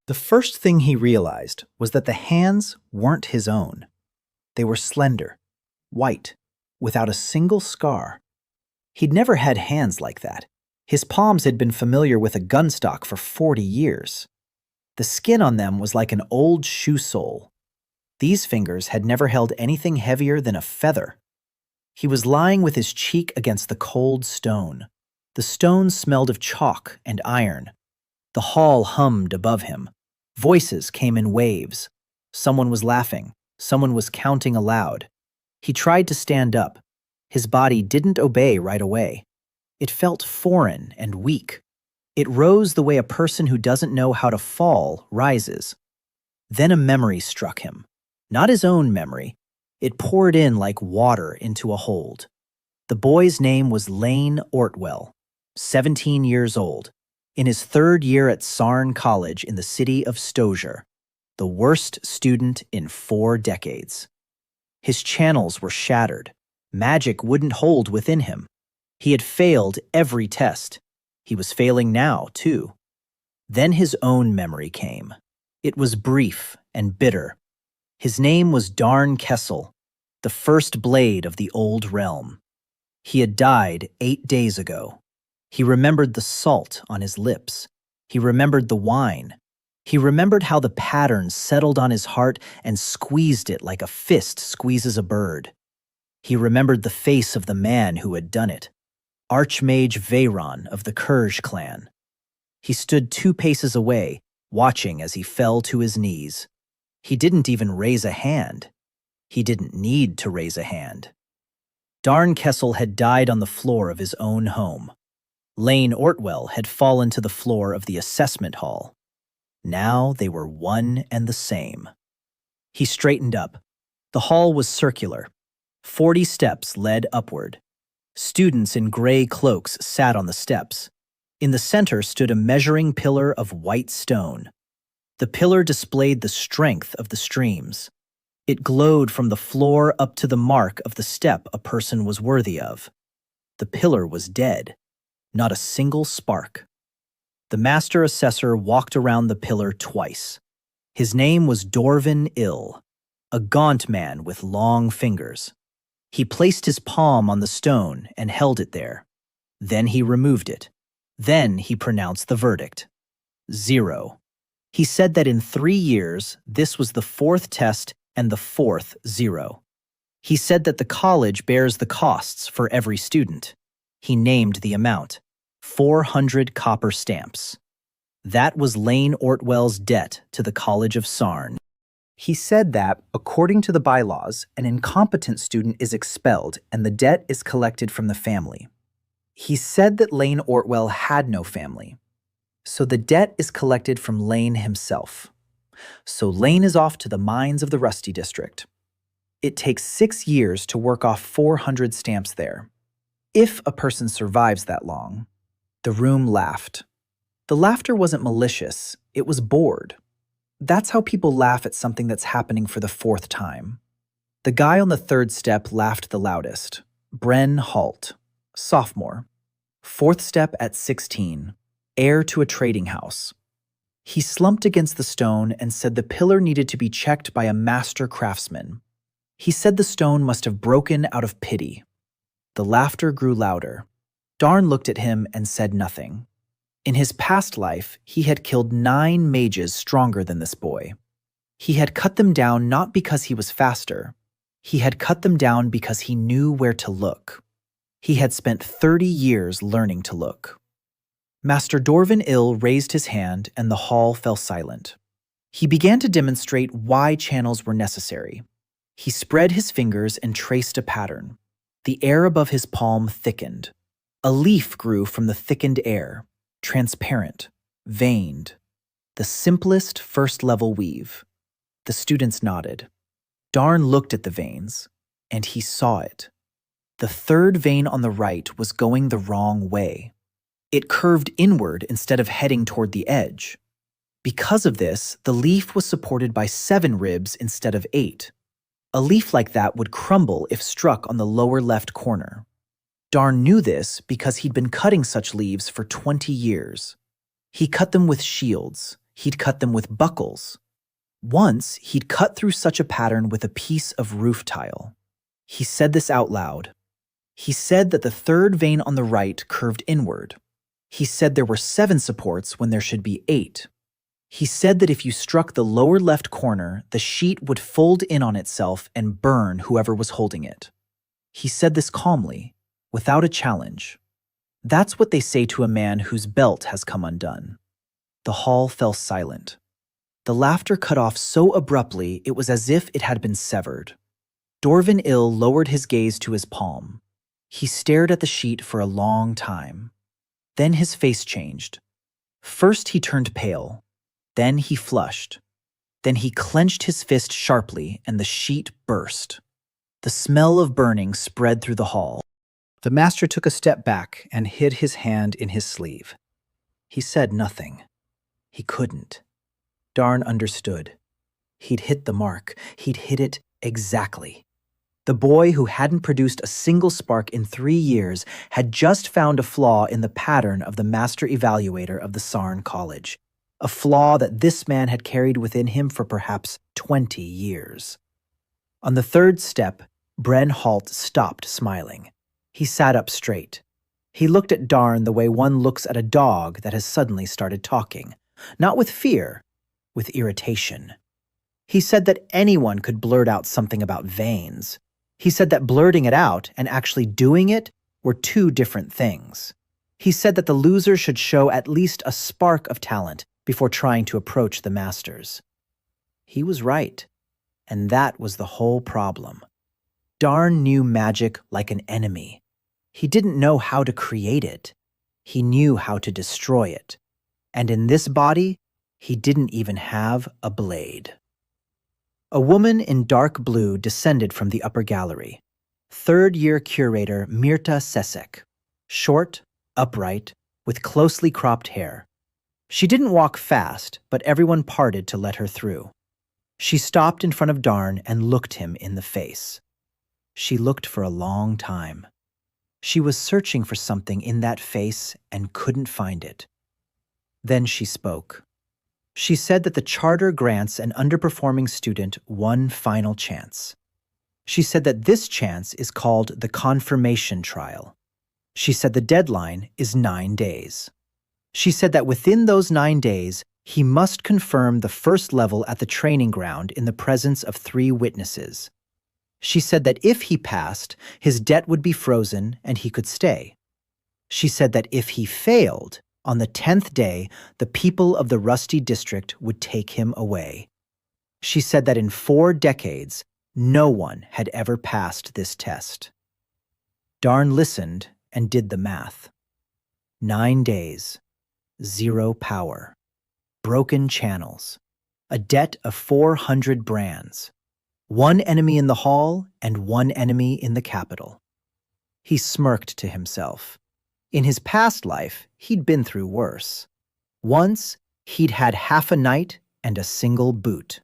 The first thing he realized was that the hands weren't his own. They were slender, white, without a single scar. He'd never had hands like that. His palms had been familiar with a gun stock for 40 years. The skin on them was like an old shoe sole. These fingers had never held anything heavier than a feather. He was lying with his cheek against the cold stone. The stone smelled of chalk and iron. The hall hummed above him. Voices came in waves. Someone was laughing. Someone was counting aloud. He tried to stand up. His body didn't obey right away. It felt foreign and weak. It rose the way a person who doesn't know how to fall rises. Then a memory struck him. Not his own memory. It poured in like water into a hold. The boy's name was Lane Ortwell, 17 years old, in his third year at Sarn College in the city of Stosier, the worst student in 4 decades. His channels were shattered. Magic wouldn't hold within him. He had failed every test. He was failing now, too. Then his own memory came. It was brief and bitter. His name was Darn Kessel, the first blade of the old realm. He had died 8 days ago. He remembered the salt on his lips. He remembered the wine. He remembered how the pattern settled on his heart and squeezed it like a fist squeezes a bird. He remembered the face of the man who had done it, Archmage Veyron of the Kurge clan. He stood 2 paces away, watching as he fell to his knees. He didn't even raise a hand. He didn't need to raise a hand. Darn Kessel had died on the floor of his own home. Lane Ortwell had fallen to the floor of the assessment hall. Now they were one and the same. He straightened up. The hall was circular. 40 steps led upward. Students in gray cloaks sat on the steps. In the center stood a measuring pillar of white stone. The pillar displayed the strength of the streams. It glowed from the floor up to the mark of the step a person was worthy of. The pillar was dead. Not a single spark. The master assessor walked around the pillar twice. His name was Dorvin Ill, a gaunt man with long fingers. He placed his palm on the stone and held it there. Then he removed it. Then he pronounced the verdict. 0. He said that in 3 years, this was the 4th test and the 4th 0. He said that the college bears the costs for every student. He named the amount. 400 copper stamps. That was Lane Ortwell's debt to the College of Sarn. He said that, according to the bylaws, an incompetent student is expelled and the debt is collected from the family. He said that Lane Ortwell had no family. So the debt is collected from Lane himself. So Lane is off to the mines of the Rusty District. It takes 6 years to work off 400 stamps there. If a person survives that long. The room laughed. The laughter wasn't malicious, it was bored. That's how people laugh at something that's happening for the 4th time. The guy on the 3rd step laughed the loudest. Bren Halt, sophomore. 4th step at 16, heir to a trading house. He slumped against the stone and said the pillar needed to be checked by a master craftsman. He said the stone must have broken out of pity. The laughter grew louder. Darn looked at him and said nothing. In his past life, he had killed 9 mages stronger than this boy. He had cut them down not because he was faster. He had cut them down because he knew where to look. He had spent 30 years learning to look. Master Dorvin Ill raised his hand and the hall fell silent. He began to demonstrate why channels were necessary. He spread his fingers and traced a pattern. The air above his palm thickened. A leaf grew from the thickened air, transparent, veined. The simplest first-level weave. The students nodded. Darn looked at the veins, and he saw it. The 3rd vein on the right was going the wrong way. It curved inward instead of heading toward the edge. Because of this, the leaf was supported by 7 ribs instead of 8. A leaf like that would crumble if struck on the lower left corner. Darn knew this because he'd been cutting such leaves for 20 years. He cut them with shields. He'd cut them with buckles. Once, he'd cut through such a pattern with a piece of roof tile. He said this out loud. He said that the third vein on the right curved inward. He said there were 7 supports when there should be 8. He said that if you struck the lower left corner, the sheet would fold in on itself and burn whoever was holding it. He said this calmly, without a challenge. That's what they say to a man whose belt has come undone. The hall fell silent. The laughter cut off so abruptly it was as if it had been severed. Dorvin Ill lowered his gaze to his palm. He stared at the sheet for a long time. Then his face changed. First he turned pale. Then he flushed. Then he clenched his fist sharply and the sheet burst. The smell of burning spread through the hall. The master took a step back and hid his hand in his sleeve. He said nothing. He couldn't. Darn understood. He'd hit the mark. He'd hit it exactly. The boy who hadn't produced a single spark in 3 years had just found a flaw in the pattern of the master evaluator of the Sarn College, a flaw that this man had carried within him for perhaps 20 years. On the 3rd step, Bren Halt stopped smiling. He sat up straight. He looked at Darn the way one looks at a dog that has suddenly started talking, not with fear, with irritation. He said that anyone could blurt out something about veins. He said that blurting it out and actually doing it were 2 different things. He said that the loser should show at least a spark of talent before trying to approach the masters. He was right, and that was the whole problem. Darn knew magic like an enemy. He didn't know how to create it. He knew how to destroy it. And in this body, he didn't even have a blade. A woman in dark blue descended from the upper gallery. 3rd-year curator Mirta Sesek. Short, upright, with closely cropped hair. She didn't walk fast, but everyone parted to let her through. She stopped in front of Darn and looked him in the face. She looked for a long time. She was searching for something in that face and couldn't find it. Then she spoke. She said that the charter grants an underperforming student one final chance. She said that this chance is called the confirmation trial. She said the deadline is 9 days. She said that within those 9 days, he must confirm the first level at the training ground in the presence of 3 witnesses. She said that if he passed, his debt would be frozen and he could stay. She said that if he failed, on the 10th day, the people of the Rusty District would take him away. She said that in 4 decades, no one had ever passed this test. Darn listened and did the math. 9 days, 0 power, broken channels, a debt of 400 brands, 1 enemy in the hall and 1 enemy in the capital. He smirked to himself. In his past life, he'd been through worse. Once, he'd had half a night and a single boot.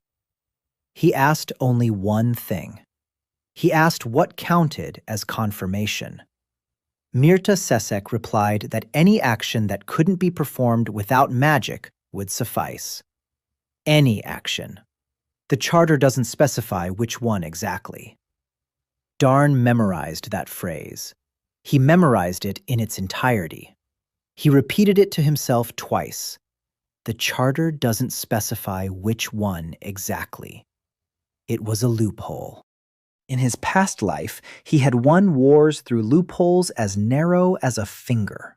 He asked only one thing. He asked what counted as confirmation. Mirta Sesek replied that any action that couldn't be performed without magic would suffice. Any action. The charter doesn't specify which one exactly. Darn memorized that phrase. He memorized it in its entirety. He repeated it to himself twice. The charter doesn't specify which one exactly. It was a loophole. In his past life, he had won wars through loopholes as narrow as a finger.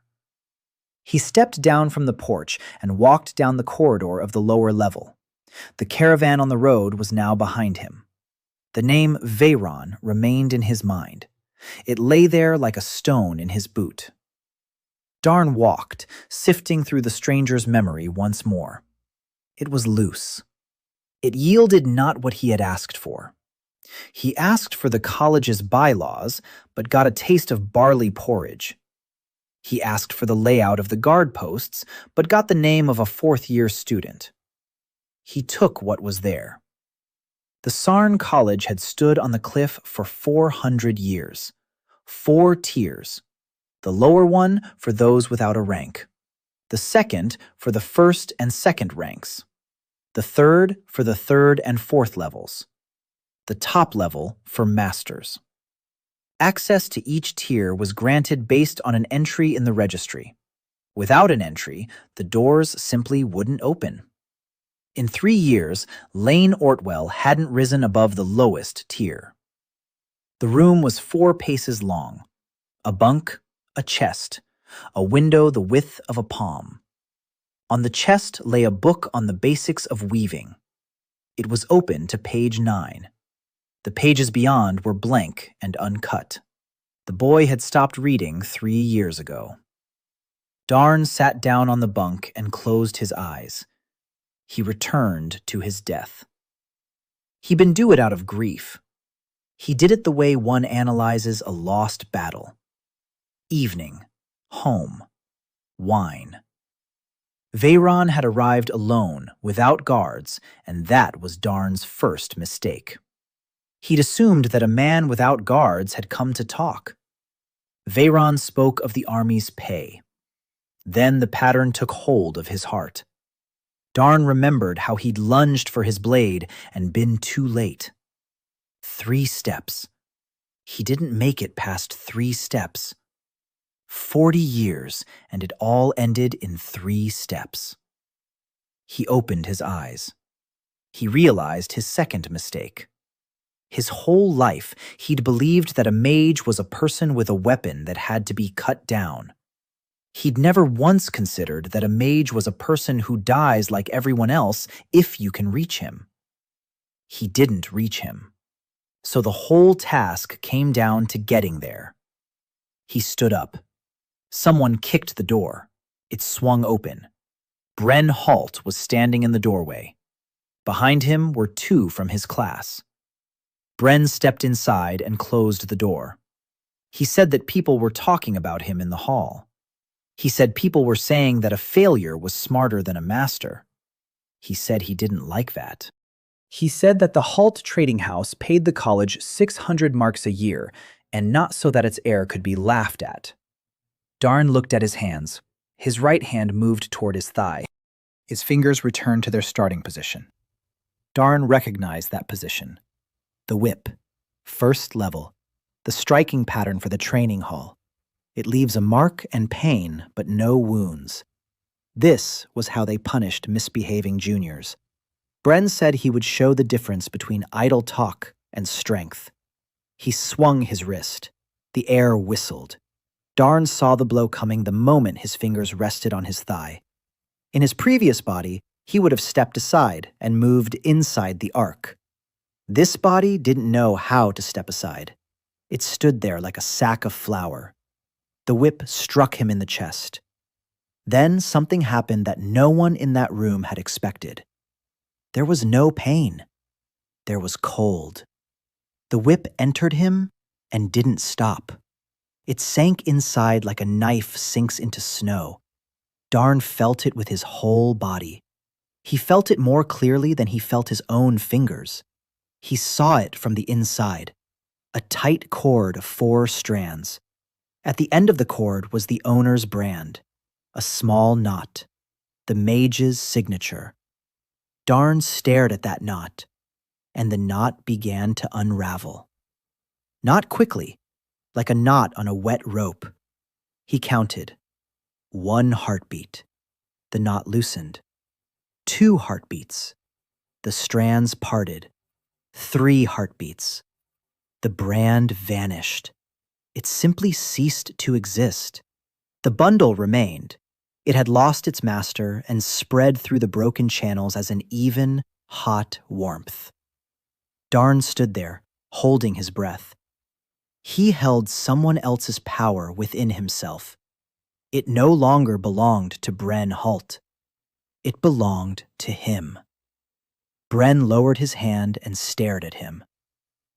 He stepped down from the porch and walked down the corridor of the lower level. The caravan on the road was now behind him. The name Veyron remained in his mind. It lay there like a stone in his boot. Darn walked, sifting through the stranger's memory once more. It was loose. It yielded not what he had asked for. He asked for the college's bylaws, but got a taste of barley porridge. He asked for the layout of the guard posts, but got the name of a 4th-year student. He took what was there. The Sarn College had stood on the cliff for 400 years. 4 tiers. The lower one for those without a rank. the second for the first and second ranks, the third for the third and fourth levels, the top level for masters. Access to each tier was granted based on an entry in the registry. Without an entry, the doors simply wouldn't open. In 3 years, Lane Ortwell hadn't risen above the lowest tier. The room was 4 paces long, a bunk, a chest, a window the width of a palm. On the chest lay a book on the basics of weaving. It was open to page 9. The pages beyond were blank and uncut. The boy had stopped reading 3 years ago. Darn sat down on the bunk and closed his eyes. He returned to his death. He didn't do it out of grief. He did it the way one analyzes a lost battle. Evening, home, wine. Veyron had arrived alone, without guards, and that was Darn's first mistake. He'd assumed that a man without guards had come to talk. Veyron spoke of the army's pay. Then the pattern took hold of his heart. Darn remembered how he'd lunged for his blade and been too late. 3 steps. He didn't make it past 3 steps. 40 years, and it all ended in 3 steps. He opened his eyes. He realized his second mistake. His whole life, he'd believed that a mage was a person with a weapon that had to be cut down. He'd never once considered that a mage was a person who dies like everyone else if you can reach him. He didn't reach him. So the whole task came down to getting there. He stood up. Someone kicked the door. It swung open. Bren Halt was standing in the doorway. Behind him were 2 from his class. Bren stepped inside and closed the door. He said that people were talking about him in the hall. He said people were saying that a failure was smarter than a master. He said he didn't like that. He said that the Halt trading house paid the college 600 marks a year, and not so that its heir could be laughed at. Darn looked at his hands. His right hand moved toward his thigh. His fingers returned to their starting position. Darn recognized that position. The whip, first level, the striking pattern for the training hall. It leaves a mark and pain, but no wounds. This was how they punished misbehaving juniors. Bren said he would show the difference between idle talk and strength. He swung his wrist. The air whistled. Darn saw the blow coming the moment his fingers rested on his thigh. In his previous body, he would have stepped aside and moved inside the arc. This body didn't know how to step aside. It stood there like a sack of flour. The whip struck him in the chest. Then something happened that no one in that room had expected. There was no pain. There was cold. The whip entered him and didn't stop. It sank inside like a knife sinks into snow. Darn felt it with his whole body. He felt it more clearly than he felt his own fingers. He saw it from the inside. A tight cord of 4 strands. At the end of the cord was the owner's brand, a small knot, the mage's signature. Darn stared at that knot, and the knot began to unravel. Not quickly, like a knot on a wet rope. He counted. 1 heartbeat. The knot loosened. 2 heartbeats. The strands parted. 3 heartbeats. The brand vanished. It simply ceased to exist. The bundle remained. It had lost its master and spread through the broken channels as an even, hot warmth. Darn stood there, holding his breath. He held someone else's power within himself. It no longer belonged to Bren Halt. It belonged to him. Bren lowered his hand and stared at him.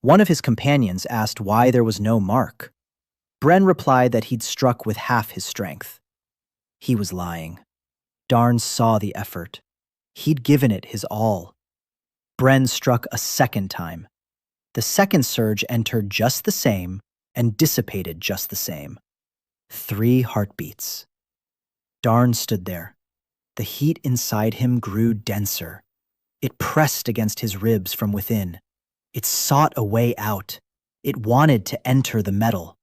One of his companions asked why there was no mark. Bren replied that he'd struck with half his strength. He was lying. Darn saw the effort. He'd given it his all. Bren struck a second time. The second surge entered just the same and dissipated just the same. 3 heartbeats. Darn stood there. The heat inside him grew denser. It pressed against his ribs from within. It sought a way out. It wanted to enter the metal.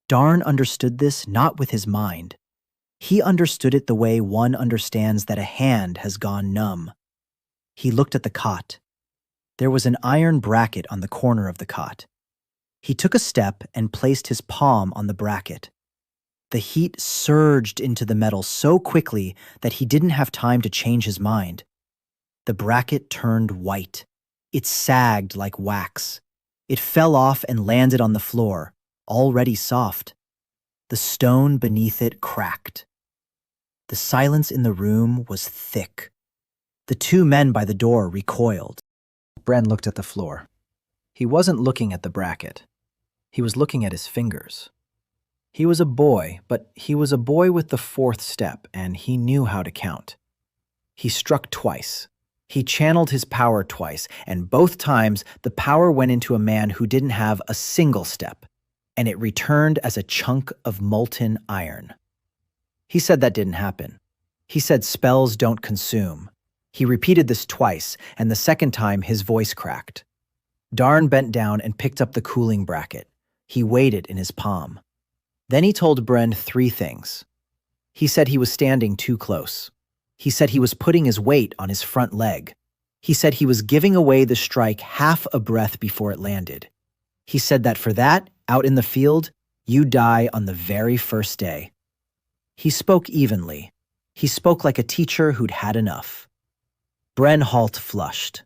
Darn understood this not with his mind. He understood it the way one understands that a hand has gone numb. He looked at the cot. There was an iron bracket on the corner of the cot. He took a step and placed his palm on the bracket. The heat surged into the metal so quickly that he didn't have time to change his mind. The bracket turned white. It sagged like wax. It fell off and landed on the floor, already soft. The stone beneath it cracked. The silence in the room was thick. The two men by the door recoiled. Bren looked at the floor. He wasn't looking at the bracket. He was looking at his fingers. He was a boy, but he was a boy with the fourth step, and he knew how to count. He struck twice. He channeled his power twice, and both times the power went into a man who didn't have a single step, and it returned as a chunk of molten iron. He said that didn't happen. He said spells don't consume. He repeated this twice, and the second time his voice cracked. Darn bent down and picked up the cooling bracket. He weighed it in his palm. Then he told Bren 3 things. He said he was standing too close. He said he was putting his weight on his front leg. He said he was giving away the strike half a breath before it landed. He said that for that, out in the field, you die on the very first day. He spoke evenly. He spoke like a teacher who'd had enough. Bren Halt flushed.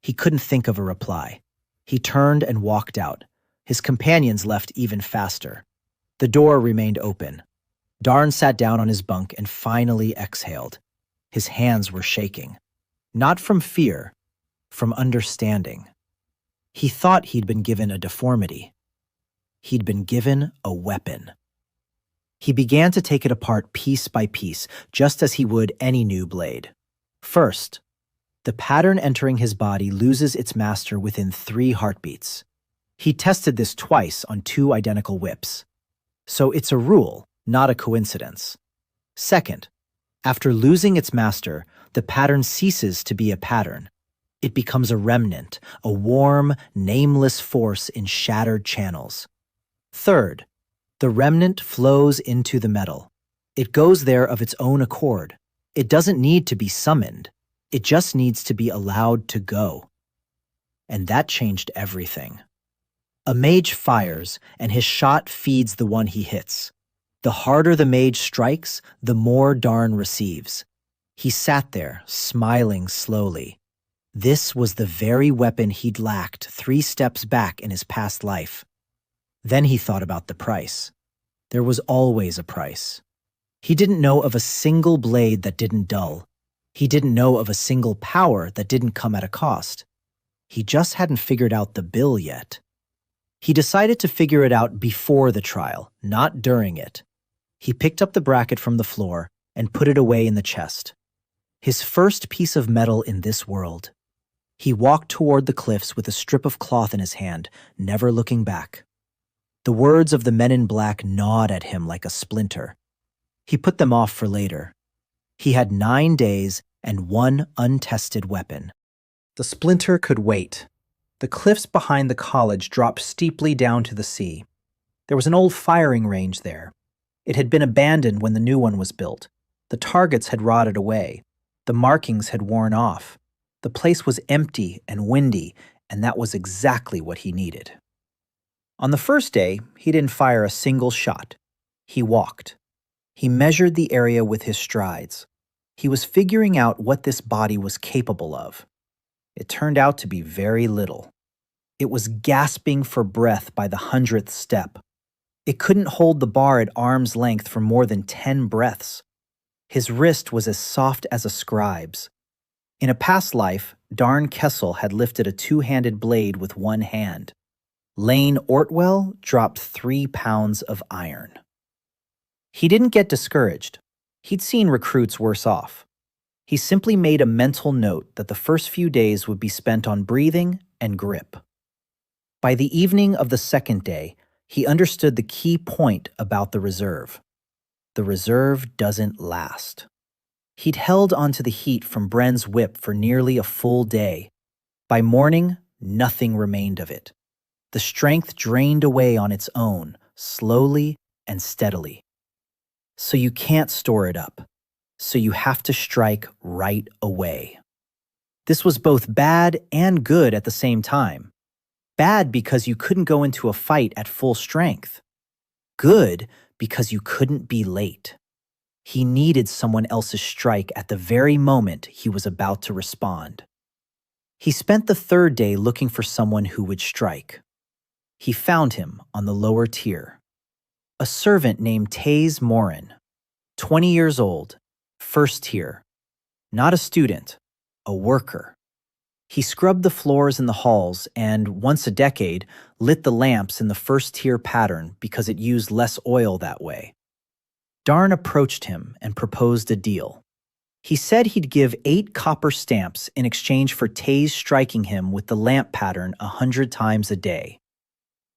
He couldn't think of a reply. He turned and walked out. His companions left even faster. The door remained open. Darn sat down on his bunk and finally exhaled. His hands were shaking. Not from fear, from understanding. He thought he'd been given a deformity. He'd been given a weapon. He began to take it apart piece by piece, just as he would any new blade. First, the pattern entering his body loses its master within 3 heartbeats. He tested this twice on 2 identical whips. So it's a rule, not a coincidence. Second, after losing its master, the pattern ceases to be a pattern. It becomes a remnant, a warm, nameless force in shattered channels. Third, the remnant flows into the metal. It goes there of its own accord. It doesn't need to be summoned. It just needs to be allowed to go. And that changed everything. A mage fires, and his shot feeds the one he hits. The harder the mage strikes, the more Darn receives. He sat there, smiling slowly. This was the very weapon he'd lacked 3 steps back in his past life. Then he thought about the price. There was always a price. He didn't know of a single blade that didn't dull. He didn't know of a single power that didn't come at a cost. He just hadn't figured out the bill yet. He decided to figure it out before the trial, not during it. He picked up the bracket from the floor and put it away in the chest. His first piece of metal in this world. He walked toward the cliffs with a strip of cloth in his hand, never looking back. The words of the men in black gnawed at him like a splinter. He put them off for later. He had 9 days and 1 untested weapon. The splinter could wait. The cliffs behind the college dropped steeply down to the sea. There was an old firing range there. It had been abandoned when the new one was built. The targets had rotted away. The markings had worn off. The place was empty and windy, and that was exactly what he needed. On the first day, he didn't fire a single shot. He walked. He measured the area with his strides. He was figuring out what this body was capable of. It turned out to be very little. It was gasping for breath by the 100th step. It couldn't hold the bar at arm's length for more than 10 breaths. His wrist was as soft as a scribe's. In a past life, Darn Kessel had lifted a 2-handed blade with 1 hand. Lane Ortwell dropped 3 pounds of iron. He didn't get discouraged. He'd seen recruits worse off. He simply made a mental note that the first few days would be spent on breathing and grip. By the evening of the second day, he understood the key point about the reserve. The reserve doesn't last. He'd held onto the heat from Bren's whip for nearly a full day. By morning, nothing remained of it. The strength drained away on its own, slowly and steadily. So you can't store it up. So you have to strike right away. This was both bad and good at the same time. Bad because you couldn't go into a fight at full strength. Good because you couldn't be late. He needed someone else's strike at the very moment he was about to respond. He spent the third day looking for someone who would strike. He found him on the lower tier. A servant named Taze Morin, 20 years old, first tier. Not a student, a worker. He scrubbed the floors in the halls and, once a decade, lit the lamps in the first tier pattern because it used less oil that way. Darn approached him and proposed a deal. He said he'd give 8 copper stamps in exchange for Taze striking him with the lamp pattern 100 times a day.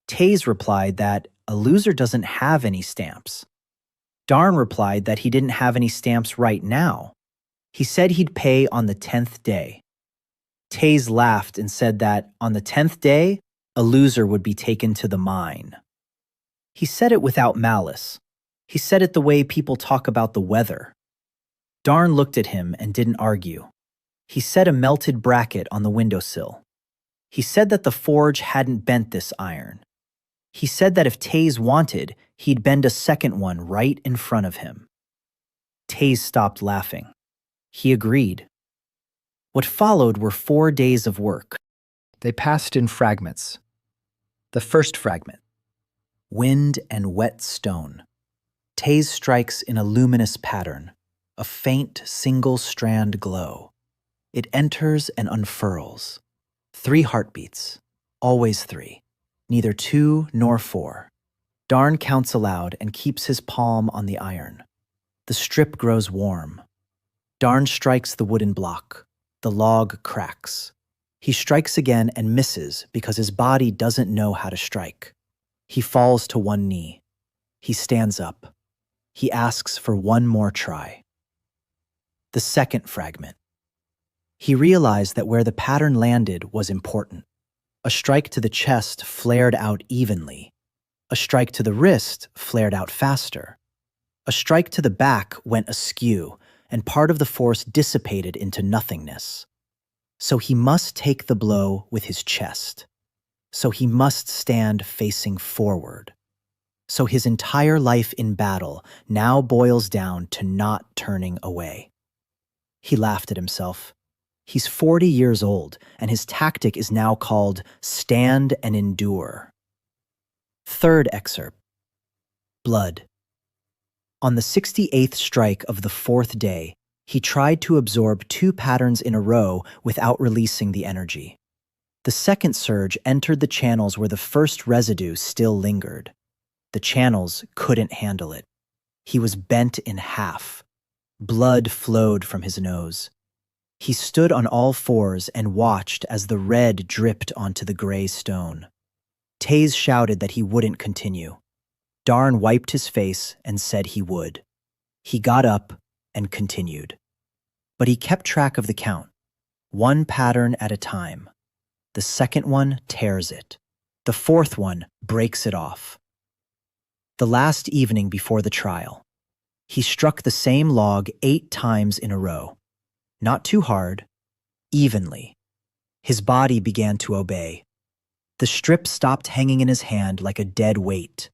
Taze replied that a loser doesn't have any stamps. Darn replied that he didn't have any stamps right now. He said he'd pay on the 10th day. Taze laughed and said that on the 10th day, a loser would be taken to the mine. He said it without malice. He said it the way people talk about the weather. Darn looked at him and didn't argue. He set a melted bracket on the windowsill. He said that the forge hadn't bent this iron. He said that if Taze wanted, he'd bend a second one right in front of him. Taze stopped laughing. He agreed. What followed were 4 days of work. They passed in fragments. The first fragment. Wind and wet stone. Taze strikes in a luminous pattern, a faint single-strand glow. It enters and unfurls. 3 heartbeats, always 3, neither 2 nor 4. Darn counts aloud and keeps his palm on the iron. The strip grows warm. Darn strikes the wooden block. The log cracks. He strikes again and misses because his body doesn't know how to strike. He falls to one knee. He stands up. He asks for one more try. The second fragment. He realized that where the pattern landed was important. A strike to the chest flared out evenly. A strike to the wrist flared out faster. A strike to the back went askew, and part of the force dissipated into nothingness. So he must take the blow with his chest. So he must stand facing forward. So his entire life in battle now boils down to not turning away. He laughed at himself. He's 40 years old, and his tactic is now called stand and endure. Third excerpt. Blood. On the 68th strike of the 4th day, he tried to absorb 2 patterns in a row without releasing the energy. The second surge entered the channels where the first residue still lingered. The channels couldn't handle it. He was bent in half. Blood flowed from his nose. He stood on all fours and watched as the red dripped onto the gray stone. Taze shouted that he wouldn't continue. Darn wiped his face and said he would. He got up and continued. But he kept track of the count, 1 pattern at a time. The second one tears it. The 4th one breaks it off. The last evening before the trial, he struck the same log 8 times in a row. Not too hard, evenly. His body began to obey. The strip stopped hanging in his hand like a dead weight.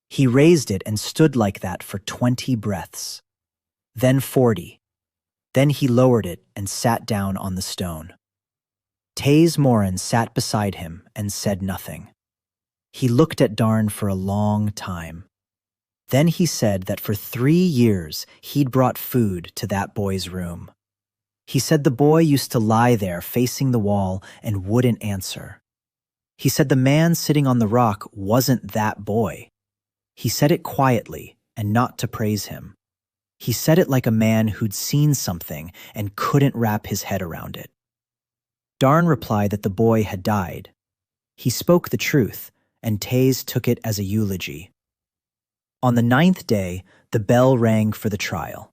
He raised it and stood like that for 20 breaths. Then 40. Then he lowered it and sat down on the stone. Taze Morin sat beside him and said nothing. He looked at Darn for a long time. Then he said that for 3 years he'd brought food to that boy's room. He said the boy used to lie there facing the wall and wouldn't answer. He said the man sitting on the rock wasn't that boy. He said it quietly and not to praise him. He said it like a man who'd seen something and couldn't wrap his head around it. Darn replied that the boy had died. He spoke the truth, and Taze took it as a eulogy. On the 9th day, The bell rang for the trial.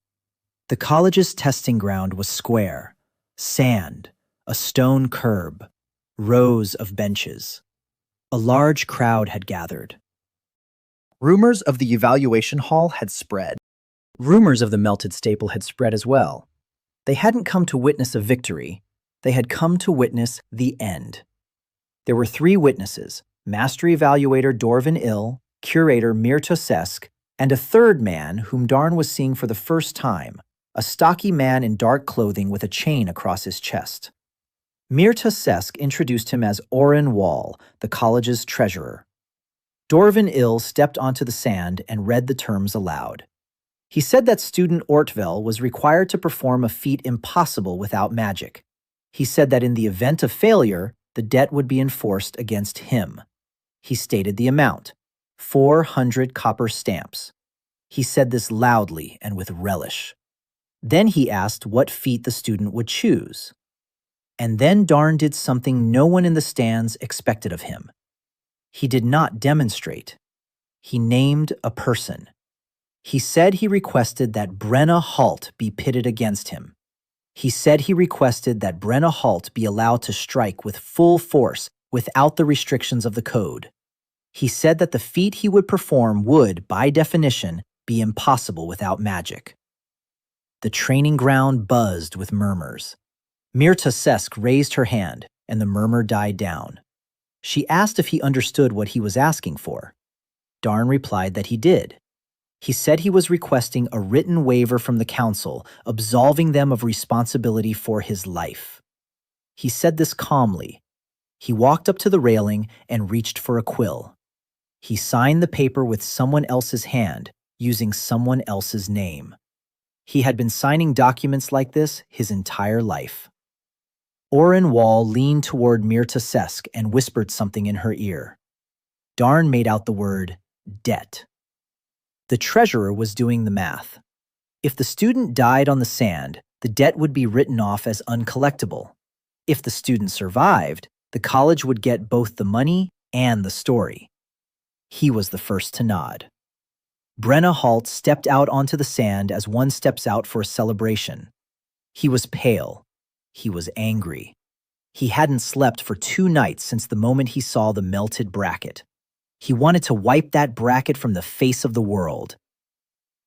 The college's testing ground was square, sand, a stone curb, rows of benches. A large crowd had gathered. Rumors of the evaluation hall had spread. Rumors of the melted staple had spread as well. They hadn't come to witness a victory. They had come to witness the end. There were 3 witnesses, Master Evaluator Dorvin Ill, Curator Mirta Sesk, and a third man whom Darn was seeing for the first time, a stocky man in dark clothing with a chain across his chest. Mirta Sesk introduced him as Oren Wall, the college's treasurer. Dorvin Ill stepped onto the sand and read the terms aloud. He said that student Ortvel was required to perform a feat impossible without magic. He said that in the event of failure, the debt would be enforced against him. He stated the amount, 400 copper stamps. He said this loudly and with relish. Then he asked what feat the student would choose. And then Darn did something no one in the stands expected of him. He did not demonstrate. He named a person. He said he requested that Brenna Halt be pitted against him. He said he requested that Brenna Halt be allowed to strike with full force without the restrictions of the code. He said that the feat he would perform would, by definition, be impossible without magic. The training ground buzzed with murmurs. Mirta Sesk raised her hand, and the murmur died down. She asked if he understood what he was asking for. Darn replied that he did. He said he was requesting a written waiver from the council, absolving them of responsibility for his life. He said this calmly. He walked up to the railing and reached for a quill. He signed the paper with someone else's hand, using someone else's name. He had been signing documents like this his entire life. Oren Wall leaned toward Mirta Sesk and whispered something in her ear. Darn made out the word debt. The treasurer was doing the math. If the student died on the sand, the debt would be written off as uncollectible. If the student survived, the college would get both the money and the story. He was the first to nod. Brenna Halt stepped out onto the sand as one steps out for a celebration. He was pale. He was angry. He hadn't slept for 2 nights since the moment he saw the melted bracket. He wanted to wipe that bracket from the face of the world.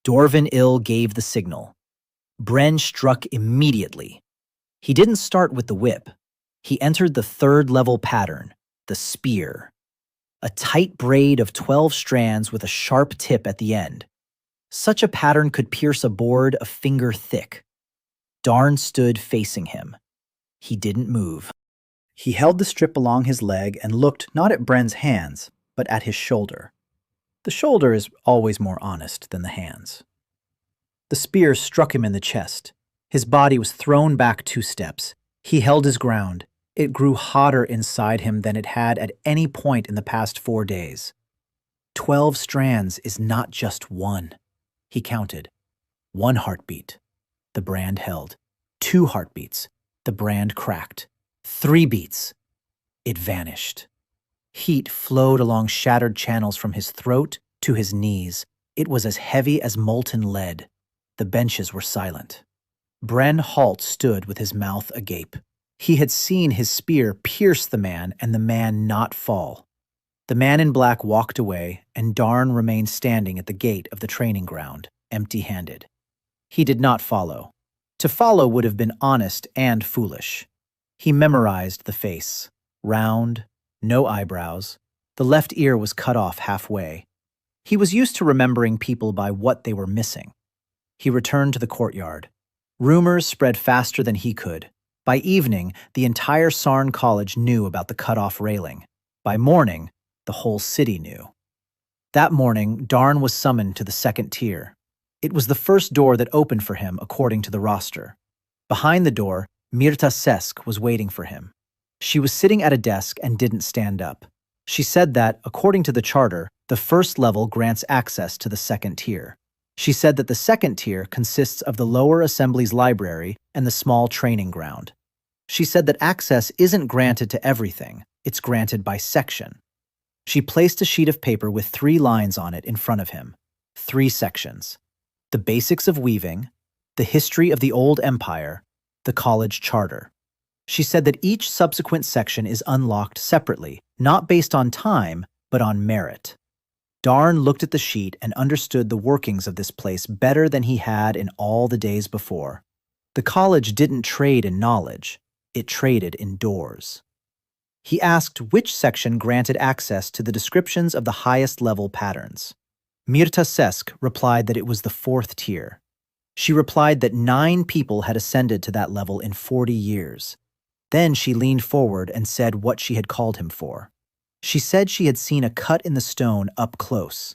Dorvin Ill gave the signal. Bren struck immediately. He didn't start with the whip. He entered the 3rd-level pattern, the spear. A tight braid of 12 strands with a sharp tip at the end. Such a pattern could pierce a board a finger thick. Darn stood facing him. He didn't move. He held the strip along his leg and looked not at Bren's hands, but at his shoulder. The shoulder is always more honest than the hands. The spear struck him in the chest. His body was thrown back 2 steps. He held his ground. It grew hotter inside him than it had at any point in the past 4 days. 12 strands is not just one. He counted. 1 heartbeat. The brand held. 2 heartbeats. The brand cracked. 3 beats. It vanished. Heat flowed along shattered channels from his throat to his knees. It was as heavy as molten lead. The benches were silent. Bren Halt stood with his mouth agape. He had seen his spear pierce the man and the man not fall. The man in black walked away, and Darn remained standing at the gate of the training ground, empty-handed. He did not follow. To follow would have been honest and foolish. He memorized the face. Round, no eyebrows. The left ear was cut off halfway. He was used to remembering people by what they were missing. He returned to the courtyard. Rumors spread faster than he could. By evening, the entire Sarn College knew about the cut-off railing. By morning, the whole city knew. That morning, Darn was summoned to the 2nd tier. It was the first door that opened for him according to the roster. Behind the door, Mirta Sesk was waiting for him. She was sitting at a desk and didn't stand up. She said that, according to the charter, the 1st level grants access to the 2nd tier. She said that the 2nd tier consists of the lower assembly's library and the small training ground. She said that access isn't granted to everything, it's granted by section. She placed a sheet of paper with 3 lines on it in front of him. 3 sections. the basics of weaving, the history of the old empire, the college charter. She said that each subsequent section is unlocked separately, not based on time, but on merit. Darn looked at the sheet and understood the workings of this place better than he had in all the days before. The college didn't trade in knowledge, it traded in doors. He asked which section granted access to the descriptions of the highest level patterns. Mirta Sesk replied that it was the 4th tier. She replied that 9 people had ascended to that level in 40 years. Then she leaned forward and said what she had called him for. She said she had seen a cut in the stone up close.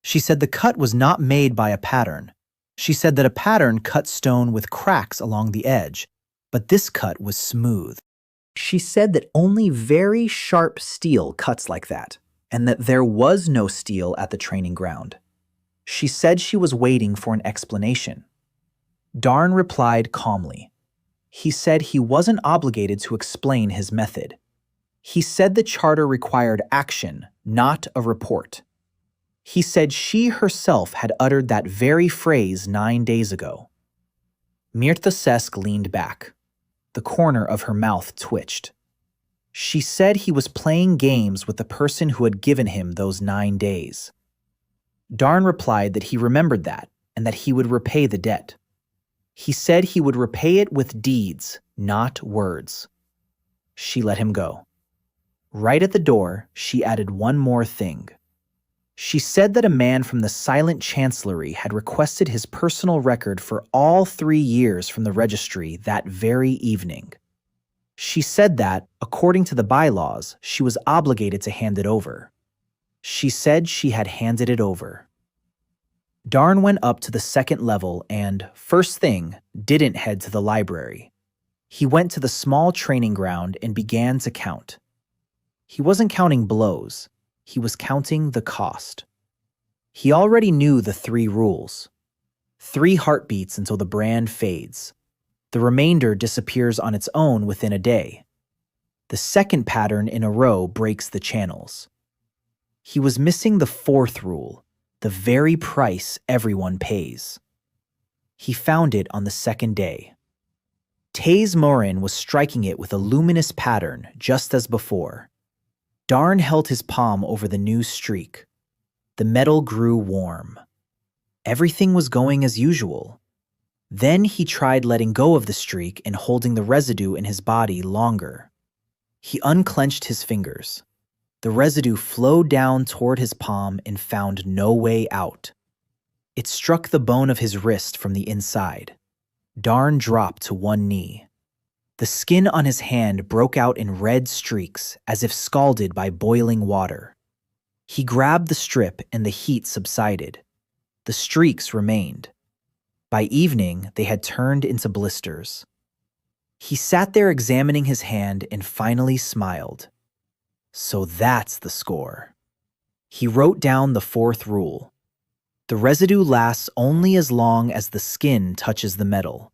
She said the cut was not made by a pattern. She said that a pattern cut stone with cracks along the edge, but this cut was smooth. She said that only very sharp steel cuts like that, and that there was no steel at the training ground. She said she was waiting for an explanation. Darn replied calmly. He said he wasn't obligated to explain his method. He said the charter required action, not a report. He said she herself had uttered that very phrase 9 days ago. Mirta Sesk leaned back. The corner of her mouth twitched. She said he was playing games with the person who had given him those 9 days. Darn replied that he remembered that and that he would repay the debt. He said he would repay it with deeds, not words. She let him go. Right at the door, she added one more thing. She said that a man from the Silent Chancellery had requested his personal record for all 3 years from the registry that very evening. She said that, according to the bylaws, she was obligated to hand it over. She said she had handed it over. Darn went up to the 2nd level and, first thing, didn't head to the library. He went to the small training ground and began to count. He wasn't counting blows. He was counting the cost. He already knew the 3 rules. 3 heartbeats until the brand fades. The remainder disappears on its own within a day. The 2nd pattern in a row breaks the channels. He was missing the 4th rule, the very price everyone pays. He found it on the 2nd day. Taze Morin was striking it with a luminous pattern just as before. Darn held his palm over the new streak. The metal grew warm. Everything was going as usual. Then he tried letting go of the streak and holding the residue in his body longer. He unclenched his fingers. The residue flowed down toward his palm and found no way out. It struck the bone of his wrist from the inside. Darn dropped to one knee. The skin on his hand broke out in red streaks as if scalded by boiling water. He grabbed the strip and the heat subsided. The streaks remained. By evening, they had turned into blisters. He sat there examining his hand and finally smiled. So that's the score. He wrote down the 4th rule. The residue lasts only as long as the skin touches the metal.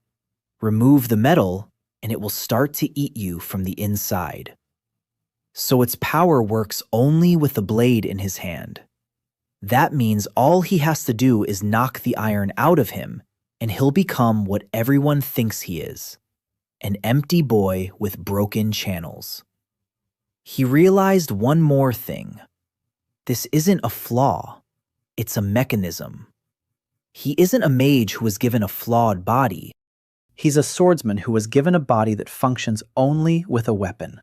Remove the metal, and it will start to eat you from the inside. So its power works only with the blade in his hand. That means all he has to do is knock the iron out of him, and he'll become what everyone thinks he is, an empty boy with broken channels. He realized one more thing. This isn't a flaw, it's a mechanism. He isn't a mage who was given a flawed body. He's a swordsman who was given a body that functions only with a weapon.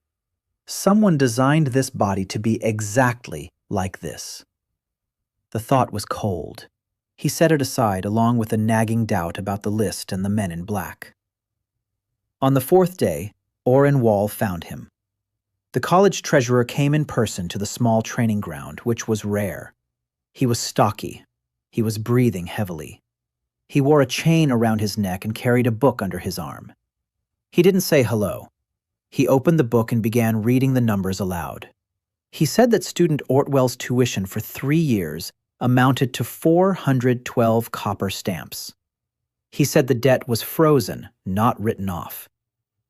Someone designed this body to be exactly like this. The thought was cold. He set it aside along with a nagging doubt about the list and the men in black. On the 4th day, Oren Wall found him. The college treasurer came in person to the small training ground, which was rare. He was stocky. He was breathing heavily. He wore a chain around his neck and carried a book under his arm. He didn't say hello. He opened the book and began reading the numbers aloud. He said that student Ortwell's tuition for 3 years amounted to 412 copper stamps. He said the debt was frozen, not written off.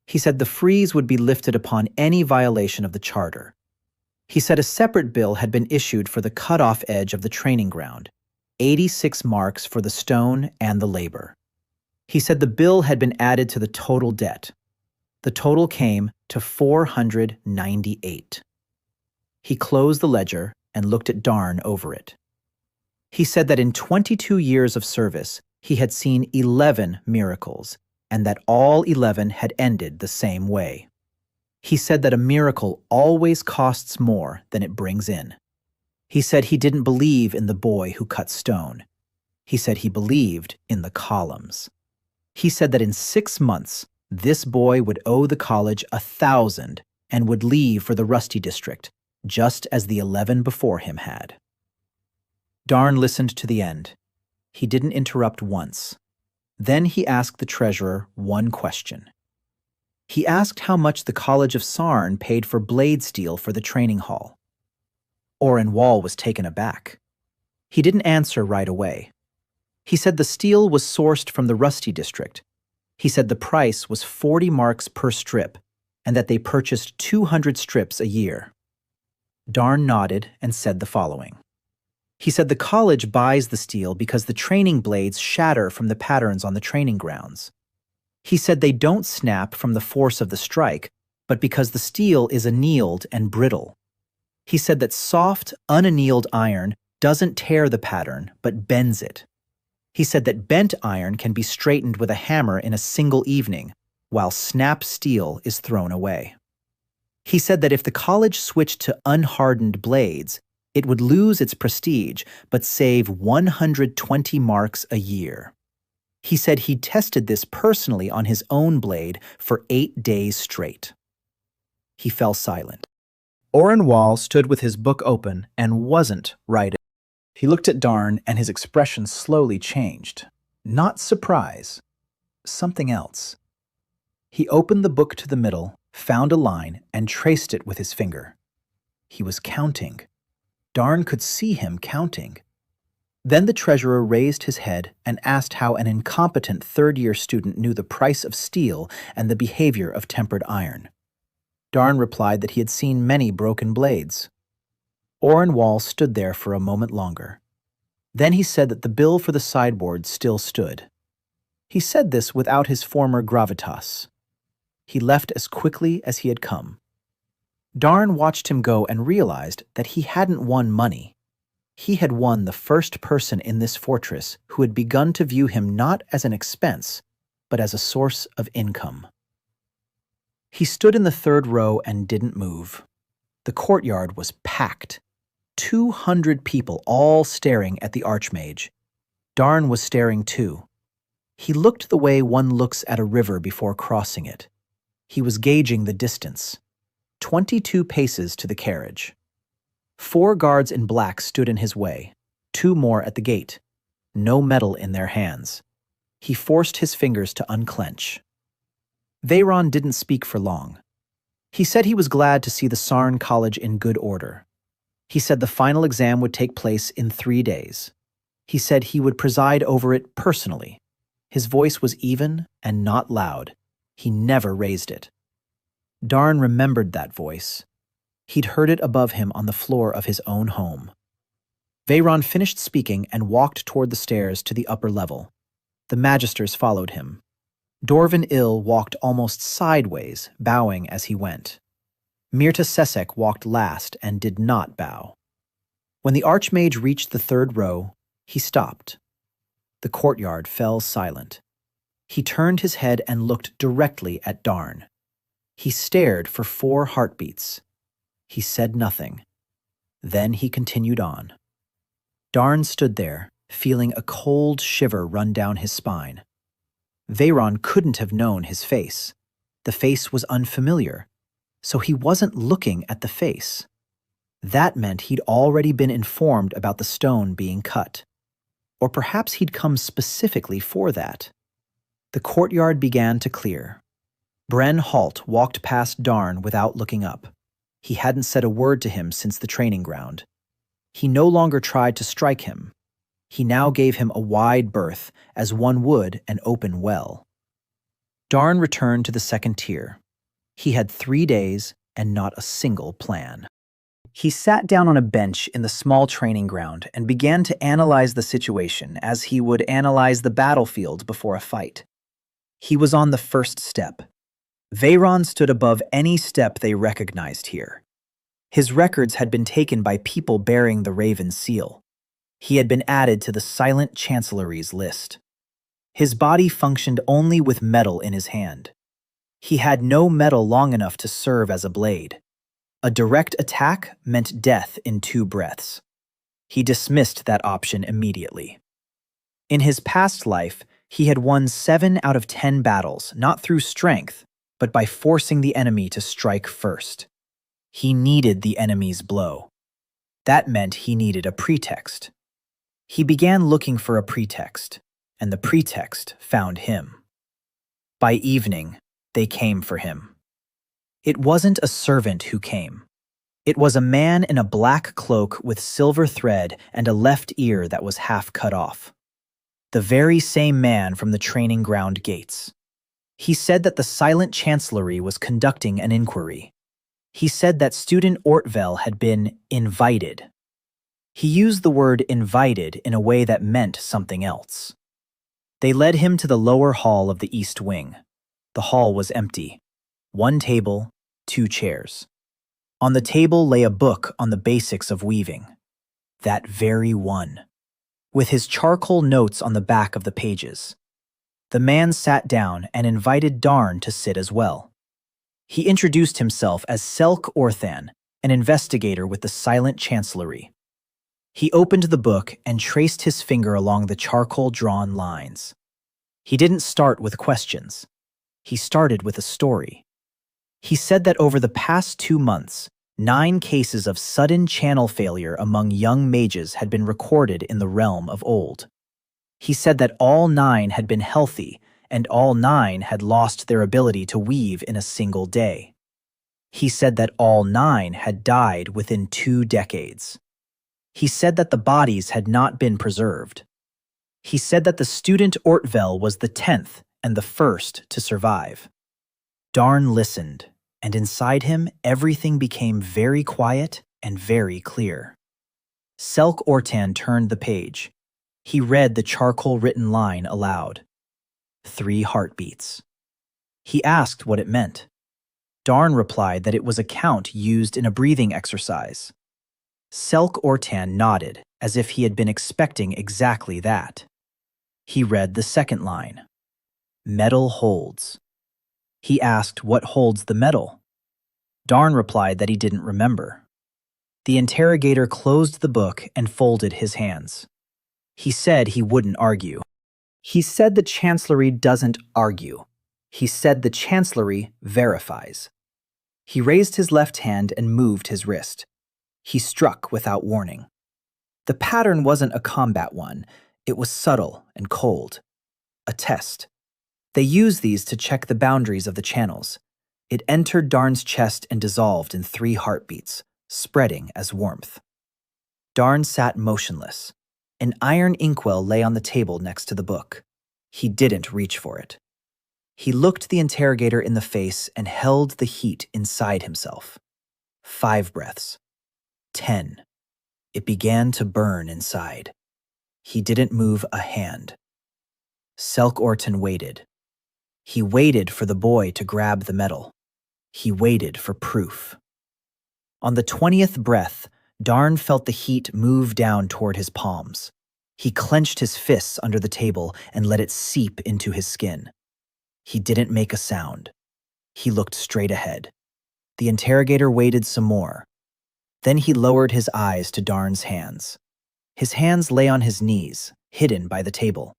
He said the freeze would be lifted upon any violation of the charter. He said a separate bill had been issued for the cutoff edge of the training ground. 86 marks for the stone and the labor. He said the bill had been added to the total debt. The total came to 498. He closed the ledger and looked at Darn over it. He said that in 22 years of service, he had seen 11 miracles, and that all 11 had ended the same way. He said that a miracle always costs more than it brings in. He said he didn't believe in the boy who cut stone. He said he believed in the columns. He said that in 6 months, this boy would owe the college 1,000 and would leave for the Rusty District, just as the 11 before him had. Darn listened to the end. He didn't interrupt once. Then he asked the treasurer one question. He asked how much the College of Sarn paid for blade steel for the training hall. Oren Wall was taken aback. He didn't answer right away. He said the steel was sourced from the Rusty District. He said the price was 40 marks per strip, and that they purchased 200 strips a year. Darn nodded and said the following. He said the college buys the steel because the training blades shatter from the patterns on the training grounds. He said they don't snap from the force of the strike, but because the steel is annealed and brittle. He said that soft, unannealed iron doesn't tear the pattern, but bends it. He said that bent iron can be straightened with a hammer in a single evening, while snap steel is thrown away. He said that if the college switched to unhardened blades, it would lose its prestige, but save 120 marks a year. He said he'd tested this personally on his own blade for 8 days straight. He fell silent. Oren Wall stood with his book open and wasn't writing. He looked at Darn and his expression slowly changed. Not surprise. Something else. He opened the book to the middle, found a line, and traced it with his finger. He was counting. Darn could see him counting. Then the treasurer raised his head and asked how an incompetent third-year student knew the price of steel and the behavior of tempered iron. Darn replied that he had seen many broken blades. Oren Wall stood there for a moment longer. Then he said that the bill for the sideboard still stood. He said this without his former gravitas. He left as quickly as he had come. Darn watched him go and realized that he hadn't won money. He had won the first person in this fortress who had begun to view him not as an expense, but as a source of income. He stood in the third row and didn't move. The courtyard was packed. 200 people all staring at the Archmage. Darn was staring too. He looked the way one looks at a river before crossing it. He was gauging the distance. 22 paces to the carriage. 4 guards in black stood in his way, 2 more at the gate, no metal in their hands. He forced his fingers to unclench. Veyron didn't speak for long. He said he was glad to see the Sarn College in good order. He said the final exam would take place in 3 days. He said he would preside over it personally. His voice was even and not loud. He never raised it. Darn remembered that voice. He'd heard it above him on the floor of his own home. Veyron finished speaking and walked toward the stairs to the upper level. The magisters followed him. Dorvin Ill walked almost sideways, bowing as he went. Mirta Sesek walked last and did not bow. When the Archmage reached the third row, he stopped. The courtyard fell silent. He turned his head and looked directly at Darn. He stared for 4 heartbeats. He said nothing. Then he continued on. Darn stood there, feeling a cold shiver run down his spine. Veyron couldn't have known his face. The face was unfamiliar, so he wasn't looking at the face. That meant he'd already been informed about the stone being cut. Or perhaps he'd come specifically for that. The courtyard began to clear. Bren Halt walked past Darn without looking up. He hadn't said a word to him since the training ground. He no longer tried to strike him. He now gave him a wide berth, as one would an open well. Darn returned to the second tier. He had 3 days and not a single plan. He sat down on a bench in the small training ground and began to analyze the situation as he would analyze the battlefield before a fight. He was on the first step. Veyron stood above any step they recognized here. His records had been taken by people bearing the Raven's seal. He had been added to the Silent Chancellery's list. His body functioned only with metal in his hand. He had no metal long enough to serve as a blade. A direct attack meant death in 2 breaths. He dismissed that option immediately. In his past life, he had won 7 out of 10 battles, not through strength, but by forcing the enemy to strike first. He needed the enemy's blow. That meant he needed a pretext. He began looking for a pretext, and the pretext found him. By evening, they came for him. It wasn't a servant who came. It was a man in a black cloak with silver thread and a left ear that was half cut off. The very same man from the training ground gates. He said that the Silent Chancellery was conducting an inquiry. He said that student Ortvel had been invited. He used the word invited in a way that meant something else. They led him to the lower hall of the East Wing. The hall was empty. 1 table, 2 chairs. On the table lay a book on the basics of weaving. That very one. With his charcoal notes on the back of the pages. The man sat down and invited Darn to sit as well. He introduced himself as Selk Orthan, an investigator with the Silent Chancellery. He opened the book and traced his finger along the charcoal-drawn lines. He didn't start with questions. He started with a story. He said that over the past 2 months, 9 cases of sudden channel failure among young mages had been recorded in the realm of old. He said that all 9 had been healthy, and all 9 had lost their ability to weave in a single day. He said that all 9 had died within 2 decades. He said that the bodies had not been preserved. He said that the student Ortvel was the 10th and the first to survive. Darn listened, and inside him everything became very quiet and very clear. Selk Ortan turned the page. He read the charcoal-written line aloud. 3 heartbeats. He asked what it meant. Darn replied that it was a count used in a breathing exercise. Selk Ortan nodded, as if he had been expecting exactly that. He read the second line. Metal holds. He asked what holds the metal. Darn replied that he didn't remember. The interrogator closed the book and folded his hands. He said he wouldn't argue. He said the Chancellery doesn't argue. He said the Chancellery verifies. He raised his left hand and moved his wrist. He struck without warning. The pattern wasn't a combat one. It was subtle and cold. A test. They used these to check the boundaries of the channels. It entered Darn's chest and dissolved in 3 heartbeats, spreading as warmth. Darn sat motionless. An iron inkwell lay on the table next to the book. He didn't reach for it. He looked the interrogator in the face and held the heat inside himself. 5 breaths. 10. It began to burn inside. He didn't move a hand. Selk Orton waited. He waited for the boy to grab the metal. He waited for proof. On the 20th breath, Darn felt the heat move down toward his palms. He clenched his fists under the table and let it seep into his skin. He didn't make a sound. He looked straight ahead. The interrogator waited some more. Then he lowered his eyes to Darn's hands. His hands lay on his knees, hidden by the table.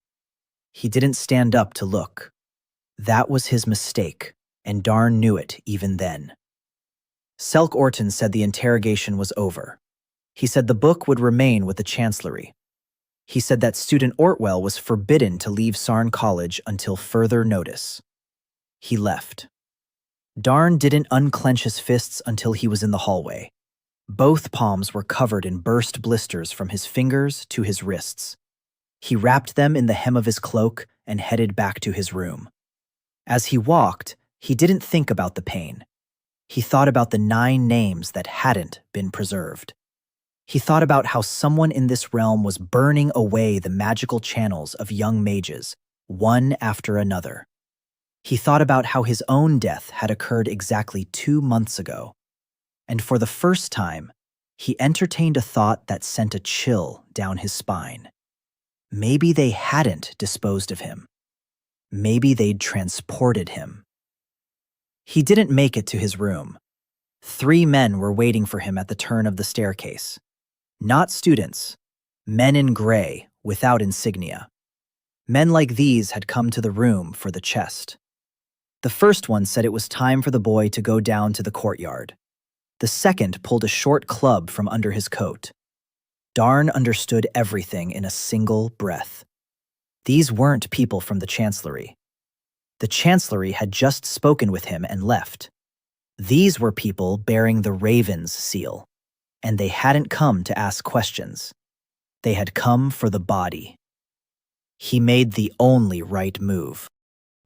He didn't stand up to look. That was his mistake, and Darn knew it even then. Selk Orton said the interrogation was over. He said the book would remain with the Chancellery. He said that student Ortwell was forbidden to leave Sarn College until further notice. He left. Darn didn't unclench his fists until he was in the hallway. Both palms were covered in burst blisters from his fingers to his wrists. He wrapped them in the hem of his cloak and headed back to his room. As he walked, he didn't think about the pain. He thought about the 9 names that hadn't been preserved. He thought about how someone in this realm was burning away the magical channels of young mages, one after another. He thought about how his own death had occurred exactly 2 months ago. And for the first time, he entertained a thought that sent a chill down his spine. Maybe they hadn't disposed of him. Maybe they'd transported him. He didn't make it to his room. 3 men were waiting for him at the turn of the staircase. Not students, men in gray without insignia. Men like these had come to the room for the chest. The first one said it was time for the boy to go down to the courtyard. The second pulled a short club from under his coat. Darn understood everything in a single breath. These weren't people from the Chancellery. The Chancellery had just spoken with him and left. These were people bearing the Raven's seal, and they hadn't come to ask questions. They had come for the body. He made the only right move.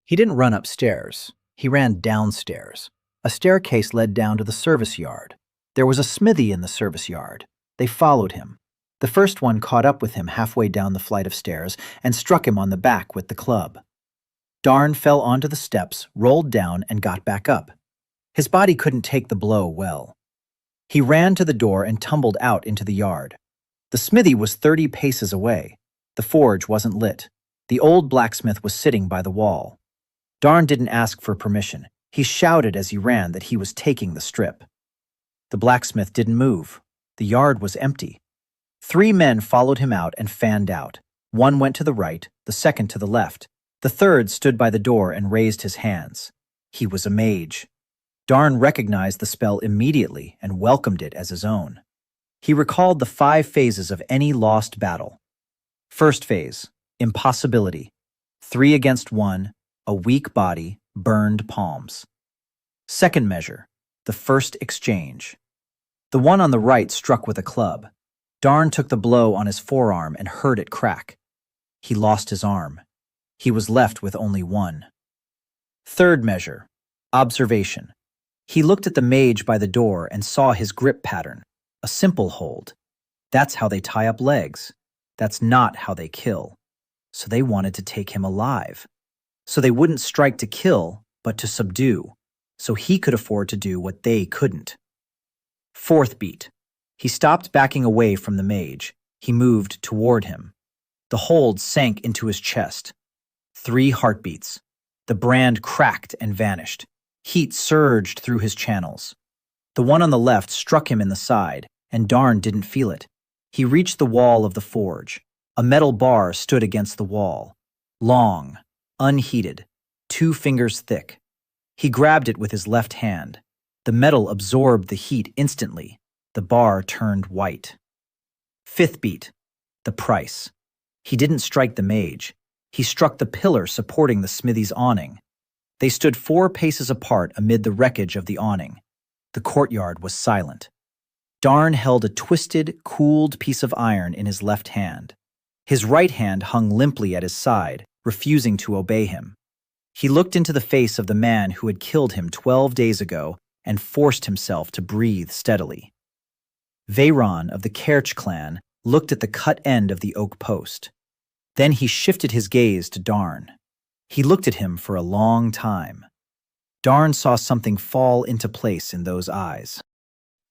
He didn't run upstairs. He ran downstairs. A staircase led down to the service yard. There was a smithy in the service yard. They followed him. The first one caught up with him halfway down the flight of stairs and struck him on the back with the club. Darn fell onto the steps, rolled down, and got back up. His body couldn't take the blow well. He ran to the door and tumbled out into the yard. The smithy was 30 paces away. The forge wasn't lit. The old blacksmith was sitting by the wall. Darn didn't ask for permission. He shouted as he ran that he was taking the strip. The blacksmith didn't move. The yard was empty. 3 men followed him out and fanned out. One went to the right, the second to the left. The third stood by the door and raised his hands. He was a mage. Darn recognized the spell immediately and welcomed it as his own. He recalled the 5 phases of any lost battle. First phase, impossibility. 3 against 1, a weak body, burned palms. Second measure, the first exchange. The one on the right struck with a club. Darn took the blow on his forearm and heard it crack. He lost his arm. He was left with only one. Third measure, observation. He looked at the mage by the door and saw his grip pattern, a simple hold. That's how they tie up legs. That's not how they kill. So they wanted to take him alive. So they wouldn't strike to kill, but to subdue, so he could afford to do what they couldn't. Fourth beat. He stopped backing away from the mage. He moved toward him. The hold sank into his chest. 3 heartbeats. The brand cracked and vanished. Heat surged through his channels. The one on the left struck him in the side, and Darn didn't feel it. He reached the wall of the forge. A metal bar stood against the wall. Long, unheated, 2 fingers thick. He grabbed it with his left hand. The metal absorbed the heat instantly. The bar turned white. Fifth beat. The price. He didn't strike the mage. He struck the pillar supporting the smithy's awning. They stood 4 paces apart amid the wreckage of the awning. The courtyard was silent. Darn held a twisted, cooled piece of iron in his left hand. His right hand hung limply at his side, refusing to obey him. He looked into the face of the man who had killed him 12 days ago and forced himself to breathe steadily. Veyron of the Kerch clan looked at the cut end of the oak post. Then he shifted his gaze to Darn. He looked at him for a long time. Darn saw something fall into place in those eyes.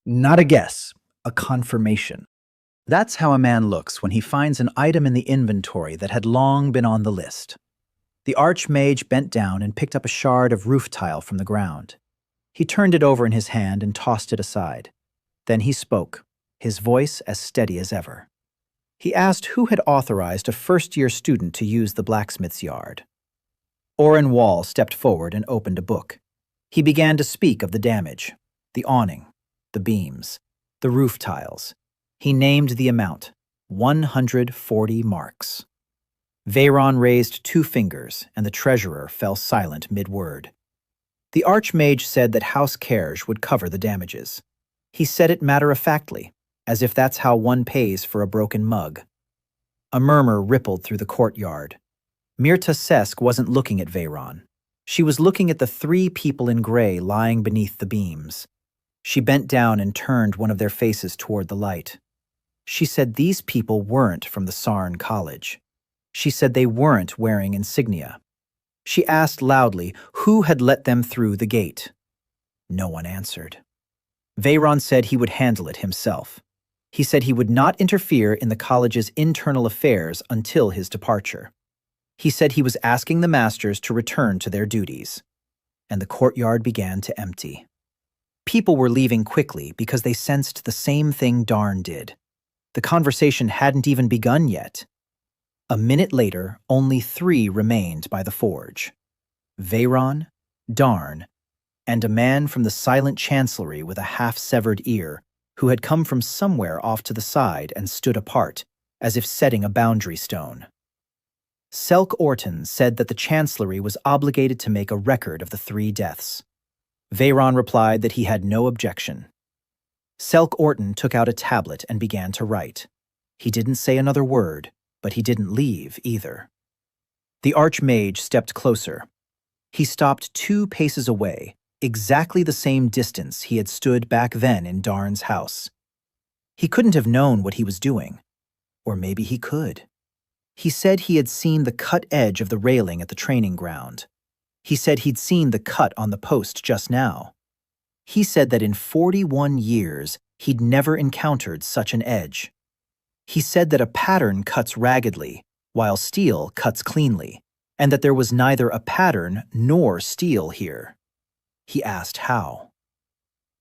Not a guess, a confirmation. That's how a man looks when he finds an item in the inventory that had long been on the list. The archmage bent down and picked up a shard of roof tile from the ground. He turned it over in his hand and tossed it aside. Then he spoke, his voice as steady as ever. He asked who had authorized a first-year student to use the blacksmith's yard. Oren Wall stepped forward and opened a book. He began to speak of the damage, the awning, the beams, the roof tiles. He named the amount, 140 marks. Veyron raised 2 fingers, and the treasurer fell silent mid-word. The archmage said that House Kerj would cover the damages. He said it matter-of-factly, as if that's how one pays for a broken mug. A murmur rippled through the courtyard. Mirta Sesk wasn't looking at Veyron. She was looking at the 3 people in gray lying beneath the beams. She bent down and turned one of their faces toward the light. She said these people weren't from the Sarn College. She said they weren't wearing insignia. She asked loudly who had let them through the gate. No one answered. Veyron said he would handle it himself. He said he would not interfere in the college's internal affairs until his departure. He said he was asking the masters to return to their duties. And the courtyard began to empty. People were leaving quickly because they sensed the same thing Darn did. The conversation hadn't even begun yet. A minute later, only 3 remained by the forge. Veyron, Darn, and a man from the silent chancellery with a half-severed ear who had come from somewhere off to the side and stood apart, as if setting a boundary stone. Selk Orton said that the chancellery was obligated to make a record of the 3 deaths. Veyron replied that he had no objection. Selk Orton took out a tablet and began to write. He didn't say another word, but he didn't leave either. The Archmage stepped closer. He stopped 2 paces away, exactly the same distance he had stood back then in Darn's house. He couldn't have known what he was doing. Or maybe he could. He said he had seen the cut edge of the railing at the training ground. He said he'd seen the cut on the post just now. He said that in 41 years, he'd never encountered such an edge. He said that a pattern cuts raggedly, while steel cuts cleanly, and that there was neither a pattern nor steel here. He asked how.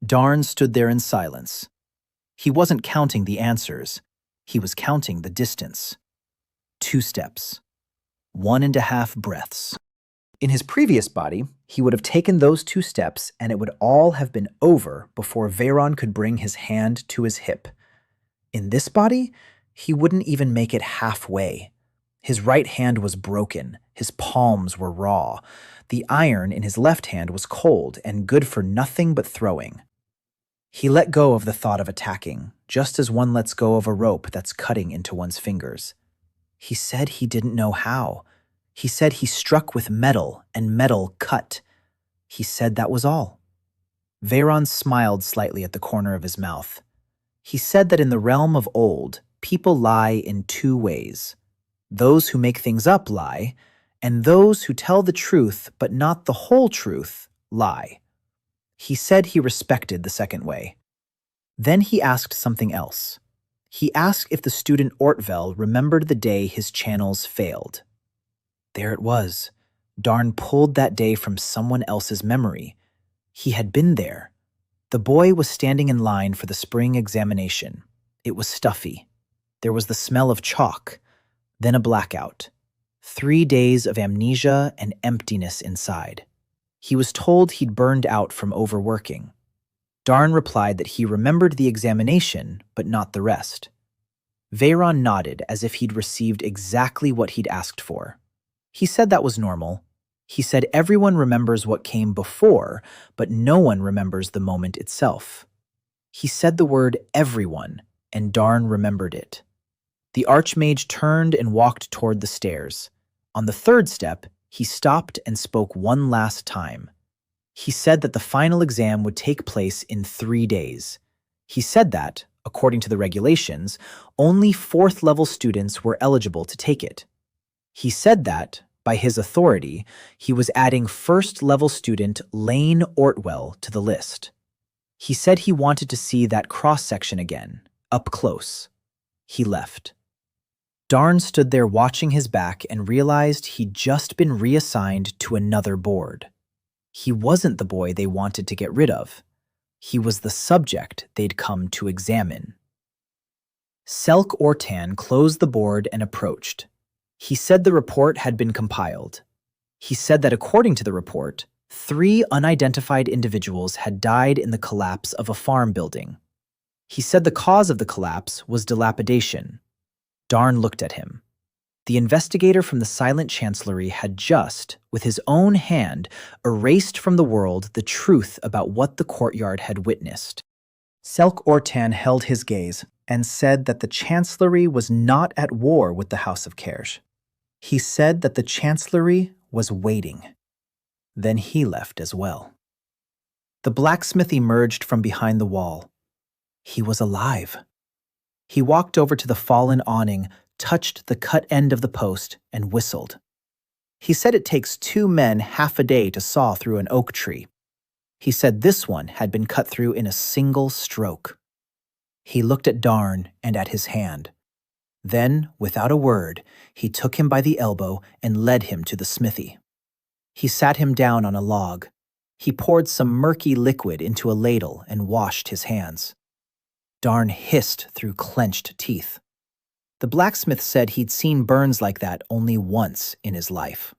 Darn stood there in silence. He wasn't counting the answers. He was counting the distance. 2 steps. 1.5 breaths. In his previous body, he would have taken those 2 steps and it would all have been over before Veyron could bring his hand to his hip. In this body, he wouldn't even make it halfway. His right hand was broken, his palms were raw. The iron in his left hand was cold and good for nothing but throwing. He let go of the thought of attacking, just as one lets go of a rope that's cutting into one's fingers. He said he didn't know how. He said he struck with metal and metal cut. He said that was all. Veyron smiled slightly at the corner of his mouth. He said that in the realm of old, people lie in 2 ways. Those who make things up lie, and those who tell the truth but not the whole truth lie. He said he respected the second way. Then he asked something else. He asked if the student Ortvel remembered the day his channels failed. There it was. Darn pulled that day from someone else's memory. He had been there. The boy was standing in line for the spring examination. It was stuffy. There was the smell of chalk, then a blackout. 3 days of amnesia and emptiness inside. He was told he'd burned out from overworking. Darn replied that he remembered the examination, but not the rest. Veyron nodded as if he'd received exactly what he'd asked for. He said that was normal. He said everyone remembers what came before, but no one remembers the moment itself. He said the word everyone, and Darn remembered it. The Archmage turned and walked toward the stairs. On the 3rd step, he stopped and spoke one last time. He said that the final exam would take place in 3 days. He said that, according to the regulations, only 4th-level students were eligible to take it. He said that, by his authority, he was adding 1st-level student Lane Ortwell to the list. He said he wanted to see that cross-section again, up close. He left. Darn stood there watching his back and realized he'd just been reassigned to another board. He wasn't the boy they wanted to get rid of. He was the subject they'd come to examine. Selk Ortan closed the board and approached. He said the report had been compiled. He said that according to the report, 3 unidentified individuals had died in the collapse of a farm building. He said the cause of the collapse was dilapidation. Darn looked at him. The investigator from the silent chancellery had just, with his own hand, erased from the world the truth about what the courtyard had witnessed. Selk Ortan held his gaze and said that the chancellery was not at war with the House of Kersh. He said that the chancellery was waiting. Then he left as well. The blacksmith emerged from behind the wall. He was alive. He walked over to the fallen awning, touched the cut end of the post, and whistled. He said it takes 2 men half a day to saw through an oak tree. He said this one had been cut through in a single stroke. He looked at Darn and at his hand. Then, without a word, he took him by the elbow and led him to the smithy. He sat him down on a log. He poured some murky liquid into a ladle and washed his hands. Darn hissed through clenched teeth. The blacksmith said he'd seen burns like that only once in his life.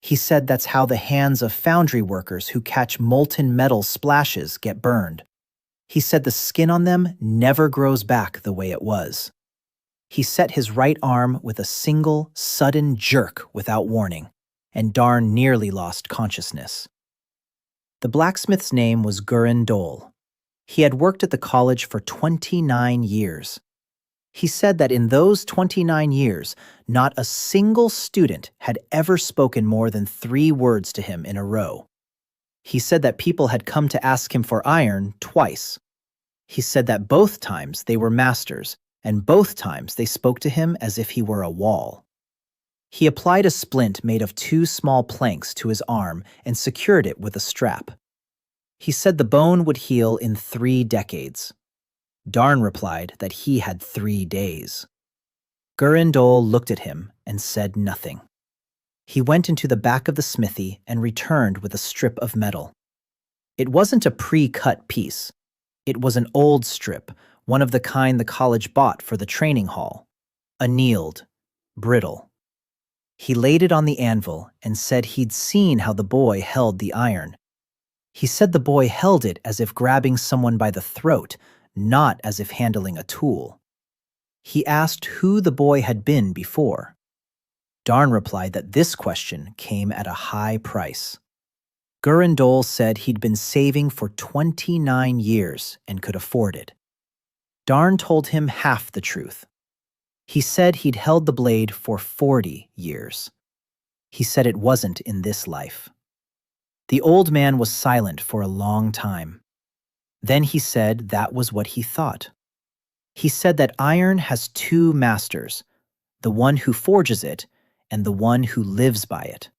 He said that's how the hands of foundry workers who catch molten metal splashes get burned. He said the skin on them never grows back the way it was. He set his right arm with a single, sudden jerk without warning, and Darn nearly lost consciousness. The blacksmith's name was Gurren Dole. He had worked at the college for 29 years. He said that in those 29 years, not a single student had ever spoken more than 3 words to him in a row. He said that people had come to ask him for iron twice. He said that both times they were masters, and both times they spoke to him as if he were a wall. He applied a splint made of 2 small planks to his arm and secured it with a strap. He said the bone would heal in 3 decades. Darn replied that he had 3 days. Gurren Dole looked at him and said nothing. He went into the back of the smithy and returned with a strip of metal. It wasn't a pre-cut piece. It was an old strip, one of the kind the college bought for the training hall. Annealed, brittle. He laid it on the anvil and said he'd seen how the boy held the iron. He said the boy held it as if grabbing someone by the throat, not as if handling a tool. He asked who the boy had been before. Darn replied that this question came at a high price. Gurren Dole said he'd been saving for 29 years and could afford it. Darn told him half the truth. He said he'd held the blade for 40 years. He said it wasn't in this life. The old man was silent for a long time. Then he said that was what he thought. He said that iron has 2 masters, the one who forges it and the one who lives by it.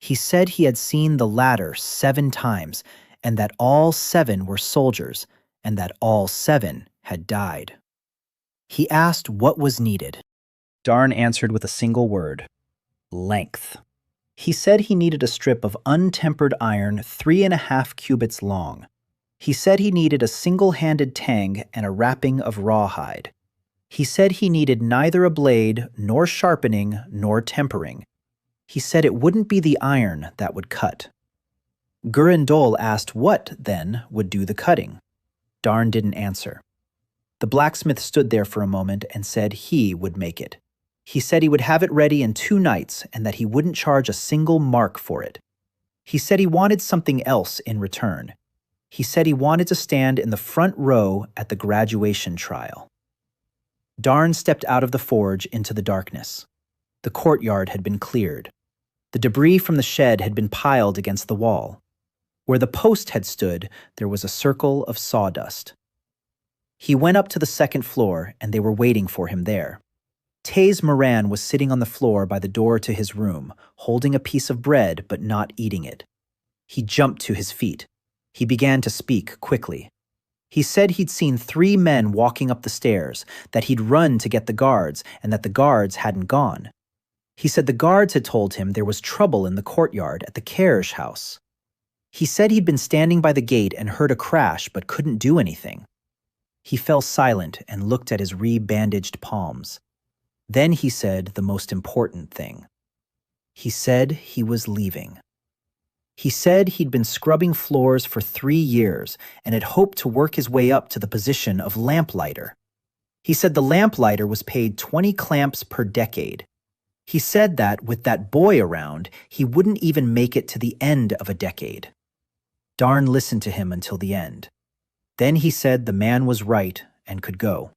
He said he had seen the latter 7 times and that all 7 were soldiers and that all 7 had died. He asked what was needed. Darn answered with a single word: length. He said he needed a strip of untempered iron 3.5 cubits long. He said he needed a single-handed tang and a wrapping of rawhide. He said he needed neither a blade, nor sharpening, nor tempering. He said it wouldn't be the iron that would cut. Gurren Dole asked what, then, would do the cutting. Darn didn't answer. The blacksmith stood there for a moment and said he would make it. He said he would have it ready in 2 nights and that he wouldn't charge a single mark for it. He said he wanted something else in return. He said he wanted to stand in the front row at the graduation trial. Darn stepped out of the forge into the darkness. The courtyard had been cleared. The debris from the shed had been piled against the wall. Where the post had stood, there was a circle of sawdust. He went up to the 2nd floor, and they were waiting for him there. Taze Moran was sitting on the floor by the door to his room, holding a piece of bread but not eating it. He jumped to his feet. He began to speak quickly. He said he'd seen 3 men walking up the stairs, that he'd run to get the guards, and that the guards hadn't gone. He said the guards had told him there was trouble in the courtyard at the Kersh house. He said he'd been standing by the gate and heard a crash but couldn't do anything. He fell silent and looked at his re-bandaged palms. Then he said the most important thing. He said he was leaving. He said he'd been scrubbing floors for 3 years and had hoped to work his way up to the position of lamplighter. He said the lamplighter was paid 20 clamps per decade. He said that, with that boy around, he wouldn't even make it to the end of a decade. Darn listened to him until the end. Then he said the man was right and could go.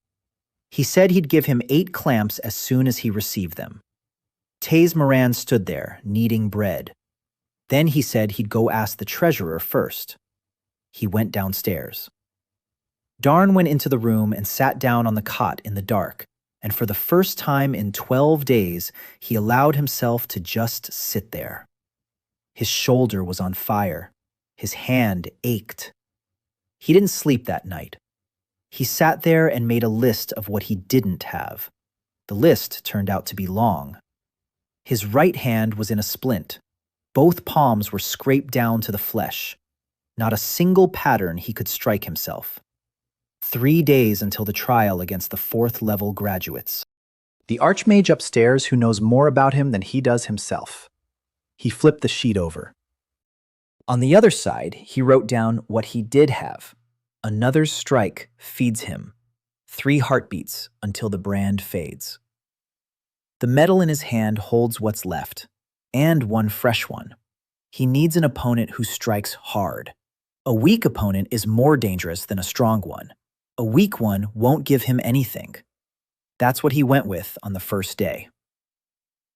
He said he'd give him 8 clamps as soon as he received them. Taze Moran stood there, kneading bread. Then he said he'd go ask the treasurer first. He went downstairs. Darn went into the room and sat down on the cot in the dark, and for the first time in 12 days, he allowed himself to just sit there. His shoulder was on fire. His hand ached. He didn't sleep that night. He sat there and made a list of what he didn't have. The list turned out to be long. His right hand was in a splint. Both palms were scraped down to the flesh. Not a single pattern he could strike himself. 3 days until the trial against the 4th-level graduates. The archmage upstairs who knows more about him than he does himself. He flipped the sheet over. On the other side, he wrote down what he did have. Another strike feeds him. 3 heartbeats until the brand fades. The metal in his hand holds what's left, and one fresh one. He needs an opponent who strikes hard. A weak opponent is more dangerous than a strong one. A weak one won't give him anything. That's what he went with on the first day.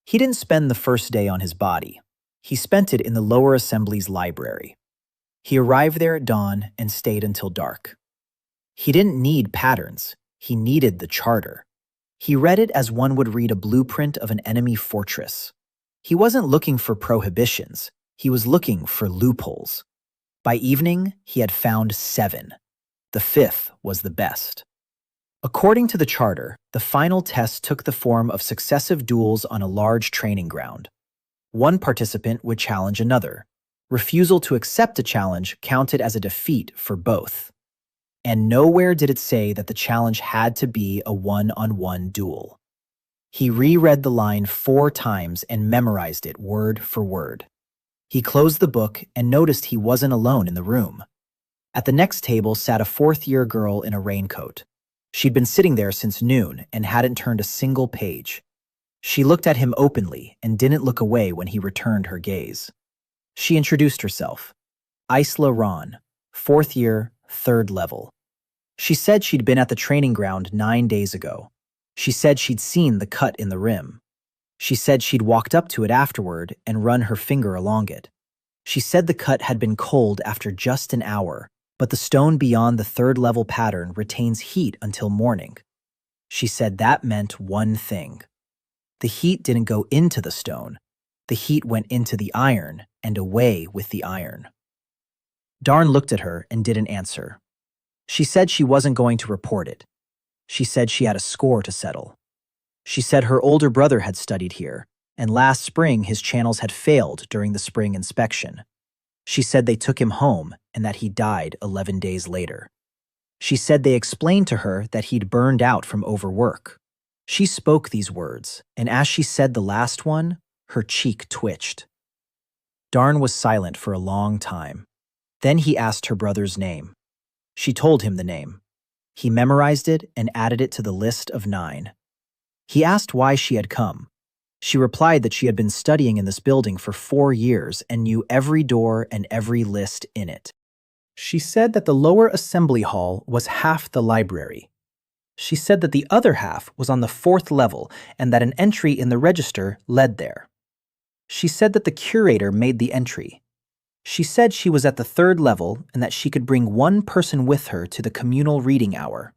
He didn't spend the first day on his body. He spent it in the lower assembly's library. He arrived there at dawn and stayed until dark. He didn't need patterns. He needed the charter. He read it as one would read a blueprint of an enemy fortress. He wasn't looking for prohibitions. He was looking for loopholes. By evening, he had found 7. The 5th was the best. According to the charter, the final test took the form of successive duels on a large training ground. One participant would challenge another. Refusal to accept a challenge counted as a defeat for both. And nowhere did it say that the challenge had to be a one-on-one duel. He reread the line 4 times and memorized it word for word. He closed the book and noticed he wasn't alone in the room. At the next table sat a 4th-year girl in a raincoat. She'd been sitting there since noon and hadn't turned a single page. She looked at him openly and didn't look away when he returned her gaze. She introduced herself. Isla Ron, 4th year, 3rd level. She said she'd been at the training ground 9 days ago. She said she'd seen the cut in the rim. She said she'd walked up to it afterward and run her finger along it. She said the cut had been cold after just an hour, but the stone beyond the 3rd-level pattern retains heat until morning. She said that meant one thing. The heat didn't go into the stone. The heat went into the iron and away with the iron. Darn looked at her and didn't answer. She said she wasn't going to report it. She said she had a score to settle. She said her older brother had studied here, and last spring his channels had failed during the spring inspection. She said they took him home and that he died 11 days later. She said they explained to her that he'd burned out from overwork. She spoke these words, and as she said the last one, her cheek twitched. Darn was silent for a long time. Then he asked her brother's name. She told him the name. He memorized it and added it to the list of 9. He asked why she had come. She replied that she had been studying in this building for 4 years and knew every door and every list in it. She said that the lower assembly hall was half the library. She said that the other half was on the 4th level and that an entry in the register led there. She said that the curator made the entry. She said she was at the 3rd level and that she could bring one person with her to the communal reading hour.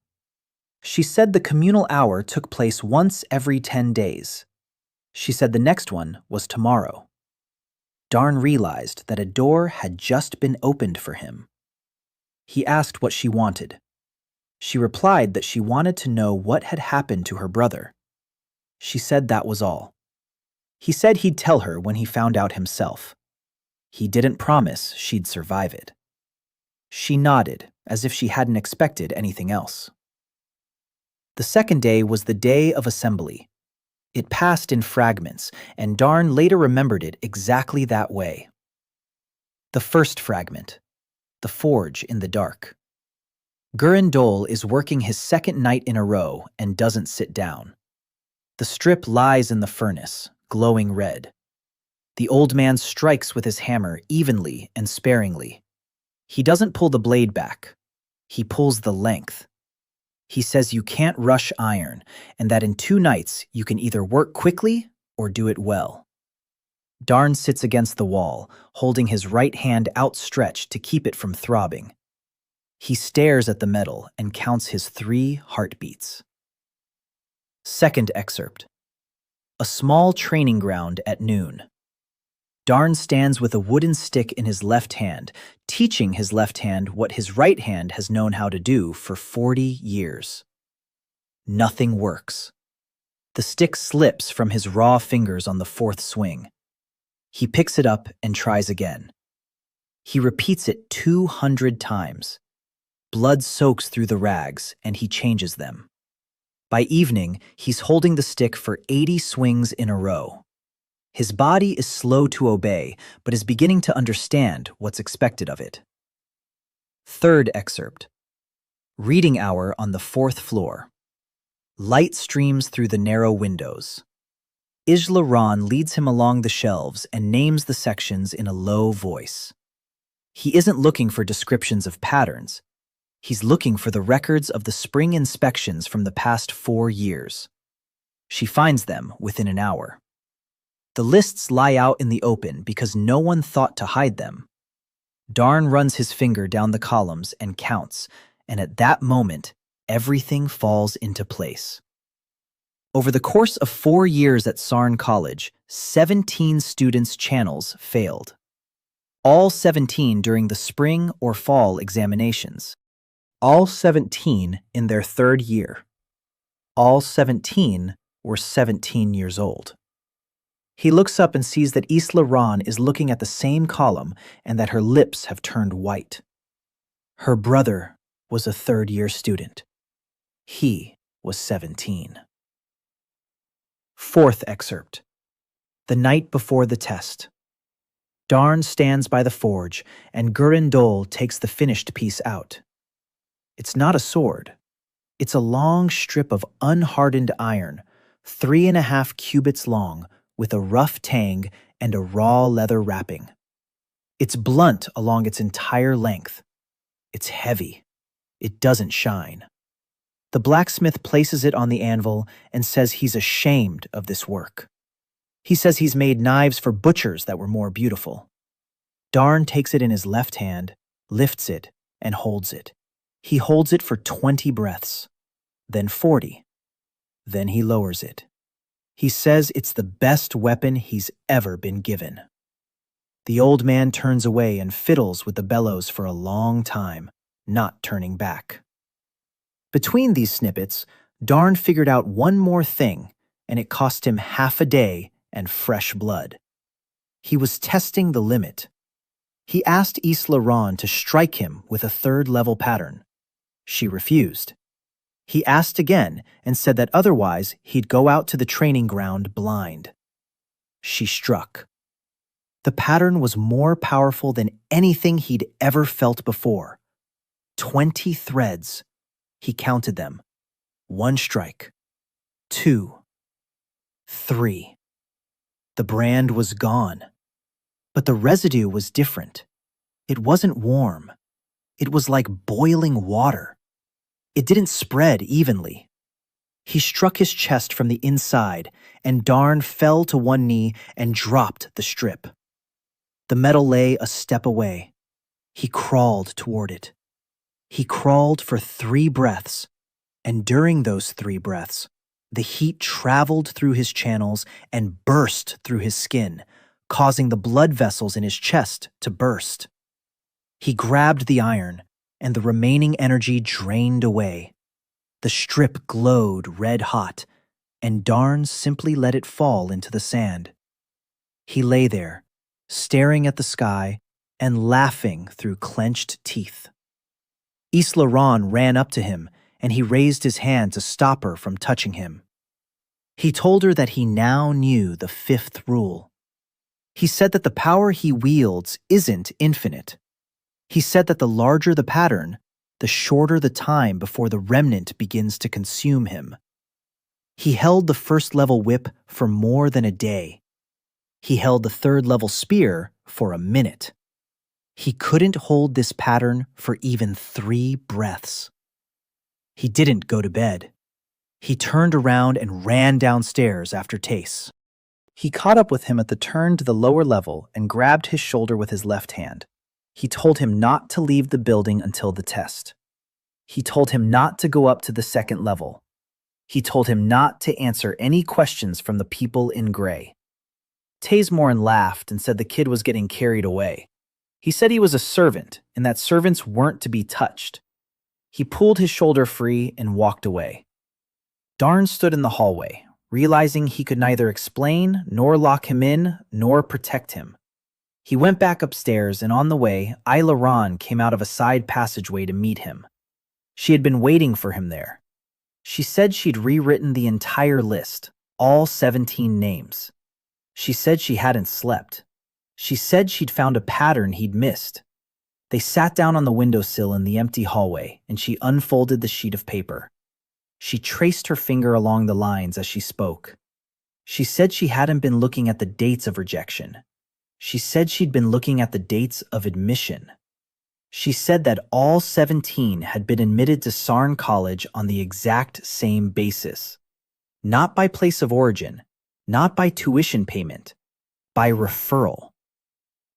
She said the communal hour took place once every 10 days. She said the next one was tomorrow. Darn realized that a door had just been opened for him. He asked what she wanted. She replied that she wanted to know what had happened to her brother. She said that was all. He said he'd tell her when he found out himself. He didn't promise she'd survive it. She nodded, as if she hadn't expected anything else. The second day was the day of assembly. It passed in fragments, and Darn later remembered it exactly that way. The first fragment. The forge in the dark. Gurren Dole is working his 2nd night in a row and doesn't sit down. The strip lies in the furnace, glowing red. The old man strikes with his hammer evenly and sparingly. He doesn't pull the blade back. He pulls the length. He says you can't rush iron, and that in 2 nights you can either work quickly or do it well. Darn sits against the wall, holding his right hand outstretched to keep it from throbbing. He stares at the metal and counts his 3 heartbeats. Second excerpt. A small training ground at noon. Darn stands with a wooden stick in his left hand, teaching his left hand what his right hand has known how to do for 40 years. Nothing works. The stick slips from his raw fingers on the 4th swing. He picks it up and tries again. He repeats it 200 times. Blood soaks through the rags, and he changes them. By evening, he's holding the stick for 80 swings in a row. His body is slow to obey, but is beginning to understand what's expected of it. Third excerpt. Reading hour on the 4th floor. Light streams through the narrow windows. Isla Ron leads him along the shelves and names the sections in a low voice. He isn't looking for descriptions of patterns. He's looking for the records of the spring inspections from the past 4 years. She finds them within an hour. The lists lie out in the open because no one thought to hide them. Darn runs his finger down the columns and counts, and at that moment, everything falls into place. Over the course of 4 years at Sarn College, 17 students' channels failed. All 17 during the spring or fall examinations. All 17 in their 3rd year. All 17 were 17 years old. He looks up and sees that Isla Ron is looking at the same column and that her lips have turned white. Her brother was a 3rd-year student. He was 17. Fourth excerpt. The night before the test. Darn stands by the forge, and Gurindol takes the finished piece out. It's not a sword. It's a long strip of unhardened iron, 3.5 cubits long, with a rough tang and a raw leather wrapping. It's blunt along its entire length. It's heavy. It doesn't shine. The blacksmith places it on the anvil and says he's ashamed of this work. He says he's made knives for butchers that were more beautiful. Darn takes it in his left hand, lifts it, and holds it. He holds it for 20 breaths, then 40. Then he lowers it. He says it's the best weapon he's ever been given. The old man turns away and fiddles with the bellows for a long time, not turning back. Between these snippets, Darn figured out one more thing, and it cost him half a day and fresh blood. He was testing the limit. He asked Isla Ron to strike him with a 3rd-level pattern. She refused. He asked again and said that otherwise he'd go out to the training ground blind. She struck. The pattern was more powerful than anything he'd ever felt before. 20 threads. He counted them. 1 strike. 2. 3. The brand was gone. But the residue was different. It wasn't warm. It was like boiling water. It didn't spread evenly. He struck his chest from the inside, and Darn fell to one knee and dropped the strip. The metal lay a step away. He crawled toward it. He crawled for 3 breaths, and during those 3 breaths, the heat traveled through his channels and burst through his skin, causing the blood vessels in his chest to burst. He grabbed the iron, and the remaining energy drained away. The strip glowed red-hot, and Darn simply let it fall into the sand. He lay there, staring at the sky and laughing through clenched teeth. Isla Ron ran up to him, and he raised his hand to stop her from touching him. He told her that he now knew the 5th rule. He said that the power he wields isn't infinite. He said that the larger the pattern, the shorter the time before the remnant begins to consume him. He held the 1st-level whip for more than a day. He held the 3rd-level spear for a minute. He couldn't hold this pattern for even 3 breaths. He didn't go to bed. He turned around and ran downstairs after Tace. He caught up with him at the turn to the lower level and grabbed his shoulder with his left hand. He told him not to leave the building until the test. He told him not to go up to the second level. He told him not to answer any questions from the people in gray. Tazemoran laughed and said the kid was getting carried away. He said he was a servant and that servants weren't to be touched. He pulled his shoulder free and walked away. Darn stood in the hallway, realizing he could neither explain nor lock him in nor protect him. He went back upstairs, and on the way, Isla Ron came out of a side passageway to meet him. She had been waiting for him there. She said she'd rewritten the entire list, all 17 names. She said she hadn't slept. She said she'd found a pattern he'd missed. They sat down on the windowsill in the empty hallway, and she unfolded the sheet of paper. She traced her finger along the lines as she spoke. She said she hadn't been looking at the dates of rejection. She said she'd been looking at the dates of admission. She said that all 17 had been admitted to Sarn College on the exact same basis. Not by place of origin, not by tuition payment, by referral.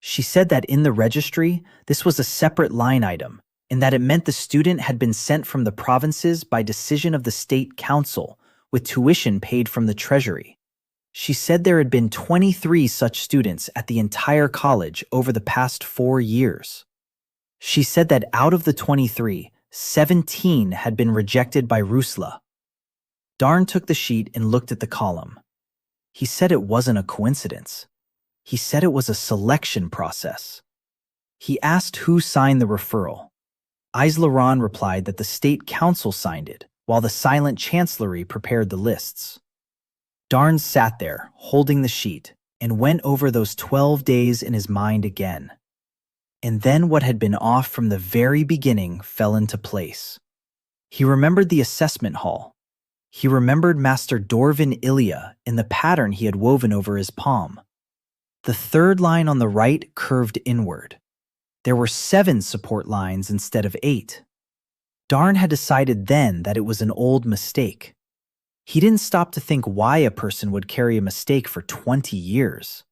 She said that in the registry, this was a separate line item, and that it meant the student had been sent from the provinces by decision of the state council, with tuition paid from the treasury. She said there had been 23 such students at the entire college over the past 4 years. She said that out of the 23, 17 had been rejected by Rusla. Darn took the sheet and looked at the column. He said it wasn't a coincidence. He said it was a selection process. He asked who signed the referral. Isla Ron replied that the state council signed it, while the silent chancellery prepared the lists. Darn sat there, holding the sheet, and went over those 12 days in his mind again. And then what had been off from the very beginning fell into place. He remembered the assessment hall. He remembered Master Dorvin Ilya in the pattern he had woven over his palm. The third line on the right curved inward. There were 7 support lines instead of 8. Darn had decided then that it was an old mistake. He didn't stop to think why a person would carry a mistake for 20 years.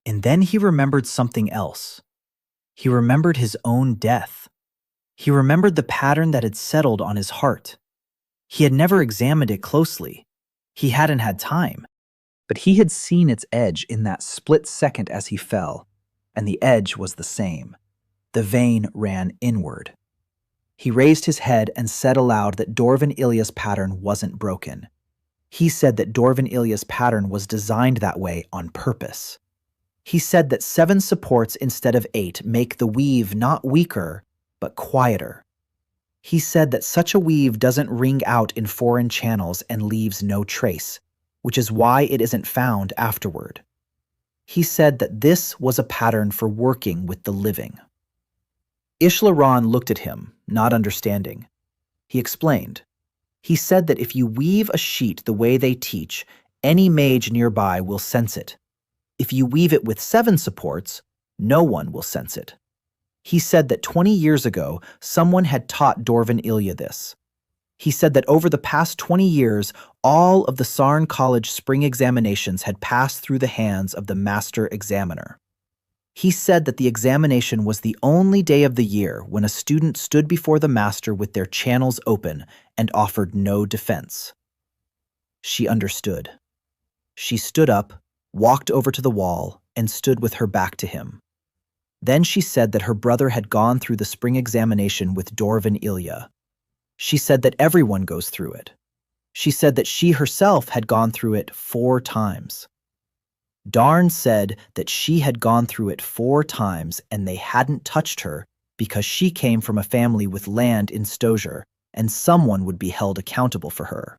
And then he remembered something else. He remembered his own death. He remembered the pattern that had settled on his heart. He had never examined it closely. He hadn't had time. But he had seen its edge in that split second as he fell, and the edge was the same. The vein ran inward. He raised his head and said aloud that Dorvin Ilya's pattern wasn't broken. He said that Dorvin Ilya's pattern was designed that way on purpose. He said that 7 supports instead of 8 make the weave not weaker, but quieter. He said that such a weave doesn't ring out in foreign channels and leaves no trace, which is why it isn't found afterward. He said that this was a pattern for working with the living. Isla Ron looked at him, not understanding. He explained. He said that if you weave a sheet the way they teach, any mage nearby will sense it. If you weave it with 7 supports, no one will sense it. He said that 20 years ago, someone had taught Dorvin Ilya this. He said that over the past 20 years, all of the Sarn College spring examinations had passed through the hands of the master examiner. He said that the examination was the only day of the year when a student stood before the master with their channels open and offered no defense. She understood. She stood up, walked over to the wall, and stood with her back to him. Then she said that her brother had gone through the spring examination with Dorvin Ilya. She said that everyone goes through it. She said that she herself had gone through it 4 times. Darn said that she had gone through it 4 times and they hadn't touched her because she came from a family with land in Stosier and someone would be held accountable for her.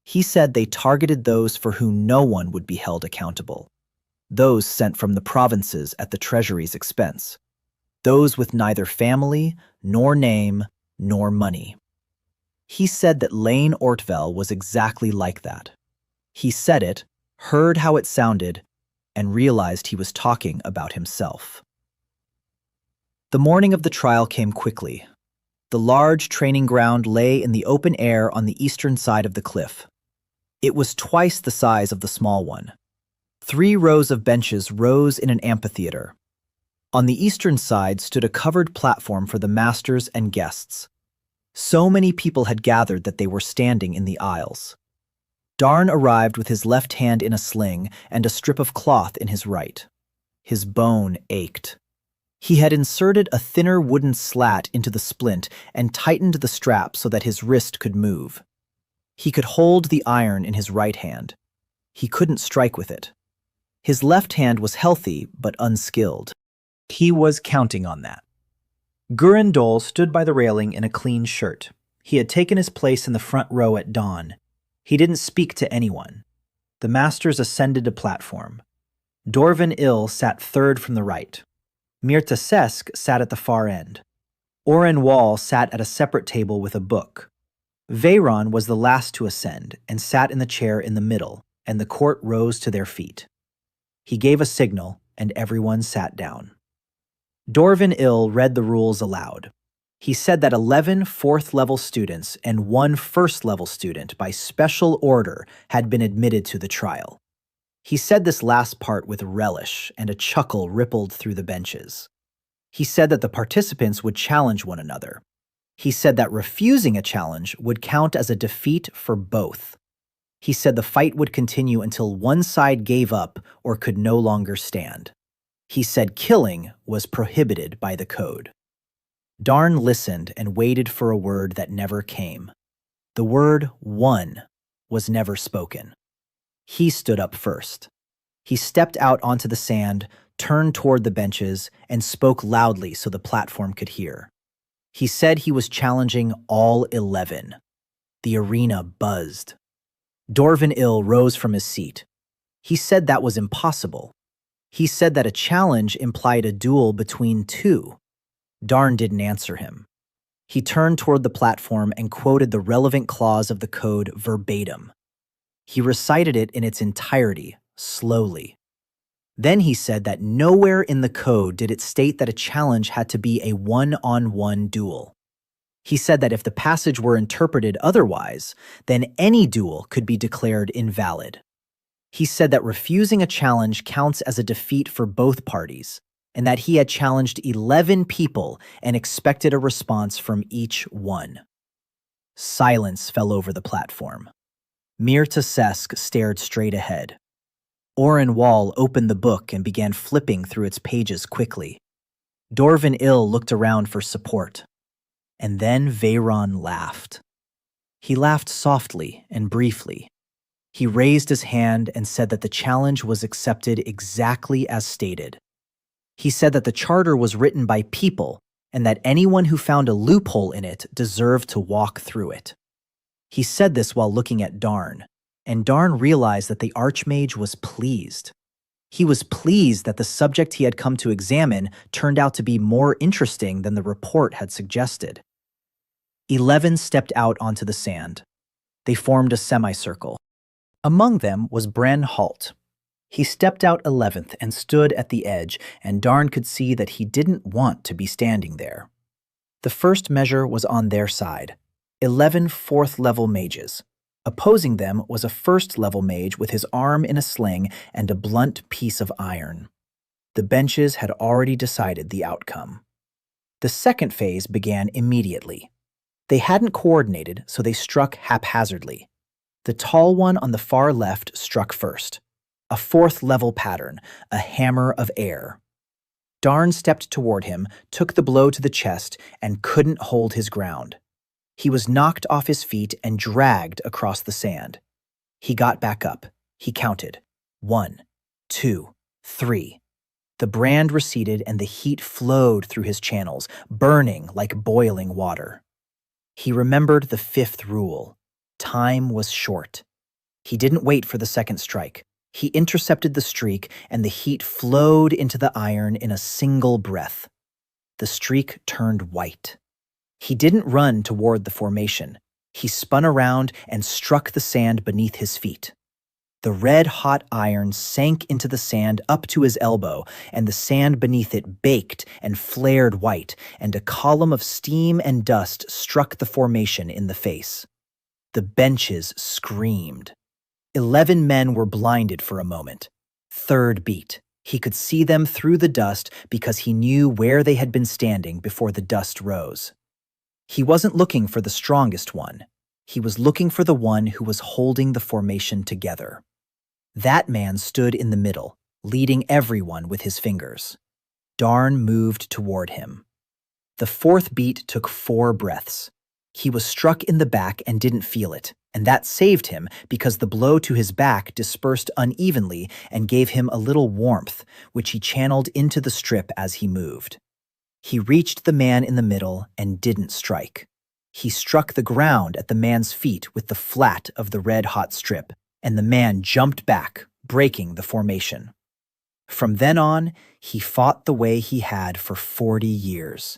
He said they targeted those for whom no one would be held accountable. Those sent from the provinces at the treasury's expense. Those with neither family, nor name, nor money. He said that Lane Ortvel was exactly like that. He said it, heard how it sounded, and realized he was talking about himself. The morning of the trial came quickly. The large training ground lay in the open air on the eastern side of the cliff. It was twice the size of the small one. 3 rows of benches rose in an amphitheater. On the eastern side stood a covered platform for the masters and guests. So many people had gathered that they were standing in the aisles. Darn arrived with his left hand in a sling and a strip of cloth in his right. His bone ached. He had inserted a thinner wooden slat into the splint and tightened the strap so that his wrist could move. He could hold the iron in his right hand. He couldn't strike with it. His left hand was healthy but unskilled. He was counting on that. Gurindol stood by the railing in a clean shirt. He had taken his place in the front row at dawn. He didn't speak to anyone. The masters ascended a platform. Dorvan Il sat third from the right. Mirta Sesk sat at the far end. Oren Wall sat at a separate table with a book. Veyron was the last to ascend and sat in the chair in the middle, and the court rose to their feet. He gave a signal, and everyone sat down. Dorvan Il read the rules aloud. He said that 11 fourth-level students and 1 first-level student by special order had been admitted to the trial. He said this last part with relish, and a chuckle rippled through the benches. He said that the participants would challenge one another. He said that refusing a challenge would count as a defeat for both. He said the fight would continue until one side gave up or could no longer stand. He said killing was prohibited by the code. Darn listened and waited for a word that never came. The word "one" was never spoken. He stood up first. He stepped out onto the sand, turned toward the benches, and spoke loudly so the platform could hear. He said he was challenging all 11. The arena buzzed. Dorvan Il rose from his seat. He said that was impossible. He said that a challenge implied a duel between 2. Darn didn't answer him. He turned toward the platform and quoted the relevant clause of the code verbatim. He recited it in its entirety, slowly. Then he said that nowhere in the code did it state that a challenge had to be a one-on-one duel. He said that if the passage were interpreted otherwise, then any duel could be declared invalid. He said that refusing a challenge counts as a defeat for both parties, and that he had challenged 11 people and expected a response from each one. Silence fell over the platform. Mirta Sesk stared straight ahead. Oren Wall opened the book and began flipping through its pages quickly. Dorvan Il looked around for support. And then Veyron laughed. He laughed softly and briefly. He raised his hand and said that the challenge was accepted exactly as stated. He said that the charter was written by people and that anyone who found a loophole in it deserved to walk through it. He said this while looking at Darn, and Darn realized that the Archmage was pleased. He was pleased that the subject he had come to examine turned out to be more interesting than the report had suggested. 11 stepped out onto the sand. They formed a semicircle. Among them was Bren Halt. He stepped out 11th and stood at the edge, and Darn could see that he didn't want to be standing there. The first measure was on their side, 11 fourth-level mages. Opposing them was a first-level mage with his arm in a sling and a blunt piece of iron. The benches had already decided the outcome. The second phase began immediately. They hadn't coordinated, so they struck haphazardly. The tall one on the far left struck first. A fourth-level pattern, a hammer of air. Darn stepped toward him, took the blow to the chest, and couldn't hold his ground. He was knocked off his feet and dragged across the sand. He got back up. He counted. 1, 2, 3. The brand receded and the heat flowed through his channels, burning like boiling water. He remembered the 5th rule. Time was short. He didn't wait for the second strike. He intercepted the streak, and the heat flowed into the iron in a single breath. The streak turned white. He didn't run toward the formation. He spun around and struck the sand beneath his feet. The red-hot iron sank into the sand up to his elbow, and the sand beneath it baked and flared white, and a column of steam and dust struck the formation in the face. The benches screamed. 11 men were blinded for a moment. Third beat. He could see them through the dust because he knew where they had been standing before the dust rose. He wasn't looking for the strongest one. He was looking for the one who was holding the formation together. That man stood in the middle, leading everyone with his fingers. Darn moved toward him. The fourth beat took 4 breaths. He was struck in the back and didn't feel it, and that saved him because the blow to his back dispersed unevenly and gave him a little warmth, which he channeled into the strip as he moved. He reached the man in the middle and didn't strike. He struck the ground at the man's feet with the flat of the red-hot strip, and the man jumped back, breaking the formation. From then on, he fought the way he had for 40 years.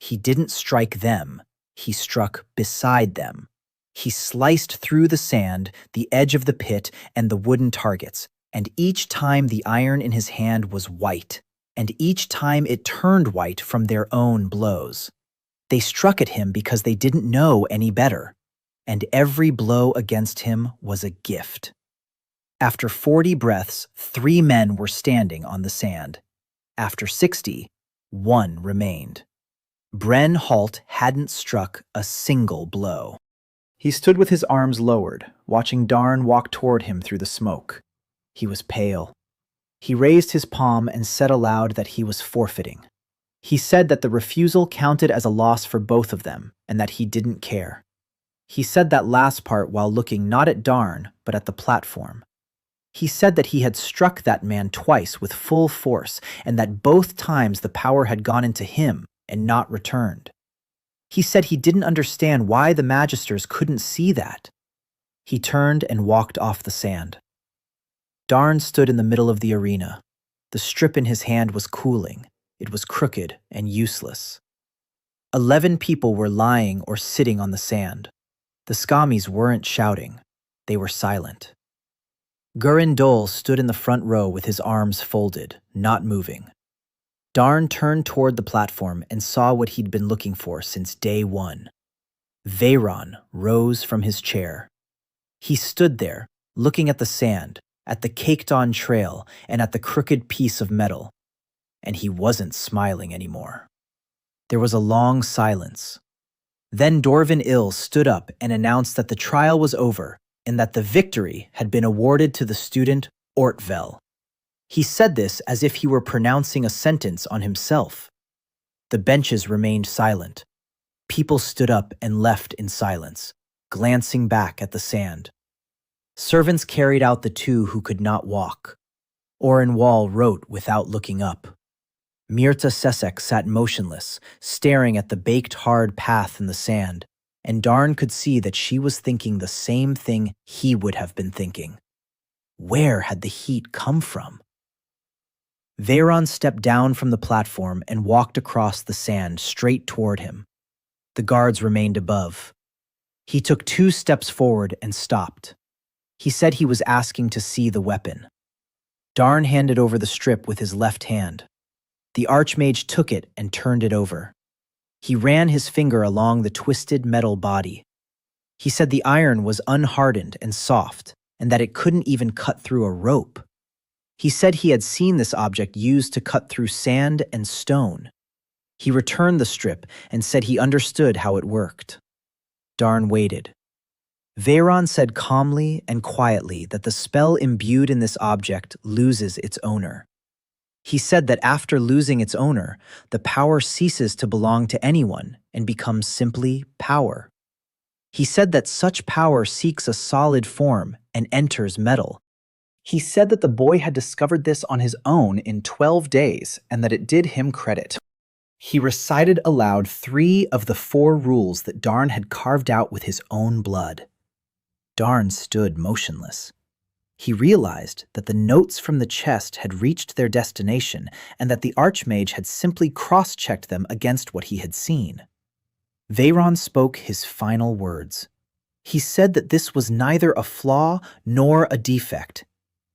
He didn't strike them, he struck beside them. He sliced through the sand, the edge of the pit, and the wooden targets, and each time the iron in his hand was white, and each time it turned white from their own blows. They struck at him because they didn't know any better, and every blow against him was a gift. After 40 breaths, 3 men were standing on the sand. After 60, 1 remained. Bren Halt hadn't struck a single blow. He stood with his arms lowered, watching Darn walk toward him through the smoke. He was pale. He raised his palm and said aloud that he was forfeiting. He said that the refusal counted as a loss for both of them, and that he didn't care. He said that last part while looking not at Darn, but at the platform. He said that he had struck that man twice with full force, and that both times the power had gone into him and not returned. He said he didn't understand why the magisters couldn't see that. He turned and walked off the sand. Darn stood in the middle of the arena. The strip in his hand was cooling. It was crooked and useless. 11 people were lying or sitting on the sand. The Skamis weren't shouting. They were silent. Gurren Dole stood in the front row with his arms folded, not moving. Darn turned toward the platform and saw what he'd been looking for since day 1. Veyron rose from his chair. He stood there, looking at the sand, at the caked-on trail, and at the crooked piece of metal. And he wasn't smiling anymore. There was a long silence. Then Dorvin Ill stood up and announced that the trial was over and that the victory had been awarded to the student Ortvel. He said this as if he were pronouncing a sentence on himself. The benches remained silent. People stood up and left in silence, glancing back at the sand. Servants carried out the 2 who could not walk. Oren Wall wrote without looking up. Mirta Sesek sat motionless, staring at the baked hard path in the sand, and Darn could see that she was thinking the same thing he would have been thinking. Where had the heat come from? Veyron stepped down from the platform and walked across the sand straight toward him. The guards remained above. He took 2 steps forward and stopped. He said he was asking to see the weapon. Darn handed over the strip with his left hand. The Archmage took it and turned it over. He ran his finger along the twisted metal body. He said the iron was unhardened and soft, and that it couldn't even cut through a rope. He said he had seen this object used to cut through sand and stone. He returned the strip and said he understood how it worked. Darn waited. Veyron said calmly and quietly that the spell imbued in this object loses its owner. He said that after losing its owner, the power ceases to belong to anyone and becomes simply power. He said that such power seeks a solid form and enters metal. He said that the boy had discovered this on his own in 12 days and that it did him credit. He recited aloud 3 of the 4 rules that Darn had carved out with his own blood. Darn stood motionless. He realized that the notes from the chest had reached their destination and that the Archmage had simply cross-checked them against what he had seen. Veyron spoke his final words. He said that this was neither a flaw nor a defect.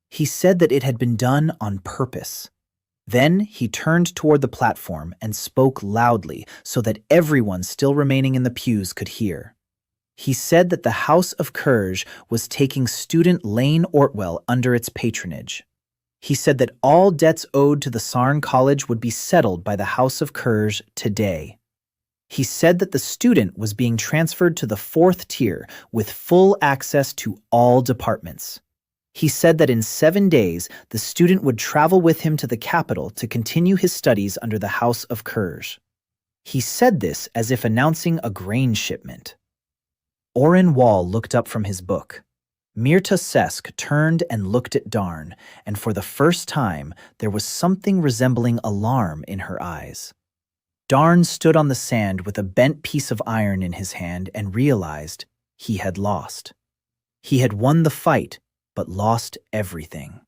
He said that it had been done on purpose. Then he turned toward the platform and spoke loudly so that everyone still remaining in the pews could hear. He said that the House of Kurge was taking student Lane Ortwell under its patronage. He said that all debts owed to the Sarn College would be settled by the House of Kurj today. He said that the student was being transferred to the 4th tier with full access to all departments. He said that in 7 days, the student would travel with him to the capital to continue his studies under the House of Kurj. He said this as if announcing a grain shipment. Oren Wall looked up from his book. Mirta Sesk turned and looked at Darn, and for the first time, there was something resembling alarm in her eyes. Darn stood on the sand with a bent piece of iron in his hand and realized he had lost. He had won the fight, but lost everything.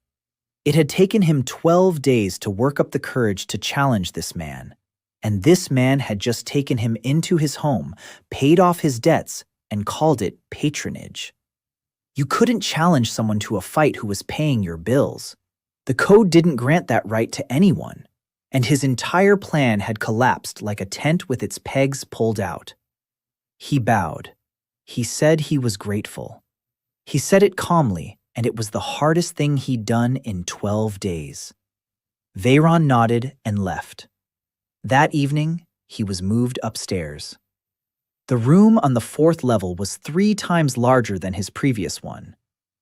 It had taken him 12 days to work up the courage to challenge this man, and this man had just taken him into his home, paid off his debts, and called it patronage. You couldn't challenge someone to a fight who was paying your bills. The code didn't grant that right to anyone, and his entire plan had collapsed like a tent with its pegs pulled out. He bowed. He said he was grateful. He said it calmly, and it was the hardest thing he'd done in 12 days. Veyron nodded and left. That evening, he was moved upstairs. The room on the 4th level was 3 times larger than his previous one.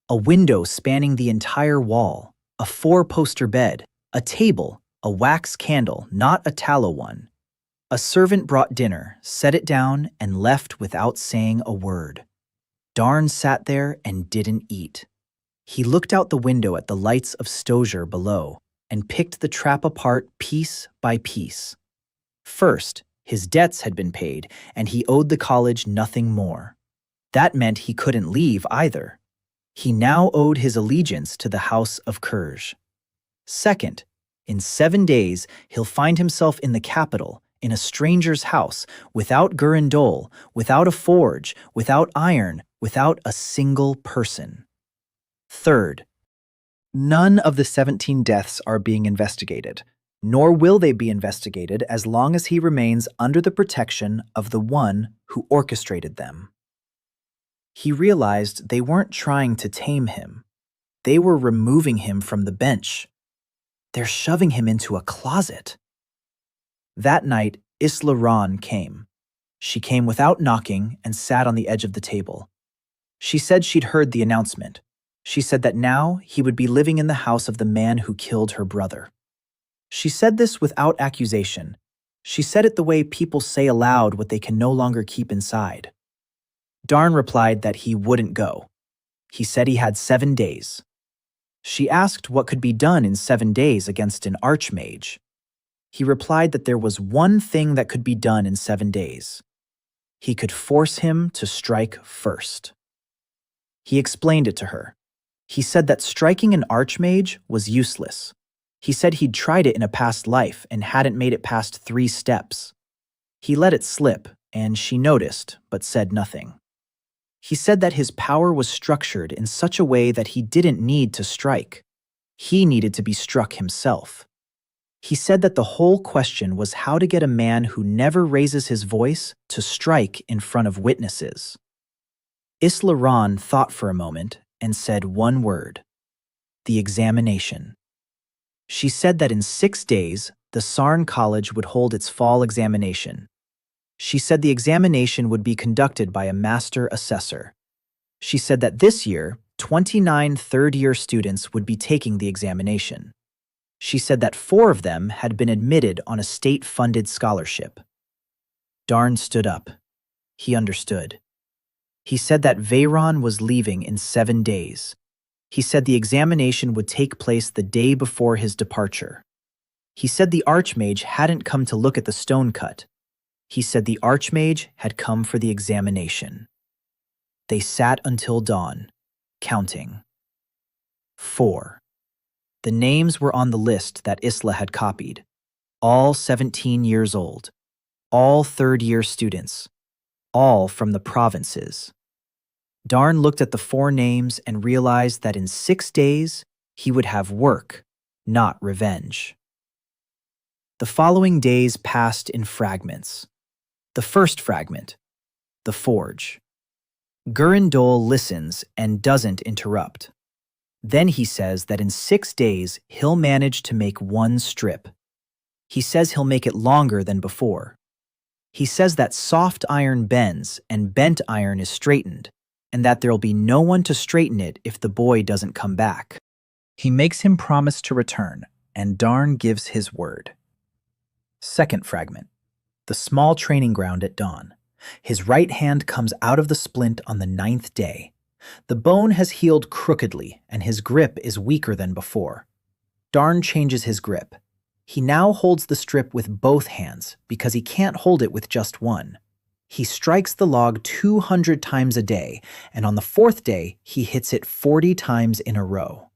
A window spanning the entire wall, a 4-poster bed, a table, a wax candle, not a tallow one. A servant brought dinner, set it down, and left without saying a word. Darn sat there and didn't eat. He looked out the window at the lights of Stozier below and picked the trap apart piece by piece. First, his debts had been paid, and he owed the college nothing more. That meant he couldn't leave either. He now owed his allegiance to the House of Kurj. Second, in 7 days, he'll find himself in the capital, in a stranger's house, without Gurindol, without a forge, without iron, without a single person. Third, none of the 17 deaths are being investigated, nor will they be investigated as long as he remains under the protection of the one who orchestrated them. He realized they weren't trying to tame him. They were removing him from the bench. They're shoving him into a closet. That night, Isla Ron came. She came without knocking and sat on the edge of the table. She said she'd heard the announcement. She said that now he would be living in the house of the man who killed her brother. She said this without accusation. She said it the way people say aloud what they can no longer keep inside. Darn replied that he wouldn't go. He said he had 7 days. She asked what could be done in 7 days against an archmage. He replied that there was one thing that could be done in 7 days. He could force him to strike first. He explained it to her. He said that striking an archmage was useless. He said he'd tried it in a past life and hadn't made it past 3 steps. He let it slip, and she noticed, but said nothing. He said that his power was structured in such a way that he didn't need to strike. He needed to be struck himself. He said that the whole question was how to get a man who never raises his voice to strike in front of witnesses. Isla Ron thought for a moment and said one word: the examination. She said that in 6 days, the Sarn College would hold its fall examination. She said the examination would be conducted by a master assessor. She said that this year, 29 third-year students would be taking the examination. She said that 4 of them had been admitted on a state-funded scholarship. Darn stood up. He understood. He said that Veyron was leaving in 7 days. He said the examination would take place the day before his departure. He said the archmage hadn't come to look at the stone cut. He said the archmage had come for the examination. They sat until dawn, counting. 4. The names were on the list that Isla had copied. All 17 years old. All third-year students. All from the provinces. Darn looked at the 4 names and realized that in 6 days, he would have work, not revenge. The following days passed in fragments. The first fragment, the forge. Gurindol listens and doesn't interrupt. Then he says that in 6 days he'll manage to make one strip. He says he'll make it longer than before. He says that soft iron bends and bent iron is straightened, and that there'll be no one to straighten it if the boy doesn't come back. He makes him promise to return, and Darn gives his word. Second fragment. The small training ground at dawn. His right hand comes out of the splint on the 9th day. The bone has healed crookedly, and his grip is weaker than before. Darn changes his grip. He now holds the strip with both hands because he can't hold it with just one. He strikes the log 200 times a day, and on the 4th day, he hits it 40 times in a row.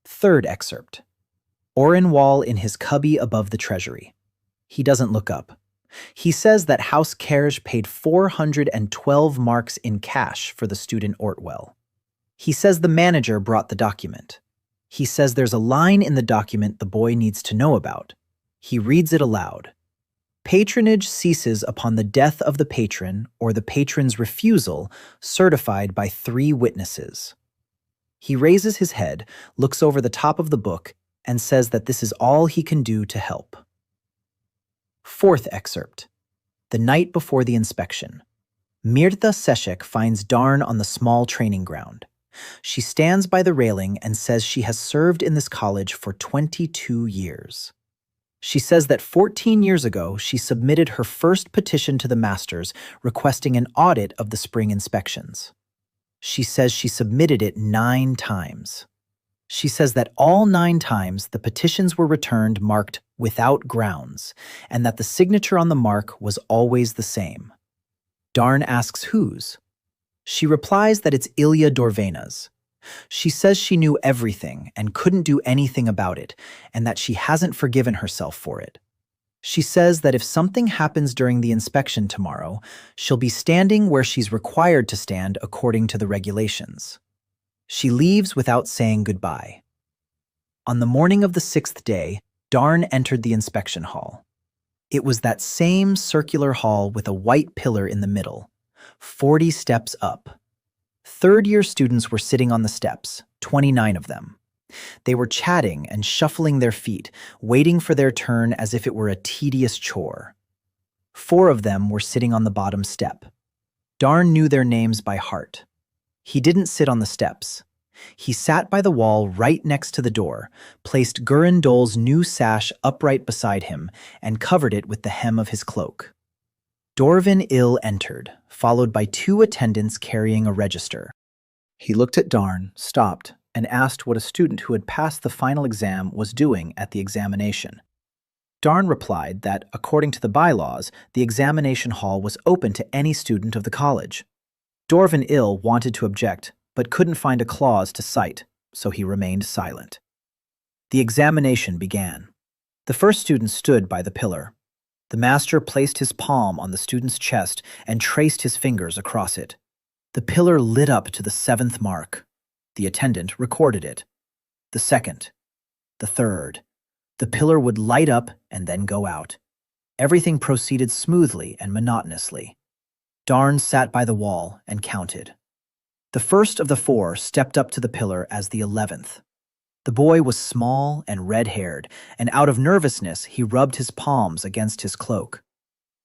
Third excerpt. Orenwall in his cubby above the treasury. He doesn't look up. He says that House Kersh paid 412 marks in cash for the student Ortwell. He says the manager brought the document. He says there's a line in the document the boy needs to know about. He reads it aloud. Patronage ceases upon the death of the patron or the patron's refusal, certified by 3 witnesses. He raises his head, looks over the top of the book, and says that this is all he can do to help. Fourth excerpt. The night before the inspection. Mirtha Seshek finds Darn on the small training ground. She stands by the railing and says she has served in this college for 22 years. She says that 14 years ago, she submitted her first petition to the masters requesting an audit of the spring inspections. She says she submitted it 9 times. She says that all 9 times the petitions were returned marked without grounds, and that the signature on the mark was always the same. Darn asks whose. She replies that it's Ilya Dorvena's. She says she knew everything and couldn't do anything about it, and that she hasn't forgiven herself for it. She says that if something happens during the inspection tomorrow, she'll be standing where she's required to stand according to the regulations. She leaves without saying goodbye. On the morning of the 6th day, Darn entered the inspection hall. It was that same circular hall with a white pillar in the middle, 40 steps up. Third-year students were sitting on the steps, 29 of them. They were chatting and shuffling their feet, waiting for their turn as if it were a tedious chore. 4 of them were sitting on the bottom step. Darn knew their names by heart. He didn't sit on the steps. He sat by the wall right next to the door, placed Gurindol's new sash upright beside him, and covered it with the hem of his cloak. Dorvin Ill entered, followed by 2 attendants carrying a register. He looked at Darn, stopped, and asked what a student who had passed the final exam was doing at the examination. Darn replied that, according to the bylaws, the examination hall was open to any student of the college. Dorvin Ill wanted to object, but couldn't find a clause to cite, so he remained silent. The examination began. The first student stood by the pillar. The master placed his palm on the student's chest and traced his fingers across it. The pillar lit up to the 7th mark. The attendant recorded it. The 2nd. The 3rd. The pillar would light up and then go out. Everything proceeded smoothly and monotonously. Darn sat by the wall and counted. The first of the 4 stepped up to the pillar as the 11th. The boy was small and red-haired, and out of nervousness he rubbed his palms against his cloak.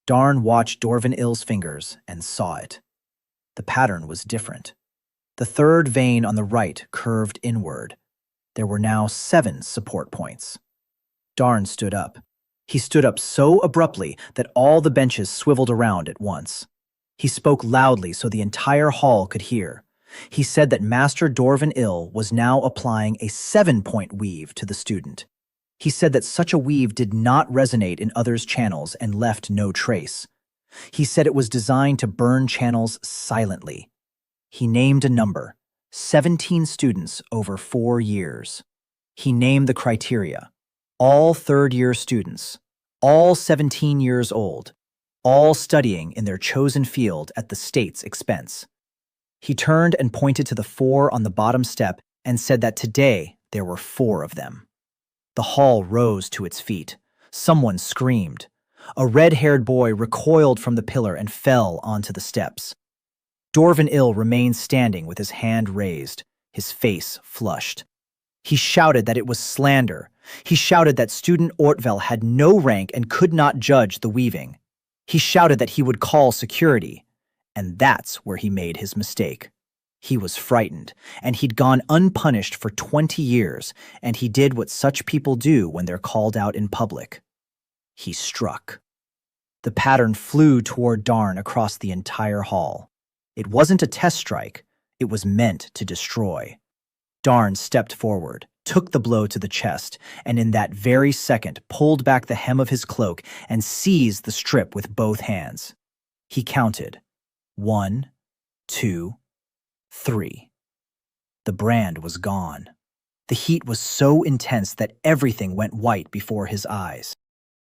Darn watched Dorvin Ill's fingers and saw it. The pattern was different. The 3rd vein on the right curved inward. There were now 7 support points. Darn stood up. He stood up so abruptly that all the benches swiveled around at once. He spoke loudly so the entire hall could hear. He said that Master Dorvin Ill was now applying a 7-point weave to the student. He said that such a weave did not resonate in others' channels and left no trace. He said it was designed to burn channels silently. He named a number, 17 students over 4 years. He named the criteria. All 3rd-year students, all 17 years old, all studying in their chosen field at the state's expense. He turned and pointed to the 4 on the bottom step and said that today there were 4 of them. The hall rose to its feet. Someone screamed. A red-haired boy recoiled from the pillar and fell onto the steps. Dorvin Ill remained standing with his hand raised. His face flushed. He shouted that it was slander. He shouted that student Ortvel had no rank and could not judge the weaving. He shouted that he would call security. And that's where he made his mistake. He was frightened, and he'd gone unpunished for 20 years, and he did what such people do when they're called out in public. He struck. The pattern flew toward Darn across the entire hall. It wasn't a test strike. It was meant to destroy. Darn stepped forward, took the blow to the chest, and in that very second pulled back the hem of his cloak and seized the strip with both hands. He counted. 1, 2, 3. The brand was gone. The heat was so intense that everything went white before his eyes.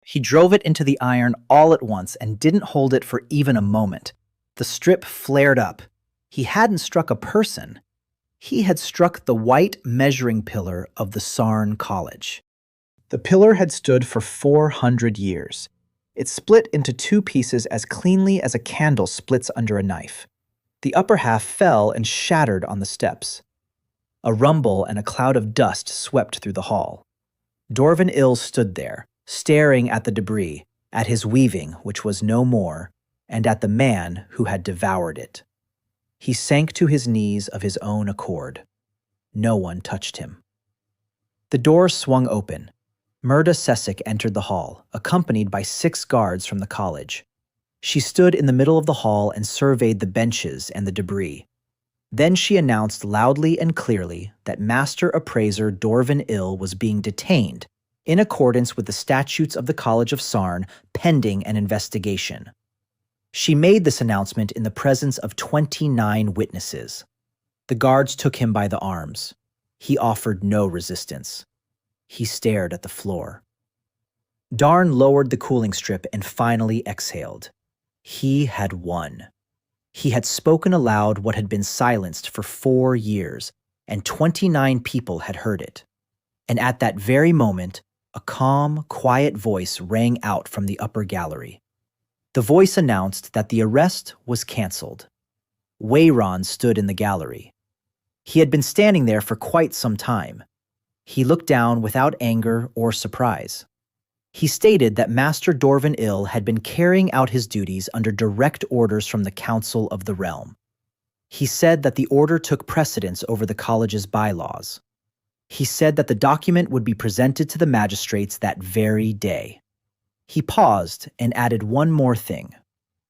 He drove it into the iron all at once and didn't hold it for even a moment. The strip flared up. He hadn't struck a person. He had struck the white measuring pillar of the Sarn College. The pillar had stood for 400 years. It split into two pieces as cleanly as a candle splits under a knife. The upper half fell and shattered on the steps. A rumble and a cloud of dust swept through the hall. Dorvan Ill stood there, staring at the debris, at his weaving, which was no more, and at the man who had devoured it. He sank to his knees of his own accord. No one touched him. The door swung open. Murda Sessek entered the hall, accompanied by 6 guards from the college. She stood in the middle of the hall and surveyed the benches and the debris. Then she announced loudly and clearly that Master Appraiser Dorvan Ill was being detained in accordance with the statutes of the College of Sarn, pending an investigation. She made this announcement in the presence of 29 witnesses. The guards took him by the arms. He offered no resistance. He stared at the floor. Darn lowered the cooling strip and finally exhaled. He had won. He had spoken aloud what had been silenced for 4 years, and 29 people had heard it. And at that very moment, a calm, quiet voice rang out from the upper gallery. The voice announced that the arrest was canceled. Wayron stood in the gallery. He had been standing there for quite some time. He looked down without anger or surprise. He stated that Master Dorvan Ill had been carrying out his duties under direct orders from the Council of the Realm. He said that the order took precedence over the college's bylaws. He said that the document would be presented to the magistrates that very day. He paused and added one more thing.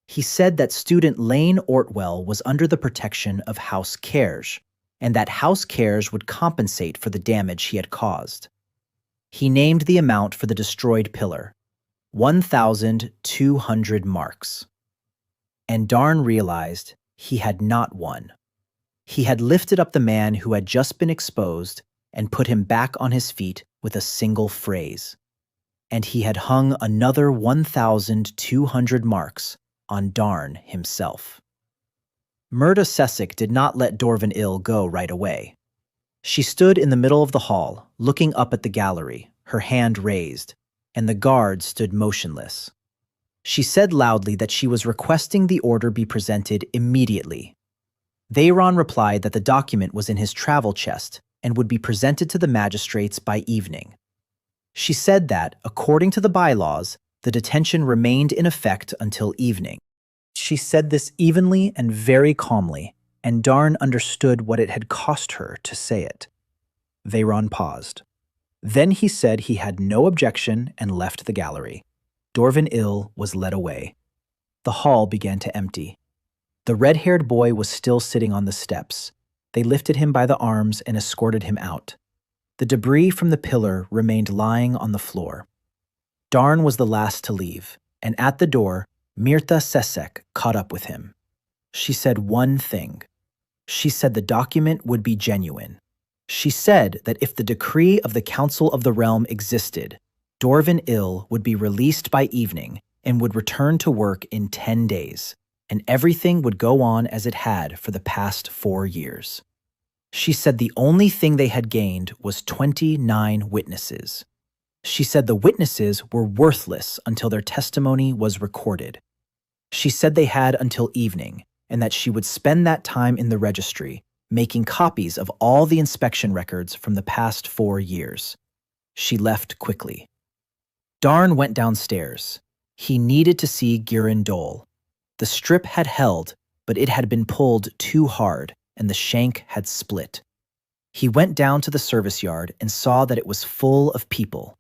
He said that student Lane Ortwell was under the protection of House Kersh, and that House Kersh would compensate for the damage he had caused. He named the amount for the destroyed pillar, 1,200 marks. And Darn realized he had not won. He had lifted up the man who had just been exposed and put him back on his feet with a single phrase. And he had hung another 1,200 marks on Darn himself. Murda Sessek did not let Dorvan Ill go right away. She stood in the middle of the hall, looking up at the gallery, her hand raised, and the guard stood motionless. She said loudly that she was requesting the order be presented immediately. Veyron replied that the document was in his travel chest and would be presented to the magistrates by evening. She said that, according to the bylaws, the detention remained in effect until evening. She said this evenly and very calmly, and Darn understood what it had cost her to say it. Veyron paused. Then he said he had no objection and left the gallery. Dorvan Ill was led away. The hall began to empty. The red-haired boy was still sitting on the steps. They lifted him by the arms and escorted him out. The debris from the pillar remained lying on the floor. Darn was the last to leave, and at the door, Myrta Sessek caught up with him. She said one thing. She said the document would be genuine. She said that if the decree of the Council of the Realm existed, Dorvan Ill would be released by evening and would return to work in 10 days, and everything would go on as it had for the past 4 years. She said the only thing they had gained was 29 witnesses. She said the witnesses were worthless until their testimony was recorded. She said they had until evening, and that she would spend that time in the registry, making copies of all the inspection records from the past 4 years. She left quickly. Darn went downstairs. He needed to see Girindol. The strip had held, but it had been pulled too hard, and the shank had split. He went down to the service yard and saw that it was full of people.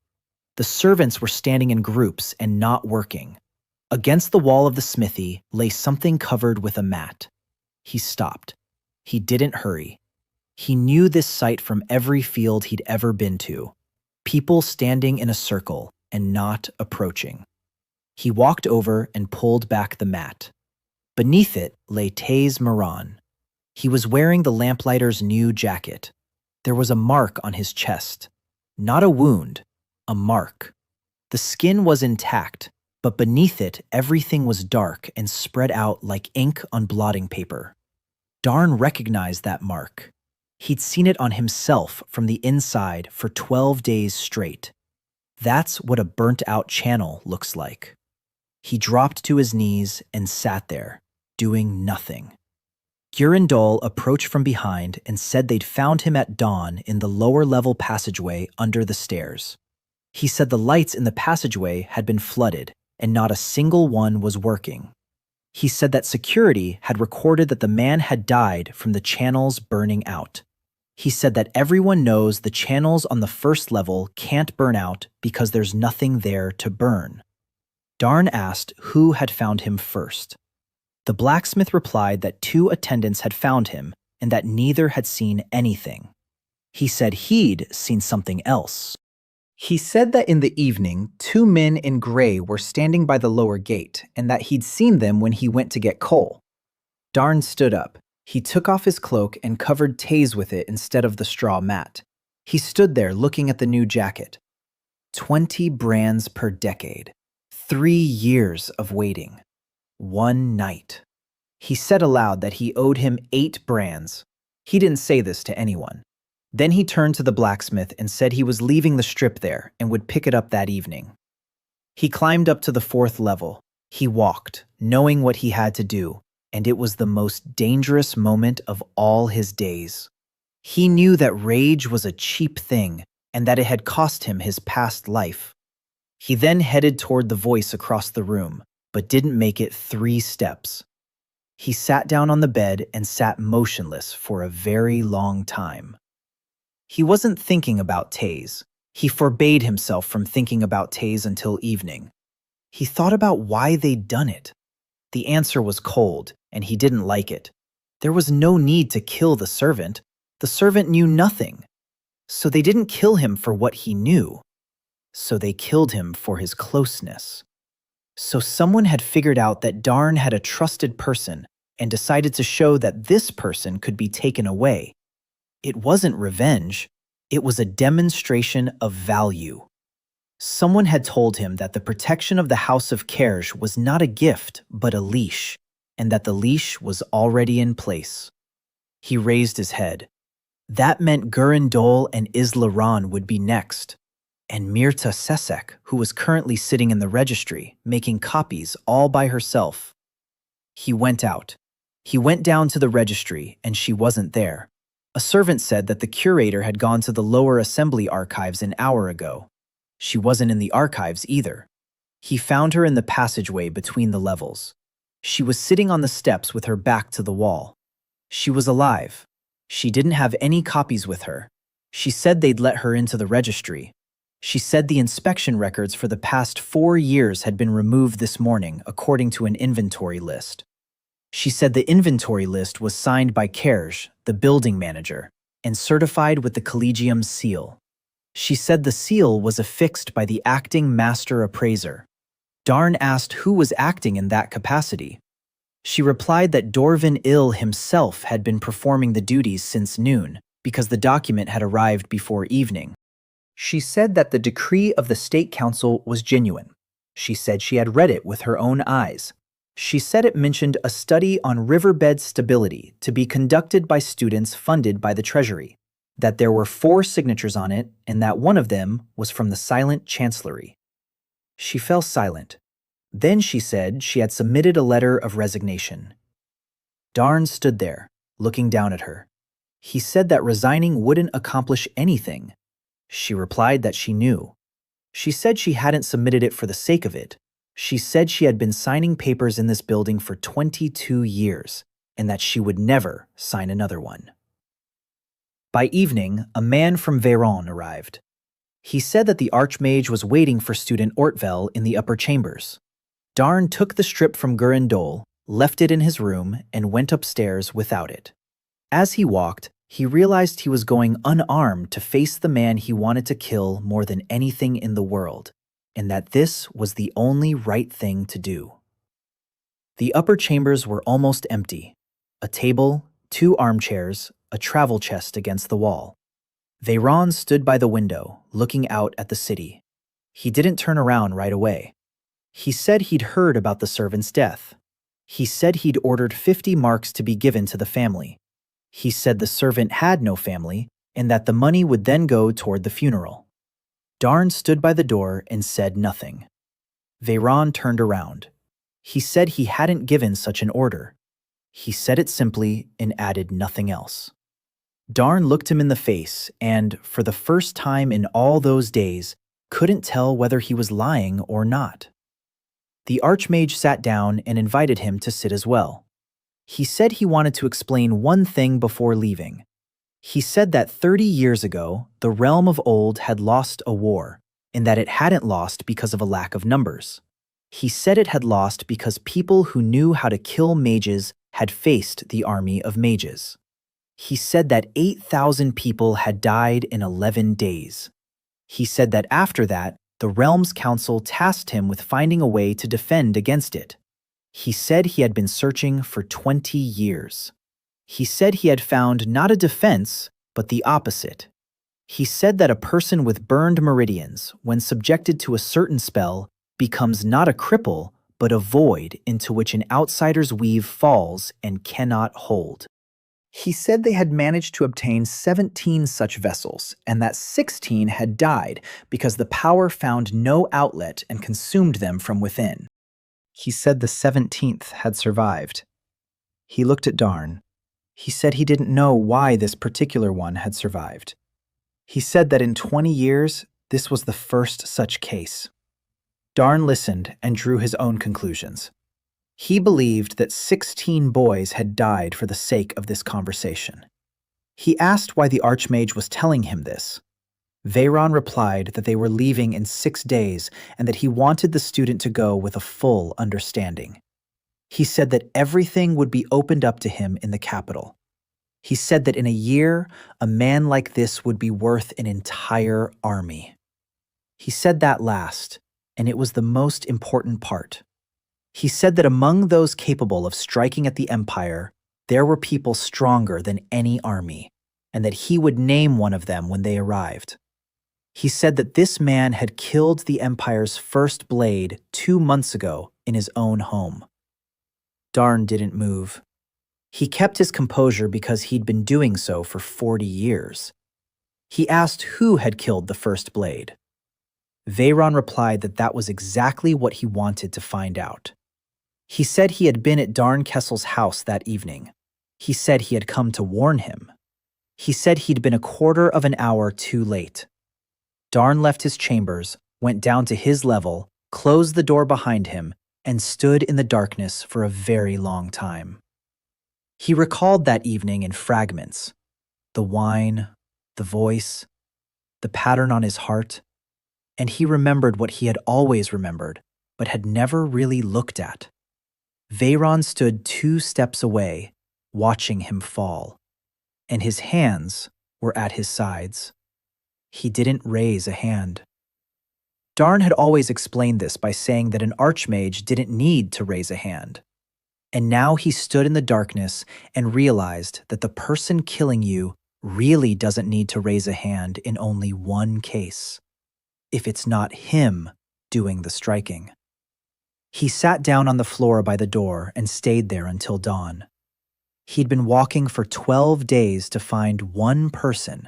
The servants were standing in groups and not working. Against the wall of the smithy lay something covered with a mat. He stopped. He didn't hurry. He knew this sight from every field he'd ever been to. People standing in a circle and not approaching. He walked over and pulled back the mat. Beneath it lay Taze Moran. He was wearing the lamplighter's new jacket. There was a mark on his chest. Not a wound, a mark. The skin was intact, but beneath it everything was dark and spread out like ink on blotting paper. Darn recognized that mark. He'd seen it on himself from the inside for 12 days straight. That's what a burnt-out channel looks like. He dropped to his knees and sat there, doing nothing. Girindol approached from behind and said they'd found him at dawn in the lower-level passageway under the stairs. He said the lights in the passageway had been flooded, and not a single one was working. He said that security had recorded that the man had died from the channels burning out. He said that everyone knows the channels on the first level can't burn out because there's nothing there to burn. Darn asked who had found him first. The blacksmith replied that 2 attendants had found him and that neither had seen anything. He said he'd seen something else. He said that in the evening, 2 men in gray were standing by the lower gate and that he'd seen them when he went to get coal. Darn stood up. He took off his cloak and covered Taze with it instead of the straw mat. He stood there looking at the new jacket. 20 brands per decade. 3 years of waiting. 1 night. He said aloud that he owed him 8 brands. He didn't say this to anyone. Then he turned to the blacksmith and said he was leaving the strip there and would pick it up that evening. He climbed up to the 4th level. He walked, knowing what he had to do, and it was the most dangerous moment of all his days. He knew that rage was a cheap thing and that it had cost him his past life. He then headed toward the voice across the room, but didn't make it 3 steps. He sat down on the bed and sat motionless for a very long time. He wasn't thinking about Taze. He forbade himself from thinking about Taze until evening. He thought about why they'd done it. The answer was cold, and he didn't like it. There was no need to kill the servant. The servant knew nothing. So they didn't kill him for what he knew. So they killed him for his closeness. So someone had figured out that Darn had a trusted person and decided to show that this person could be taken away. It wasn't revenge. It was a demonstration of value. Someone had told him that the protection of the House of Kerj was not a gift, but a leash, and that the leash was already in place. He raised his head. That meant Girindol and Islaran would be next, and Mirta Sesek, who was currently sitting in the registry, making copies all by herself. He went out. He went down to the registry, and she wasn't there. A servant said that the curator had gone to the lower assembly archives an hour ago. She wasn't in the archives either. He found her in the passageway between the levels. She was sitting on the steps with her back to the wall. She was alive. She didn't have any copies with her. She said they'd let her into the registry. She said the inspection records for the past 4 years had been removed this morning according to an inventory list. She said the inventory list was signed by Kerj, the building manager, and certified with the Collegium's seal. She said the seal was affixed by the acting master appraiser. Darn asked who was acting in that capacity. She replied that Dorvin Ill himself had been performing the duties since noon because the document had arrived before evening. She said that the decree of the State Council was genuine. She said she had read it with her own eyes. She said it mentioned a study on riverbed stability to be conducted by students funded by the Treasury, that there were 4 signatures on it, and that one of them was from the silent chancellery. She fell silent. Then she said she had submitted a letter of resignation. Darn stood there, looking down at her. He said that resigning wouldn't accomplish anything. She replied that she knew. She said she hadn't submitted it for the sake of it. She said she had been signing papers in this building for 22 years, and that she would never sign another one. By evening, a man from Veyron arrived. He said that the Archmage was waiting for student Ortvel in the upper chambers. Darn took the strip from Gurindol, left it in his room, and went upstairs without it. As he walked, he realized he was going unarmed to face the man he wanted to kill more than anything in the world, and that this was the only right thing to do. The upper chambers were almost empty. A table, 2 armchairs, a travel chest against the wall. Veyron stood by the window, looking out at the city. He didn't turn around right away. He said he'd heard about the servant's death. He said he'd ordered 50 marks to be given to the family. He said the servant had no family, and that the money would then go toward the funeral. Darn stood by the door and said nothing. Veyron turned around. He said he hadn't given such an order. He said it simply and added nothing else. Darn looked him in the face and, for the first time in all those days, couldn't tell whether he was lying or not. The Archmage sat down and invited him to sit as well. He said he wanted to explain one thing before leaving. He said that 30 years ago, the realm of old had lost a war, and that it hadn't lost because of a lack of numbers. He said it had lost because people who knew how to kill mages had faced the army of mages. He said that 8,000 people had died in 11 days. He said that after that, the realm's council tasked him with finding a way to defend against it. He said he had been searching for 20 years. He said he had found not a defense, but the opposite. He said that a person with burned meridians, when subjected to a certain spell, becomes not a cripple, but a void into which an outsider's weave falls and cannot hold. He said they had managed to obtain 17 such vessels, and that 16 had died because the power found no outlet and consumed them from within. He said the 17th had survived. He looked at Darn. He said he didn't know why this particular one had survived. He said that in 20 years, this was the first such case. Darn listened and drew his own conclusions. He believed that 16 boys had died for the sake of this conversation. He asked why the Archmage was telling him this. Veyron replied that they were leaving in 6 days and that he wanted the student to go with a full understanding. He said that everything would be opened up to him in the capital. He said that in a year, a man like this would be worth an entire army. He said that last, and it was the most important part. He said that among those capable of striking at the Empire, there were people stronger than any army, and that he would name one of them when they arrived. He said that this man had killed the Empire's first blade 2 months ago in his own home. Darn didn't move. He kept his composure because he'd been doing so for 40 years. He asked who had killed the first blade. Veyron replied that that was exactly what he wanted to find out. He said he had been at Darn Kessel's house that evening. He said he had come to warn him. He said he'd been a quarter of an hour too late. Darn left his chambers, went down to his level, closed the door behind him, and stood in the darkness for a very long time. He recalled that evening in fragments. The wine, the voice, the pattern on his heart, and he remembered what he had always remembered, but had never really looked at. Veyron stood 2 steps away, watching him fall, and his hands were at his sides. He didn't raise a hand. Darn had always explained this by saying that an Archmage didn't need to raise a hand. And now he stood in the darkness and realized that the person killing you really doesn't need to raise a hand in only one case, if it's not him doing the striking. He sat down on the floor by the door and stayed there until dawn. He'd been walking for 12 days to find one person,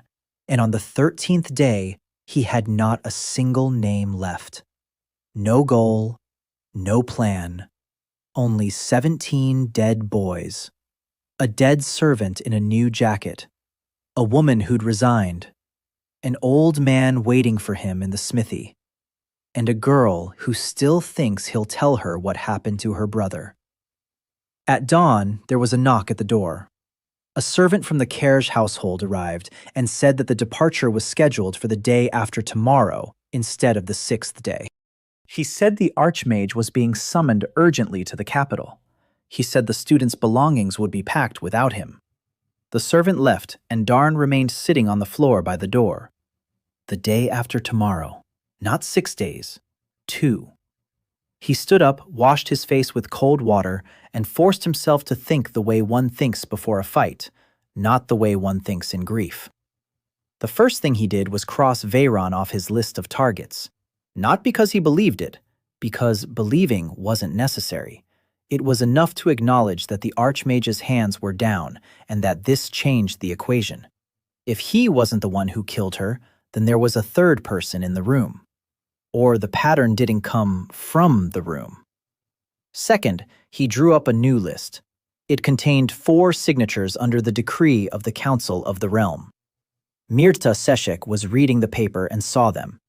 and on the 13th day, he had not a single name left. No goal, no plan, only 17 dead boys, a dead servant in a new jacket, a woman who'd resigned, an old man waiting for him in the smithy, and a girl who still thinks he'll tell her what happened to her brother. At dawn, there was a knock at the door. A servant from the Kersh household arrived and said that the departure was scheduled for the day after tomorrow instead of the 6th day. He said the archmage was being summoned urgently to the capital. He said the students' belongings would be packed without him. The servant left, and Darn remained sitting on the floor by the door. The day after tomorrow. Not 6 days. 2. He stood up, washed his face with cold water, and forced himself to think the way one thinks before a fight, not the way one thinks in grief. The first thing he did was cross Veyron off his list of targets. Not because he believed it, because believing wasn't necessary. It was enough to acknowledge that the Archmage's hands were down and that this changed the equation. If he wasn't the one who killed her, then there was a third person in the room. Or the pattern didn't come from the room. Second, he drew up a new list. It contained 4 signatures under the decree of the Council of the Realm. Mirta Seshik was reading the paper and saw them.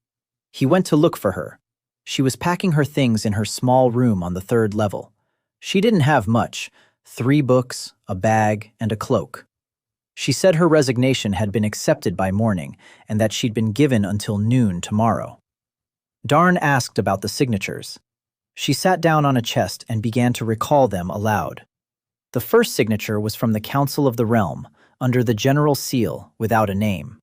He went to look for her. She was packing her things in her small room on the 3rd level. She didn't have much, 3 books, a bag, and a cloak. She said her resignation had been accepted by morning and that she'd been given until noon tomorrow. Darn asked about the signatures. She sat down on a chest and began to recall them aloud. The first signature was from the Council of the Realm, under the General Seal, without a name.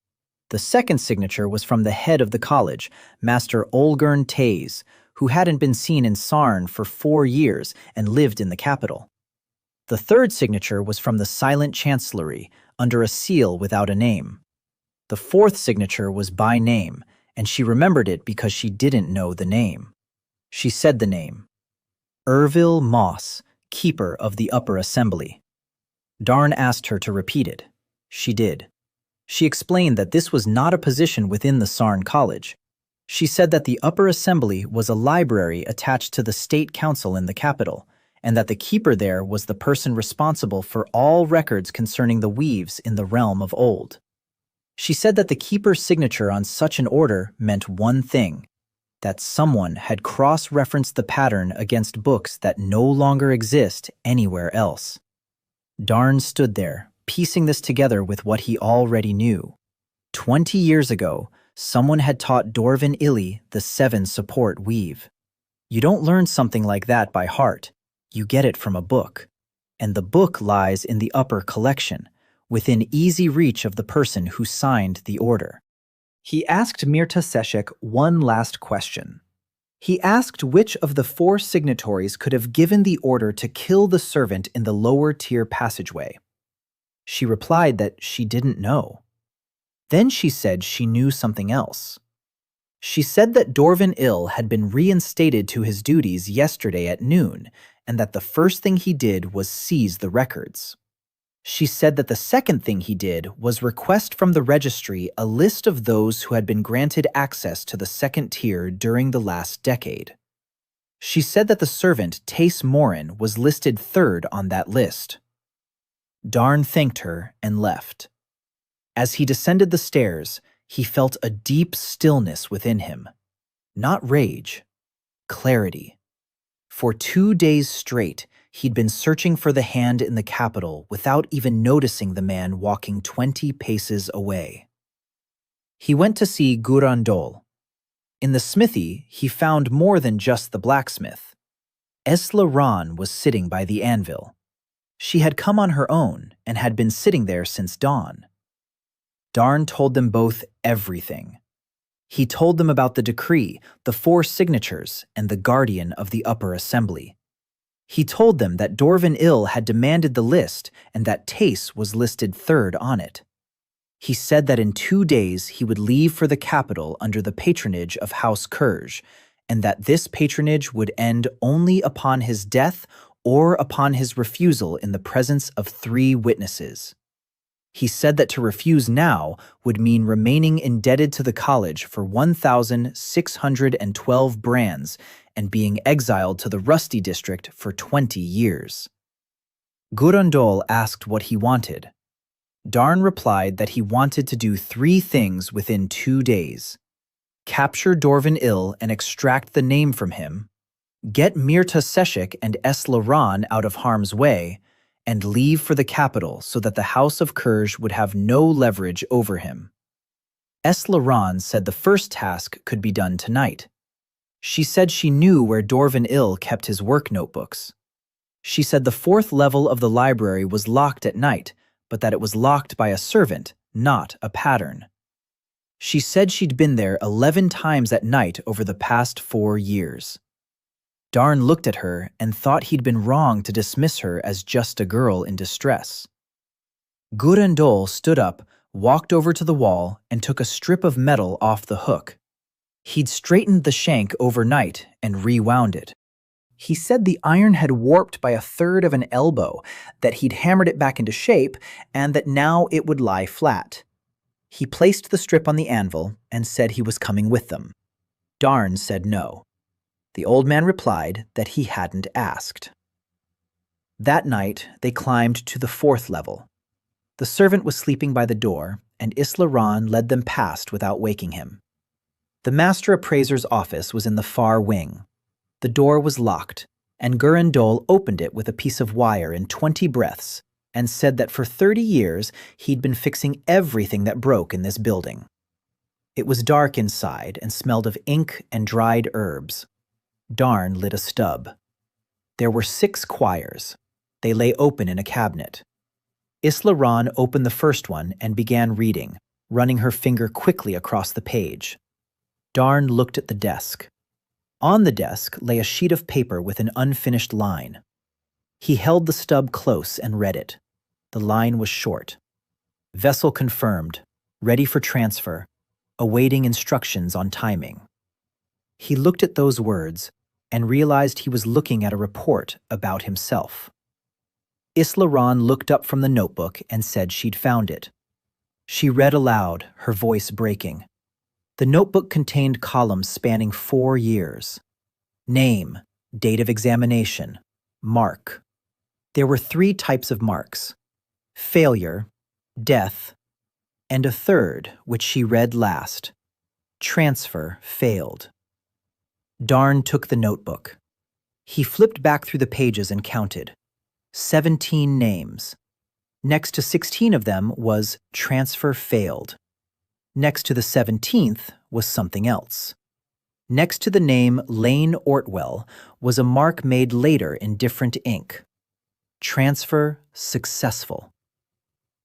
The second signature was from the head of the college, Master Olgern Taze, who hadn't been seen in Sarn for 4 years and lived in the capital. The third signature was from the Silent Chancellery, under a seal without a name. The fourth signature was by name, and she remembered it because she didn't know the name. She said the name. Ervil Moss, Keeper of the Upper Assembly. Darn asked her to repeat it. She did. She explained that this was not a position within the Sarn College. She said that the Upper Assembly was a library attached to the State Council in the capital, and that the keeper there was the person responsible for all records concerning the weaves in the realm of old. She said that the keeper's signature on such an order meant one thing, that someone had cross-referenced the pattern against books that no longer exist anywhere else. Darn stood there, piecing this together with what he already knew. 20 years ago, someone had taught Dorvin Illy the 7 support weave. You don't learn something like that by heart. You get it from a book. And the book lies in the upper collection, within easy reach of the person who signed the order. He asked Mirta Seshik one last question. He asked which of the 4 signatories could have given the order to kill the servant in the lower-tier passageway. She replied that she didn't know. Then she said she knew something else. She said that Dorvin Ill had been reinstated to his duties yesterday at noon, and that the first thing he did was seize the records. She said that the second thing he did was request from the registry a list of those who had been granted access to the 2nd tier during the last decade. She said that the servant Tace Morin was listed 3rd on that list. Darn thanked her and left. As he descended the stairs, he felt a deep stillness within him. Not rage, clarity. For 2 days straight, he'd been searching for the hand in the capital without even noticing the man walking 20 paces away. He went to see Gurandol. In the smithy, he found more than just the blacksmith. Esla Ran was sitting by the anvil. She had come on her own and had been sitting there since dawn. Darn told them both everything. He told them about the decree, the 4 signatures, and the guardian of the upper assembly. He told them that Dorvin Ill had demanded the list and that Tace was listed 3rd on it. He said that in 2 days he would leave for the capital under the patronage of House Kersh, and that this patronage would end only upon his death or upon his refusal in the presence of 3 witnesses. He said that to refuse now would mean remaining indebted to the college for 1,612 brands and being exiled to the Rusty District for 20 years. Gurandol asked what he wanted. Darn replied that he wanted to do 3 things within 2 days: capture Dorvan Ill and extract the name from him, get Mirta Seshik and Eslaran out of harm's way, and leave for the capital so that the House of Kurj would have no leverage over him. Eslaran said the first task could be done tonight. She said she knew where Dorvan Ill kept his work notebooks. She said the 4th level of the library was locked at night, but that it was locked by a servant, not a pattern. She said she'd been there 11 times at night over the past 4 years. Darn looked at her and thought he'd been wrong to dismiss her as just a girl in distress. Gurendol stood up, walked over to the wall, and took a strip of metal off the hook. He'd straightened the shank overnight and rewound it. He said the iron had warped by 1/3 of an elbow, that he'd hammered it back into shape, and that now it would lie flat. He placed the strip on the anvil and said he was coming with them. Darn said no. The old man replied that he hadn't asked. That night, they climbed to the 4th level. The servant was sleeping by the door, and Islaran led them past without waking him. The master appraiser's office was in the far wing. The door was locked, and Gurendol opened it with a piece of wire in 20 breaths and said that for 30 years he'd been fixing everything that broke in this building. It was dark inside and smelled of ink and dried herbs. Darn lit a stub. There were 6 quires. They lay open in a cabinet. Islaran opened the first one and began reading, running her finger quickly across the page. Darn looked at the desk. On the desk lay a sheet of paper with an unfinished line. He held the stub close and read it. The line was short. Vessel confirmed, ready for transfer, awaiting instructions on timing. He looked at those words and realized he was looking at a report about himself. Islaran looked up from the notebook and said she'd found it. She read aloud, her voice breaking. The notebook contained columns spanning 4 years. Name, date of examination, mark. There were 3 types of marks: failure, death, and a third, which she read last: transfer failed. Darn took the notebook. He flipped back through the pages and counted. 17 names. Next to 16 of them was transfer failed. Next to the 17th was something else. Next to the name Lane Ortwell was a mark made later in different ink. Transfer successful.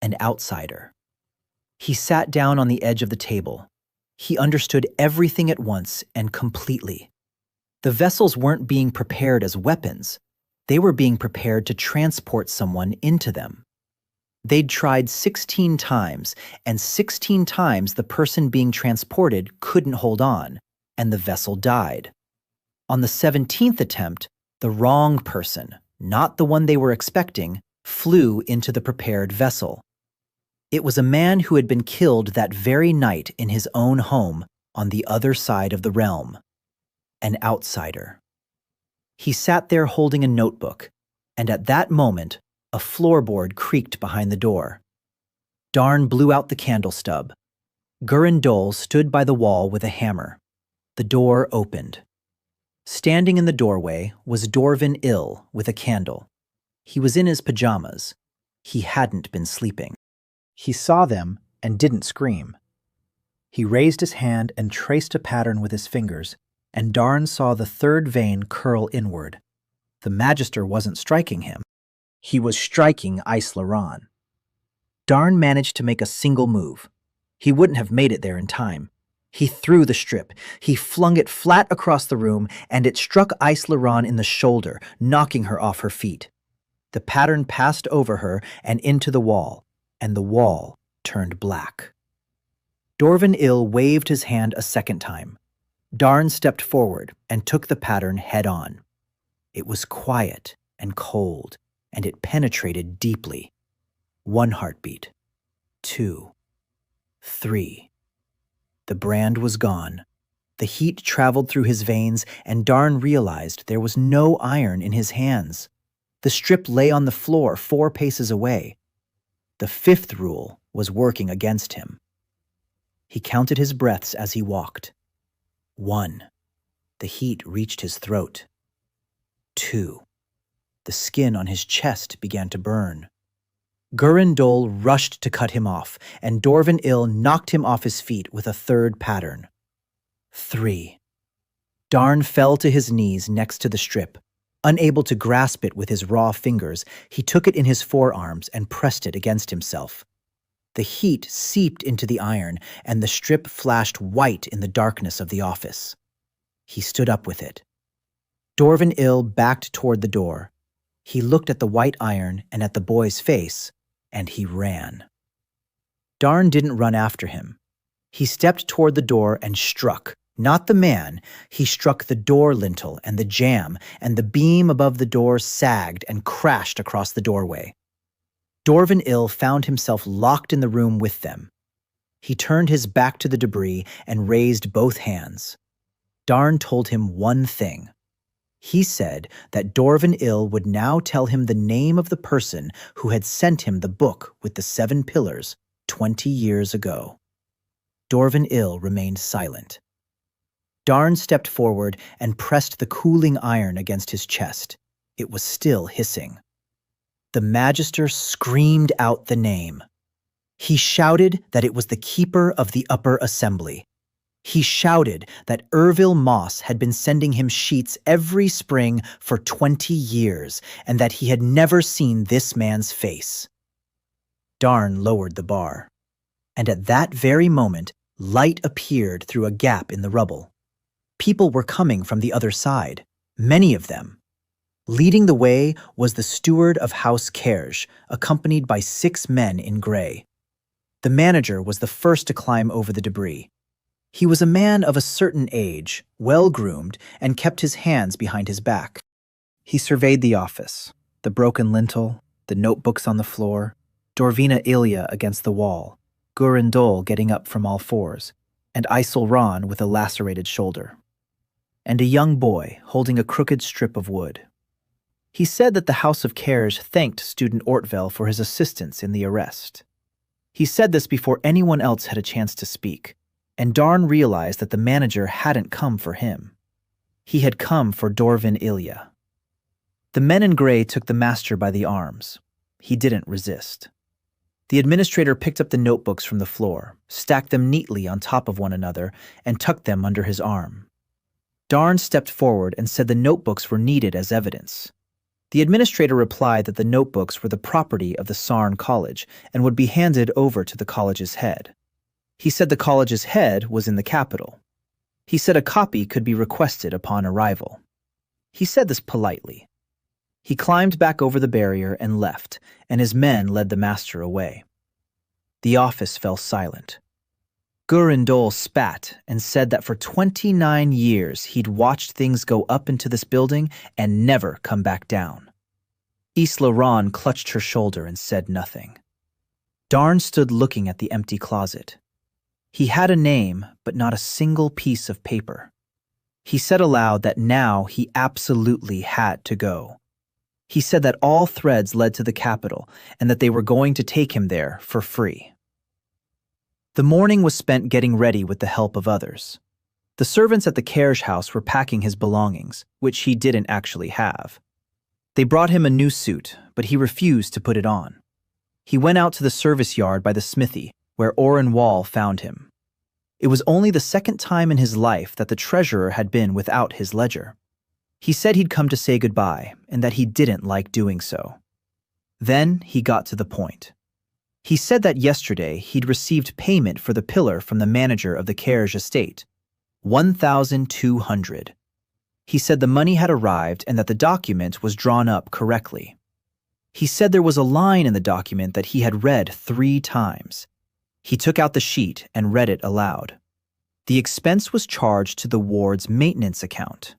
An outsider. He sat down on the edge of the table. He understood everything at once and completely. The vessels weren't being prepared as weapons. They were being prepared to transport someone into them. They'd tried 16 times, and 16 times the person being transported couldn't hold on, and the vessel died. On the 17th attempt, the wrong person, not the one they were expecting, flew into the prepared vessel. It was a man who had been killed that very night in his own home on the other side of the realm. An outsider. He sat there holding a notebook, and at that moment, a floorboard creaked behind the door. Darn blew out the candle stub. Gurendol stood by the wall with a hammer. The door opened. Standing in the doorway was Dorvan Ill with a candle. He was in his pajamas. He hadn't been sleeping. He saw them and didn't scream. He raised his hand and traced a pattern with his fingers, and Darn saw the 3rd vein curl inward. The Magister wasn't striking him. He was striking Islaran. Darn managed to make a single move. He wouldn't have made it there in time. He threw the strip. He flung it flat across the room, and it struck Islaran in the shoulder, knocking her off her feet. The pattern passed over her and into the wall, and the wall turned black. Dorvan Ill waved his hand a second time. Darn stepped forward and took the pattern head on. It was quiet and cold, and it penetrated deeply. 1 heartbeat. 2. 3. The brand was gone. The heat traveled through his veins, and Darn realized there was no iron in his hands. The strip lay on the floor 4 paces away. The fifth rule was working against him. He counted his breaths as he walked. 1. The heat reached his throat. 2. The skin on his chest began to burn. Gurindol rushed to cut him off, and Dorvan-Il knocked him off his feet with a third pattern. 3. Darn fell to his knees next to the strip. Unable to grasp it with his raw fingers, he took it in his forearms and pressed it against himself. The heat seeped into the iron, and the strip flashed white in the darkness of the office. He stood up with it. Dorvan-Il backed toward the door. He looked at the white iron and at the boy's face, and he ran. Darn didn't run after him. He stepped toward the door and struck. Not the man, he struck the door lintel and the jamb, and the beam above the door sagged and crashed across the doorway. Dorvan-Il found himself locked in the room with them. He turned his back to the debris and raised both hands. Darn told him one thing. He said that Dorvan-Il would now tell him the name of the person who had sent him the book with the 7 pillars 20 years ago. Dorvan-Il remained silent. Darn stepped forward and pressed the cooling iron against his chest. It was still hissing. The Magister screamed out the name. He shouted that it was the Keeper of the Upper Assembly. He shouted that Ervil Moss had been sending him sheets every spring for 20 years, and that he had never seen this man's face. Darn lowered the bar, and at that very moment, light appeared through a gap in the rubble. People were coming from the other side, many of them. Leading the way was the steward of House Kerj, accompanied by 6 men in gray. The manager was the first to climb over the debris. He was a man of a certain age, well-groomed, and kept his hands behind his back. He surveyed the office, the broken lintel, the notebooks on the floor, Dorvina Ilya against the wall, Gurindol getting up from all fours, and Isilran with a lacerated shoulder, and a young boy holding a crooked strip of wood. He said that the House of Kerj thanked student Ortvel for his assistance in the arrest. He said this before anyone else had a chance to speak, and Darn realized that the manager hadn't come for him. He had come for Dorvan Ilya. The men in gray took the master by the arms. He didn't resist. The administrator picked up the notebooks from the floor, stacked them neatly on top of one another, and tucked them under his arm. Darn stepped forward and said the notebooks were needed as evidence. The administrator replied that the notebooks were the property of the Sarn College and would be handed over to the college's head. He said the college's head was in the capital. He said a copy could be requested upon arrival. He said this politely. He climbed back over the barrier and left, and his men led the master away. The office fell silent. Gurindol spat and said that for 29 years he'd watched things go up into this building and never come back down. Isla Ron clutched her shoulder and said nothing. Darn stood looking at the empty closet. He had a name, but not a single piece of paper. He said aloud that now he absolutely had to go. He said that all threads led to the capital and that they were going to take him there for free. The morning was spent getting ready with the help of others. The servants at the Kerj house were packing his belongings, which he didn't actually have. They brought him a new suit, but he refused to put it on. He went out to the service yard by the smithy, where Oren Wall found him. It was only the second time in his life that the treasurer had been without his ledger. He said he'd come to say goodbye, and that he didn't like doing so. Then he got to the point. He said that yesterday he'd received payment for the pillar from the manager of the Kerj estate, 1,200. He said the money had arrived and that the document was drawn up correctly. He said there was a line in the document that he had read 3 times. He took out the sheet and read it aloud. The expense was charged to the ward's maintenance account.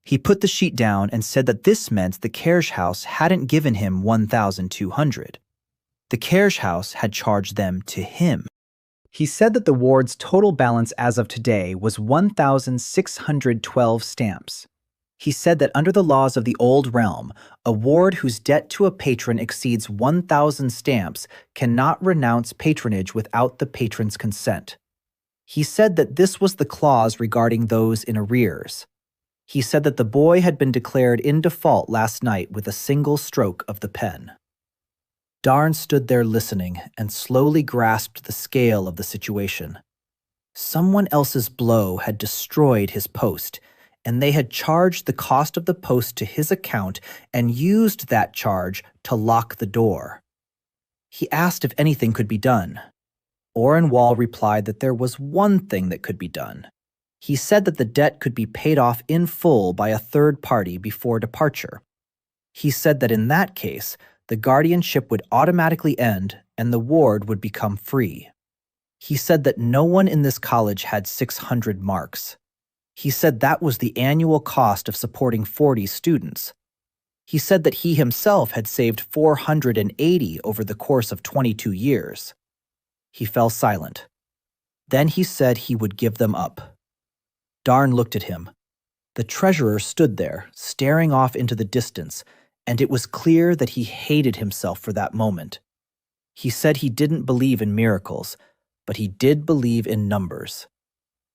He put the sheet down and said that this meant the Kerj house hadn't given him 1,200. The Kerj house had charged them to him. He said that the ward's total balance as of today was 1,612 stamps. He said that under the laws of the old realm, a ward whose debt to a patron exceeds 1,000 stamps cannot renounce patronage without the patron's consent. He said that this was the clause regarding those in arrears. He said that the boy had been declared in default last night with a single stroke of the pen. Darn stood there listening and slowly grasped the scale of the situation. Someone else's blow had destroyed his post, and they had charged the cost of the post to his account and used that charge to lock the door. He asked if anything could be done. Wall replied that there was one thing that could be done. He said that the debt could be paid off in full by a third party before departure. He said that in that case, the guardianship would automatically end and the ward would become free. He said that no one in this college had 600 marks. He said that was the annual cost of supporting 40 students. He said that he himself had saved 480 over the course of 22 years. He fell silent. Then he said he would give them up. Darn looked at him. The treasurer stood there, staring off into the distance, and it was clear that he hated himself for that moment. He said he didn't believe in miracles, but he did believe in numbers.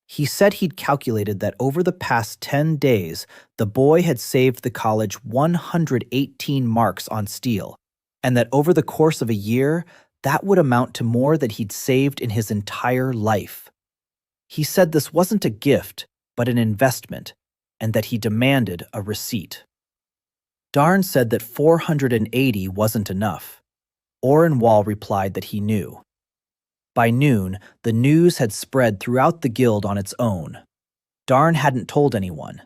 He said he'd calculated that over the past 10 days, the boy had saved the college 118 marks on steel, and that over the course of a year, that would amount to more than he'd saved in his entire life. He said this wasn't a gift, but an investment, and that he demanded a receipt. Darn said that 480 wasn't enough. Wall replied that he knew. By noon, the news had spread throughout the guild on its own. Darn hadn't told anyone.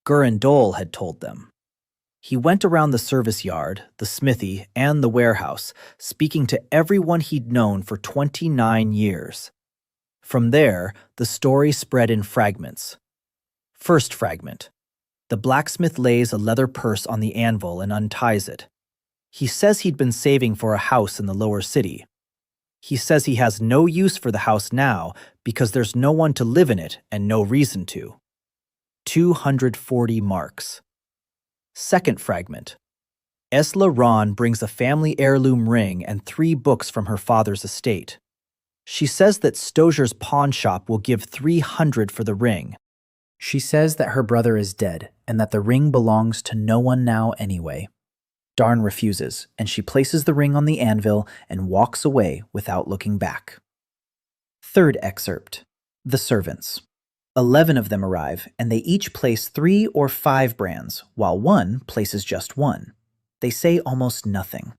Dole had told them. He went around the service yard, the smithy, and the warehouse, speaking to everyone he'd known for 29 years. From there, the story spread in fragments. First fragment. The blacksmith lays a leather purse on the anvil and unties it. He says he'd been saving for a house in the lower city. He says he has no use for the house now because there's no one to live in it and no reason to. 240 marks. Second fragment. Esla Ron brings a family heirloom ring and 3 books from her father's estate. She says that Stozier's pawn shop will give 300 for the ring. She says that her brother is dead and that the ring belongs to no one now anyway. Darn refuses, and she places the ring on the anvil and walks away without looking back. Third excerpt. The servants. 11 of them arrive, and they each place 3 or 5 brands, while one places just 1. They say almost nothing.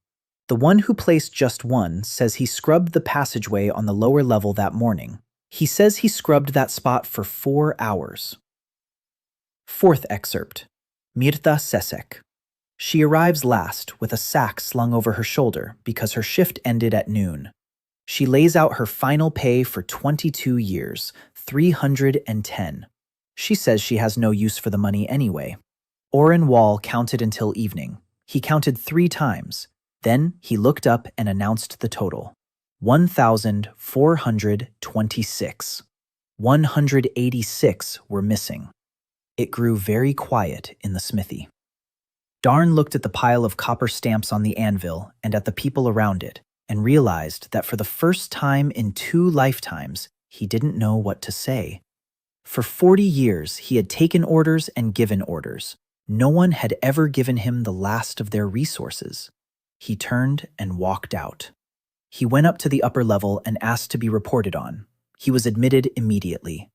The one who placed just 1 says he scrubbed the passageway on the lower level that morning. He says he scrubbed that spot for 4 hours. Fourth excerpt. Mirta Sesek. She arrives last with a sack slung over her shoulder because her shift ended at noon. She lays out her final pay for 22 years, 310. She says she has no use for the money anyway. Wall counted until evening. He counted 3 times. Then he looked up and announced the total. 1,426. 186 were missing. It grew very quiet in the smithy. Darn looked at the pile of copper stamps on the anvil and at the people around it, and realized that for the first time in 2 lifetimes, he didn't know what to say. For 40 years, he had taken orders and given orders. No one had ever given him the last of their resources. He turned and walked out. He went up to the upper level and asked to be reported on. He was admitted immediately.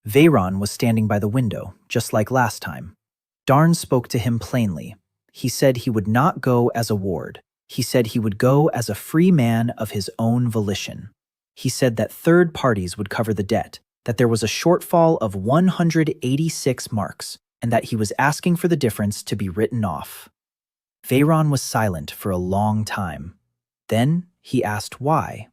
Veyron was standing by the window, just like last time. Darn spoke to him plainly. He said he would not go as a ward. He said he would go as a free man of his own volition. He said that third parties would cover the debt, that there was a shortfall of 186 marks, and that he was asking for the difference to be written off. Veyron was silent for a long time. Then he asked why.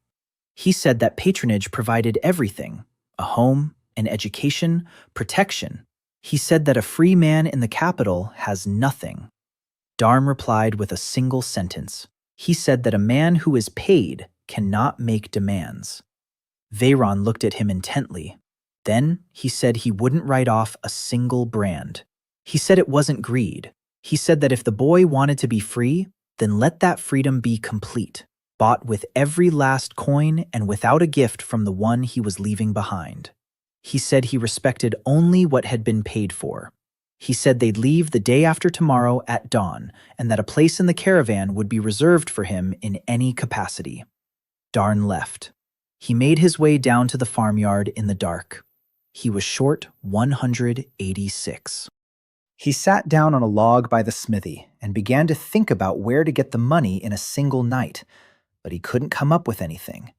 He said that patronage provided everything: a home, an education, protection. He said that a free man in the capital has nothing. Darn replied with a single sentence. He said that a man who is paid cannot make demands. Veyron looked at him intently. Then he said he wouldn't write off a single brand. He said it wasn't greed. He said that if the boy wanted to be free, then let that freedom be complete, bought with every last coin and without a gift from the one he was leaving behind. He said he respected only what had been paid for. He said they'd leave the day after tomorrow at dawn, and that a place in the caravan would be reserved for him in any capacity. Darn left. He made his way down to the farmyard in the dark. He was short 186. He sat down on a log by the smithy and began to think about where to get the money in a single night, but he couldn't come up with anything.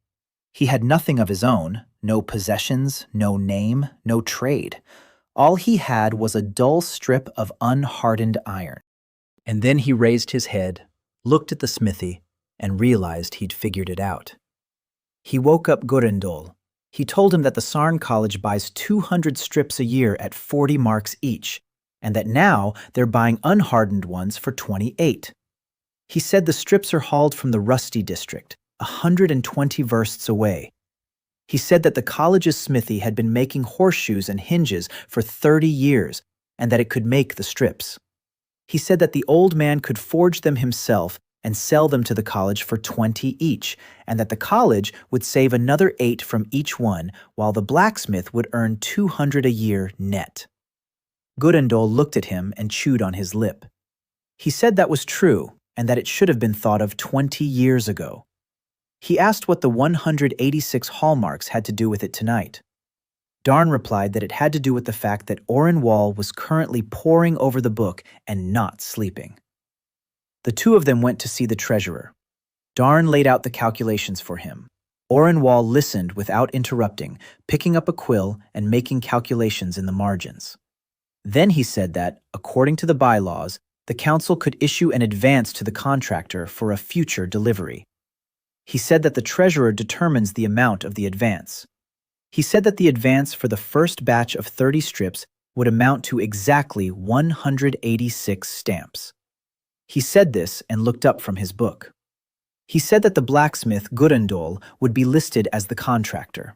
He had nothing of his own, no possessions, no name, no trade. All he had was a dull strip of unhardened iron. And then he raised his head, looked at the smithy, and realized he'd figured it out. He woke up Gurindol. He told him that the Sarn College buys 200 strips a year at 40 marks each, and that now they're buying unhardened ones for 28. He said the strips are hauled from the Rusty district, 120 versts away. He said that the college's smithy had been making horseshoes and hinges for 30 years, and that it could make the strips. He said that the old man could forge them himself and sell them to the college for 20 each, and that the college would save another 8 from each one, while the blacksmith would earn 200 a year net. Gurindol looked at him and chewed on his lip. He said that was true, and that it should have been thought of 20 years ago. He asked what the 186 hallmarks had to do with it tonight. Darn replied that it had to do with the fact that Oren Wall was currently poring over the book and not sleeping. The two of them went to see the treasurer. Darn laid out the calculations for him. Oren Wall listened without interrupting, picking up a quill and making calculations in the margins. Then he said that, according to the bylaws, the council could issue an advance to the contractor for a future delivery. He said that the treasurer determines the amount of the advance. He said that the advance for the first batch of 30 strips would amount to exactly 186 stamps. He said this and looked up from his book. He said that the blacksmith Gurindol would be listed as the contractor.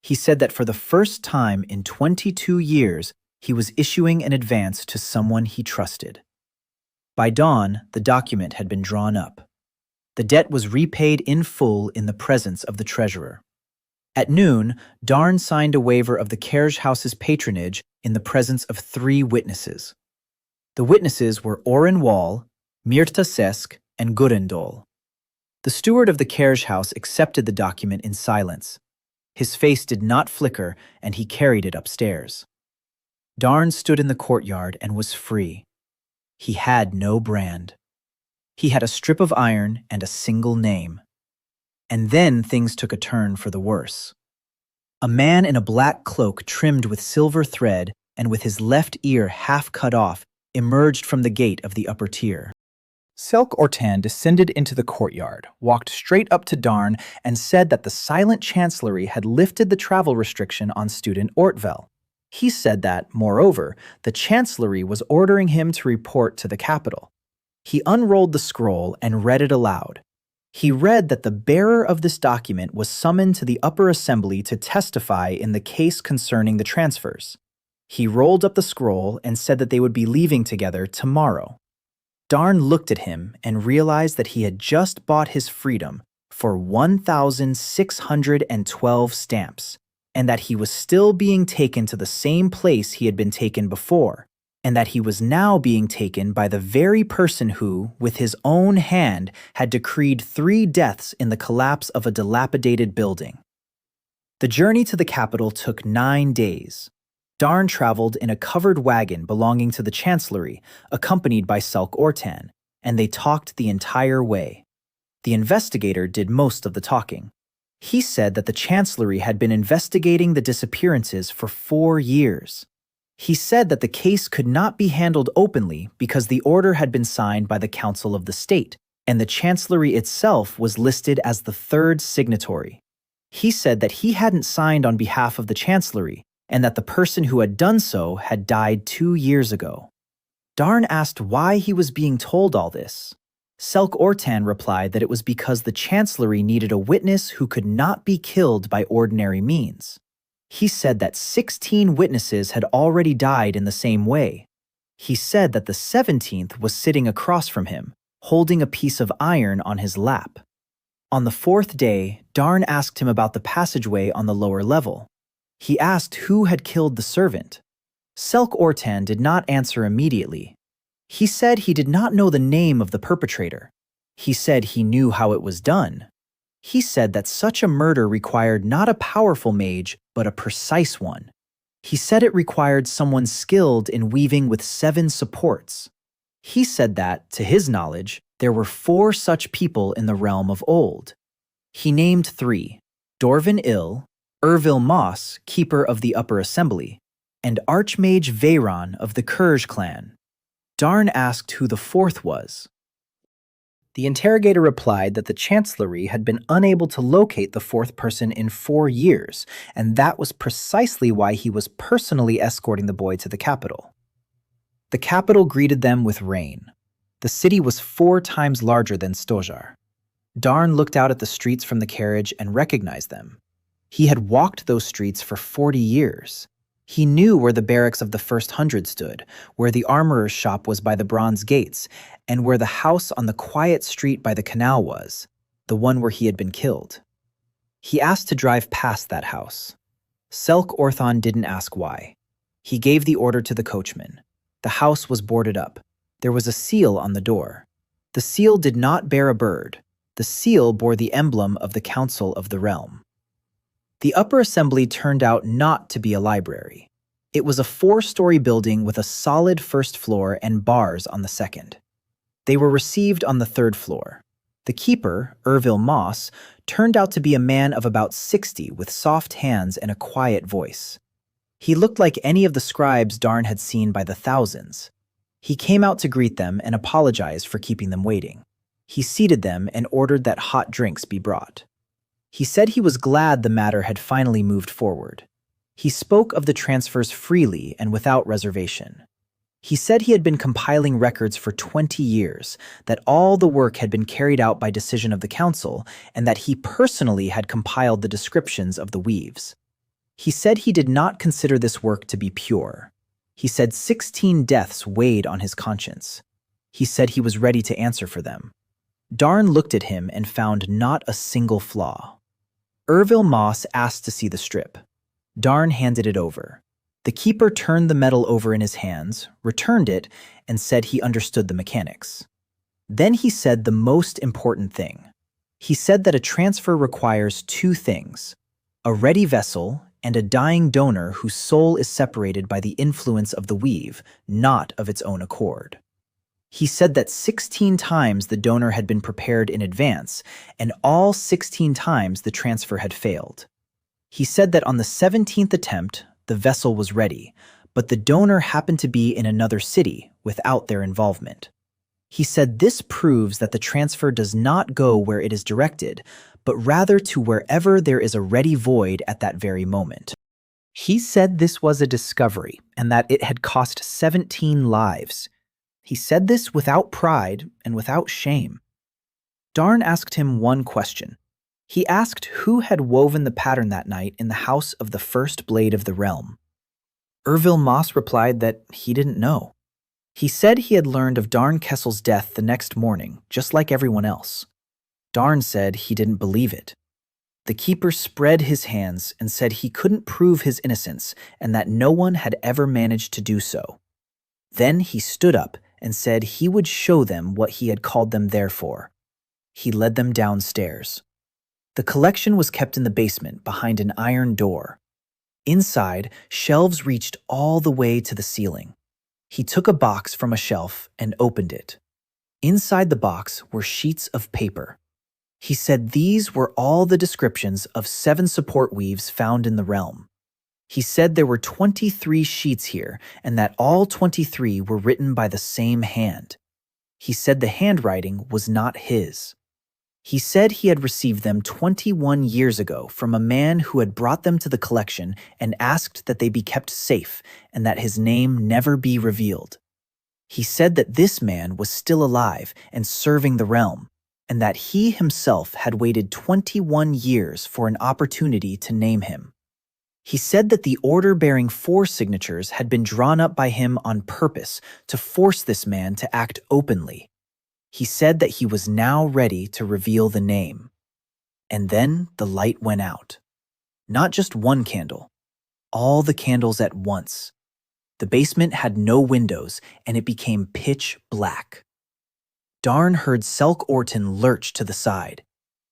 He said that for the first time in 22 years, he was issuing an advance to someone he trusted. By dawn, the document had been drawn up. The debt was repaid in full in the presence of the treasurer. At noon, Darn signed a waiver of the carriage house's patronage in the presence of 3 witnesses. The witnesses were Oren Wall, Mirta Sesk, and Gurindol. The steward of the carriage house accepted the document in silence. His face did not flicker, and he carried it upstairs. Darn stood in the courtyard and was free. He had no brand. He had a strip of iron and a single name. And then things took a turn for the worse. A man in a black cloak trimmed with silver thread and with his left ear half cut off emerged from the gate of the upper tier. Selk Ortan descended into the courtyard, walked straight up to Darn, and said that the silent chancellery had lifted the travel restriction on student Ortvel. He said that, moreover, the chancellery was ordering him to report to the capital. He unrolled the scroll and read it aloud. He read that the bearer of this document was summoned to the upper assembly to testify in the case concerning the transfers. He rolled up the scroll and said that they would be leaving together tomorrow. Darn looked at him and realized that he had just bought his freedom for 1,612 stamps, and that he was still being taken to the same place he had been taken before, and that he was now being taken by the very person who, with his own hand, had decreed 3 deaths in the collapse of a dilapidated building. The journey to the capital took 9 days. Darn traveled in a covered wagon belonging to the chancellery, accompanied by Selk Ortan, and they talked the entire way. The investigator did most of the talking. He said that the chancellery had been investigating the disappearances for 4 years. He said that the case could not be handled openly because the order had been signed by the Council of the State, and the chancellery itself was listed as the 3rd signatory. He said that he hadn't signed on behalf of the chancellery, and that the person who had done so had died 2 years ago. Darn asked why he was being told all this. Selk Ortan replied that it was because the chancellery needed a witness who could not be killed by ordinary means. He said that 16 witnesses had already died in the same way. He said that the 17th was sitting across from him, holding a piece of iron on his lap. On the 4th day, Darn asked him about the passageway on the lower level. He asked who had killed the servant. Selk Ortan did not answer immediately. He said he did not know the name of the perpetrator. He said he knew how it was done. He said that such a murder required not a powerful mage, but a precise one. He said it required someone skilled in weaving with 7 supports. He said that, to his knowledge, there were 4 such people in the realm of old. He named 3, Dorvin Ill, Ervil Moss, keeper of the upper assembly, and Archmage Veyron of the Kurj clan. Darn asked who the 4th was. The interrogator replied that the Chancellery had been unable to locate the 4th person in 4 years, and that was precisely why he was personally escorting the boy to the capital. The capital greeted them with rain. The city was 4 times larger than Stojar. Darn looked out at the streets from the carriage and recognized them. He had walked those streets for 40 years. He knew where the barracks of the First Hundred stood, where the armorer's shop was by the bronze gates, and where the house on the quiet street by the canal was, the one where he had been killed. He asked to drive past that house. Selk Orthan didn't ask why. He gave the order to the coachman. The house was boarded up. There was a seal on the door. The seal did not bear a bird. The seal bore the emblem of the Council of the Realm. The upper assembly turned out not to be a library. It was a 4-story building with a solid first floor and bars on the second. They were received on the 3rd floor. The keeper, Ervil Moss, turned out to be a man of about 60 with soft hands and a quiet voice. He looked like any of the scribes Darn had seen by the thousands. He came out to greet them and apologized for keeping them waiting. He seated them and ordered that hot drinks be brought. He said he was glad the matter had finally moved forward. He spoke of the transfers freely and without reservation. He said he had been compiling records for 20 years, that all the work had been carried out by decision of the council, and that he personally had compiled the descriptions of the weaves. He said he did not consider this work to be pure. He said 16 deaths weighed on his conscience. He said he was ready to answer for them. Darn looked at him and found not a single flaw. Ervil Moss asked to see the strip. Darn handed it over. The keeper turned the metal over in his hands, returned it, and said he understood the mechanics. Then he said the most important thing. He said that a transfer requires 2 things: a ready vessel and a dying donor whose soul is separated by the influence of the weave, not of its own accord. He said that 16 times the donor had been prepared in advance, and all 16 times the transfer had failed. He said that on the 17th attempt, the vessel was ready, but the donor happened to be in another city without their involvement. He said this proves that the transfer does not go where it is directed, but rather to wherever there is a ready void at that very moment. He said this was a discovery and that it had cost 17 lives. He said this without pride and without shame. Darn asked him one question. He asked who had woven the pattern that night in the house of the first blade of the realm. Ervil Moss replied that he didn't know. He said he had learned of Darn Kessel's death the next morning, just like everyone else. Darn said he didn't believe it. The keeper spread his hands and said he couldn't prove his innocence and that no one had ever managed to do so. Then he stood up and said he would show them what he had called them there for. He led them downstairs. The collection was kept in the basement behind an iron door. Inside, shelves reached all the way to the ceiling. He took a box from a shelf and opened it. Inside the box were sheets of paper. He said these were all the descriptions of 7 support weaves found in the realm. He said there were 23 sheets here and that all 23 were written by the same hand. He said the handwriting was not his. He said he had received them 21 years ago from a man who had brought them to the collection and asked that they be kept safe and that his name never be revealed. He said that this man was still alive and serving the realm, and that he himself had waited 21 years for an opportunity to name him. He said that the order bearing 4 signatures had been drawn up by him on purpose to force this man to act openly. He said that he was now ready to reveal the name. And then the light went out. Not just one candle, all the candles at once. The basement had no windows, and it became pitch black. Darn heard Selk Orton lurch to the side.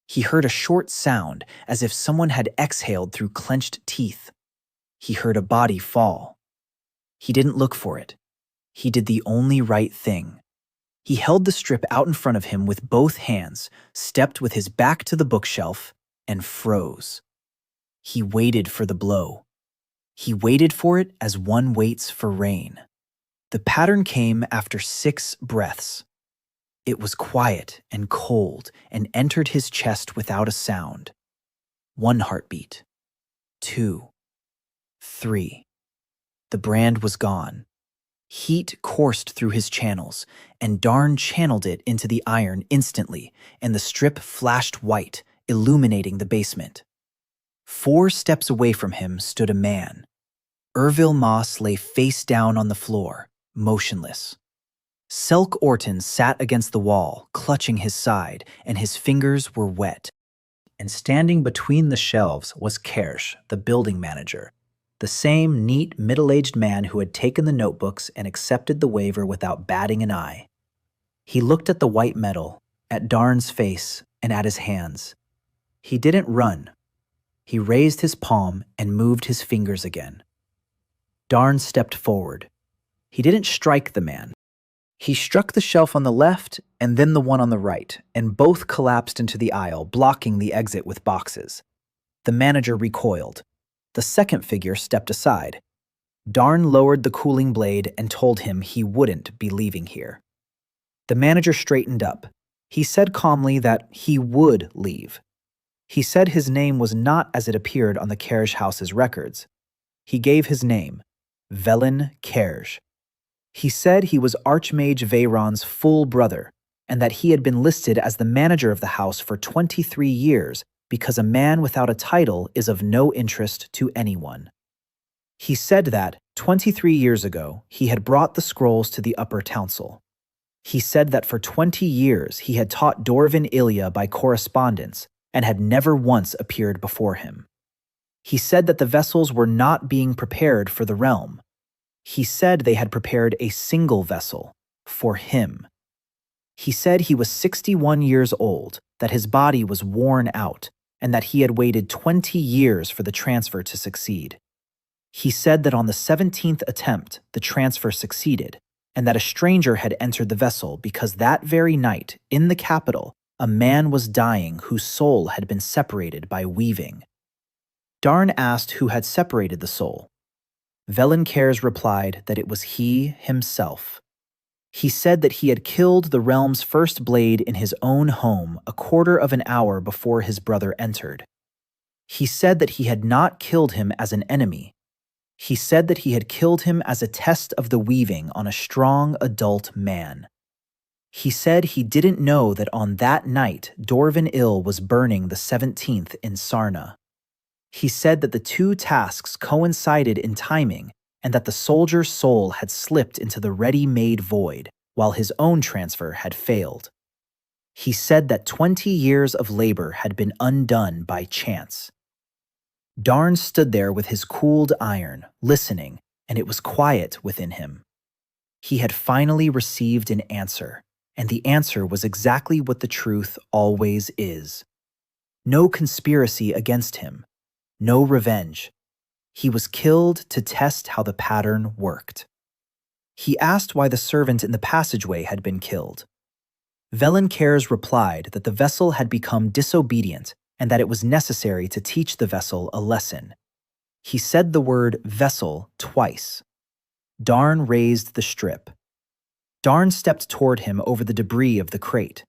He heard a short sound, as if someone had exhaled through clenched teeth. He heard a body fall. He didn't look for it. He did the only right thing. He held the strip out in front of him with both hands, stepped with his back to the bookshelf, and froze. He waited for the blow. He waited for it as one waits for rain. The pattern came after 6 breaths. It was quiet and cold and entered his chest without a sound. 1 heartbeat. 2. 3. The brand was gone. Heat coursed through his channels, and Darn channeled it into the iron instantly, and the strip flashed white, illuminating the basement. 4 steps away from him stood a man. Ervil Moss lay face down on the floor, motionless. Selk Orton sat against the wall, clutching his side, and his fingers were wet. And standing between the shelves was Kersh, the building manager, the same neat, middle-aged man who had taken the notebooks and accepted the waiver without batting an eye. He looked at the white metal, at Darn's face, and at his hands. He didn't run. He raised his palm and moved his fingers again. Darn stepped forward. He didn't strike the man. He struck the shelf on the left and then the one on the right, and both collapsed into the aisle, blocking the exit with boxes. The manager recoiled. The second figure stepped aside. Darn lowered the cooling blade and told him he wouldn't be leaving here. The manager straightened up. He said calmly that he would leave. He said his name was not as it appeared on the Kersh house's records. He gave his name, Velen Kersh. He said he was Archmage Veyron's full brother, and that he had been listed as the manager of the house for 23 years because a man without a title is of no interest to anyone. He said that, 23 years ago, he had brought the scrolls to the upper council. He said that for 20 years he had taught Dwarven Ilya by correspondence and had never once appeared before him. He said that the vessels were not being prepared for the realm. He said they had prepared a single vessel, for him. He said he was 61 years old, that his body was worn out, and that he had waited 20 years for the transfer to succeed. He said that on the 17th attempt, the transfer succeeded, and that a stranger had entered the vessel because that very night, in the capital, a man was dying whose soul had been separated by weaving. Darn asked who had separated the soul. Velen Kersh replied that it was he himself. He said that he had killed the realm's first blade in his own home a quarter of an hour before his brother entered. He said that he had not killed him as an enemy. He said that he had killed him as a test of the weaving on a strong adult man. He said he didn't know that on that night Dwarven Ill was burning the 17th in Sarna. He said that the 2 tasks coincided in timing and that the soldier's soul had slipped into the ready-made void while his own transfer had failed. He said that 20 years of labor had been undone by chance. Darn stood there with his cooled iron, listening, and it was quiet within him. He had finally received an answer, and the answer was exactly what the truth always is. No conspiracy against him. No revenge. He was killed to test how the pattern worked. He asked why the servant in the passageway had been killed. Velen Kersh replied that the vessel had become disobedient and that it was necessary to teach the vessel a lesson. He said the word vessel twice. Darn raised the strip. Darn stepped toward him over the debris of the crate.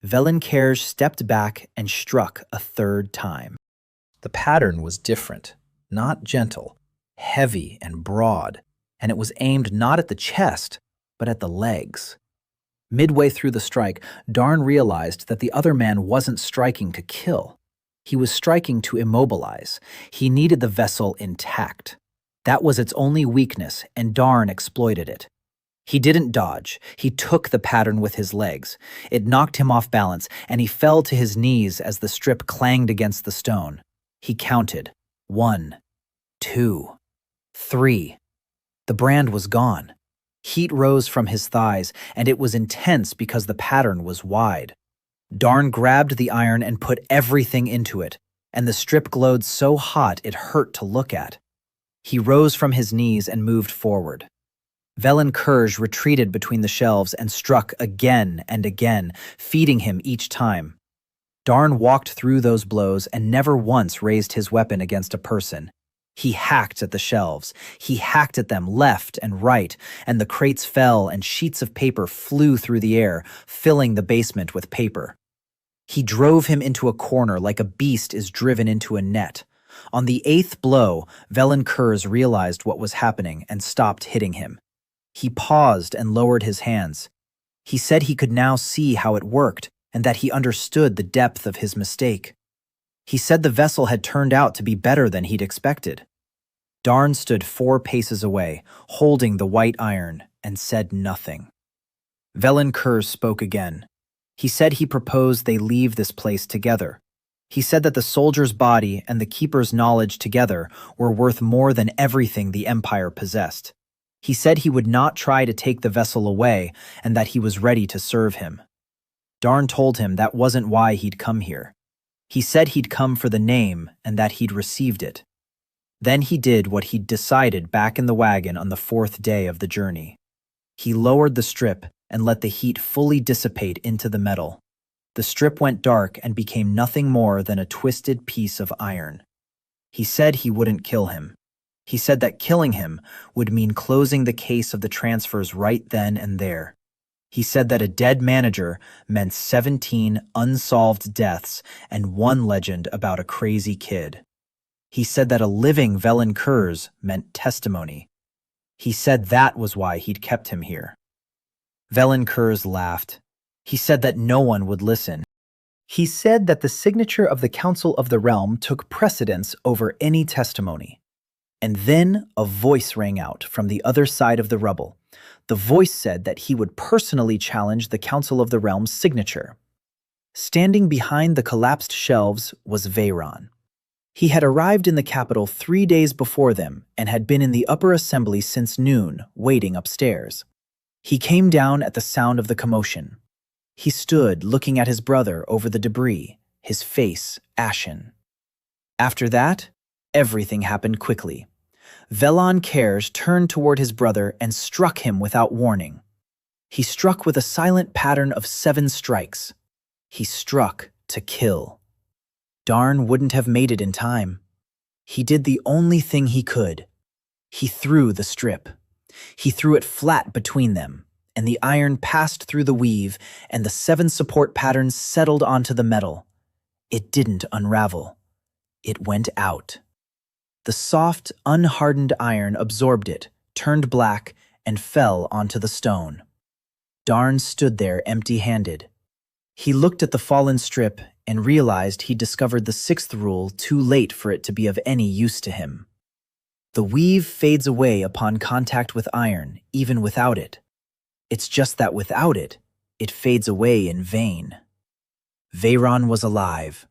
Velen Kersh stepped back and struck a 3rd time. The pattern was different, not gentle, heavy and broad, and it was aimed not at the chest, but at the legs. Midway through the strike, Darn realized that the other man wasn't striking to kill. He was striking to immobilize. He needed the vessel intact. That was its only weakness, and Darn exploited it. He didn't dodge. He took the pattern with his legs. It knocked him off balance, and he fell to his knees as the strip clanged against the stone. He counted. 1, 2, 3. The brand was gone. Heat rose from his thighs, and it was intense because the pattern was wide. Darn grabbed the iron and put everything into it, and the strip glowed so hot it hurt to look at. He rose from his knees and moved forward. Velenkurj retreated between the shelves and struck again and again, feeding him each time. Darn walked through those blows and never once raised his weapon against a person. He hacked at the shelves. He hacked at them left and right, and the crates fell and sheets of paper flew through the air, filling the basement with paper. He drove him into a corner like a beast is driven into a net. On the 8th blow, Velenkurj realized what was happening and stopped hitting him. He paused and lowered his hands. He said he could now see how it worked and that he understood the depth of his mistake. He said the vessel had turned out to be better than he'd expected. Darn stood 4 paces away, holding the white iron, and said nothing. Velenkurj spoke again. He said he proposed they leave this place together. He said that the soldier's body and the keeper's knowledge together were worth more than everything the Empire possessed. He said he would not try to take the vessel away and that he was ready to serve him. Darn told him that wasn't why he'd come here. He said he'd come for the name and that he'd received it. Then he did what he'd decided back in the wagon on the 4th day of the journey. He lowered the strip and let the heat fully dissipate into the metal. The strip went dark and became nothing more than a twisted piece of iron. He said he wouldn't kill him. He said that killing him would mean closing the case of the transfers right then and there. He said that a dead manager meant 17 unsolved deaths and 1 legend about a crazy kid. He said that a living Velenkurj meant testimony. He said that was why he'd kept him here. Velenkurj laughed. He said that no one would listen. He said that the signature of the Council of the Realm took precedence over any testimony. And then a voice rang out from the other side of the rubble. The voice said that he would personally challenge the Council of the Realm's signature. Standing behind the collapsed shelves was Veyron. He had arrived in the capital 3 days before them and had been in the upper assembly since noon, waiting upstairs. He came down at the sound of the commotion. He stood looking at his brother over the debris, his face ashen. After that, everything happened quickly. Velenkurj turned toward his brother and struck him without warning. He struck with a silent pattern of 7 strikes. He struck to kill. Darn wouldn't have made it in time. He did the only thing he could. He threw the strip. He threw it flat between them, and the iron passed through the weave, and the 7 support patterns settled onto the metal. It didn't unravel. It went out. The soft, unhardened iron absorbed it, turned black, and fell onto the stone. Darn stood there empty-handed. He looked at the fallen strip and realized he'd discovered the 6th rule too late for it to be of any use to him. The weave fades away upon contact with iron, even without it. It's just that without it, it fades away in vain. Veyron was alive.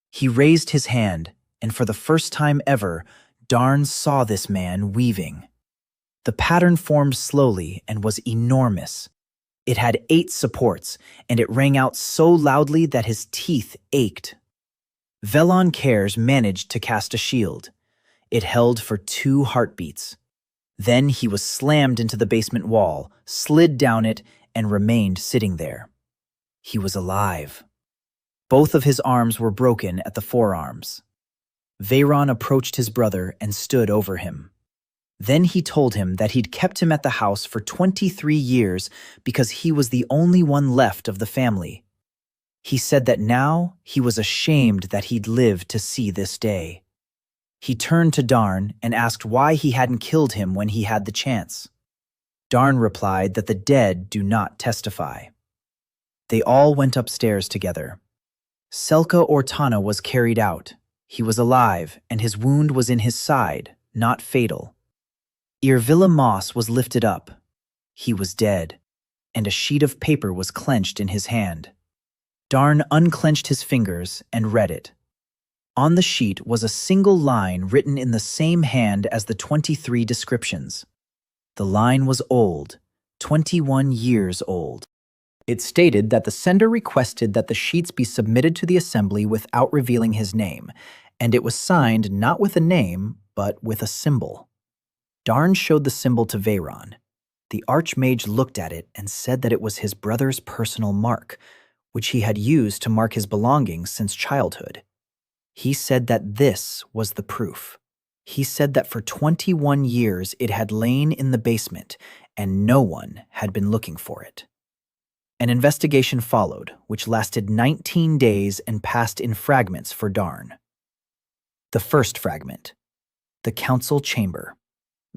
He raised his hand, and for the first time ever, Darn saw this man weaving. The pattern formed slowly and was enormous. It had 8 supports, and it rang out so loudly that his teeth ached. Velenkurj managed to cast a shield. It held for 2 heartbeats. Then he was slammed into the basement wall, slid down it, and remained sitting there. He was alive. Both of his arms were broken at the forearms. Veyron approached his brother and stood over him. Then he told him that he'd kept him at the house for 23 years because he was the only one left of the family. He said that now he was ashamed that he'd lived to see this day. He turned to Darn and asked why he hadn't killed him when he had the chance. Darn replied that the dead do not testify. They all went upstairs together. Selka Ortana was carried out. He was alive, and his wound was in his side, not fatal. Irvilla Moss was lifted up. He was dead, and a sheet of paper was clenched in his hand. Darn unclenched his fingers and read it. On the sheet was a single line written in the same hand as the 23 descriptions. The line was old, 21 years old. It stated that the sender requested that the sheets be submitted to the assembly without revealing his name, and it was signed not with a name, but with a symbol. Darn showed the symbol to Veyron. The Archmage looked at it and said that it was his brother's personal mark, which he had used to mark his belongings since childhood. He said that this was the proof. He said that for 21 years it had lain in the basement, and no one had been looking for it. An investigation followed, which lasted 19 days and passed in fragments for Darn. The first fragment. The council chamber.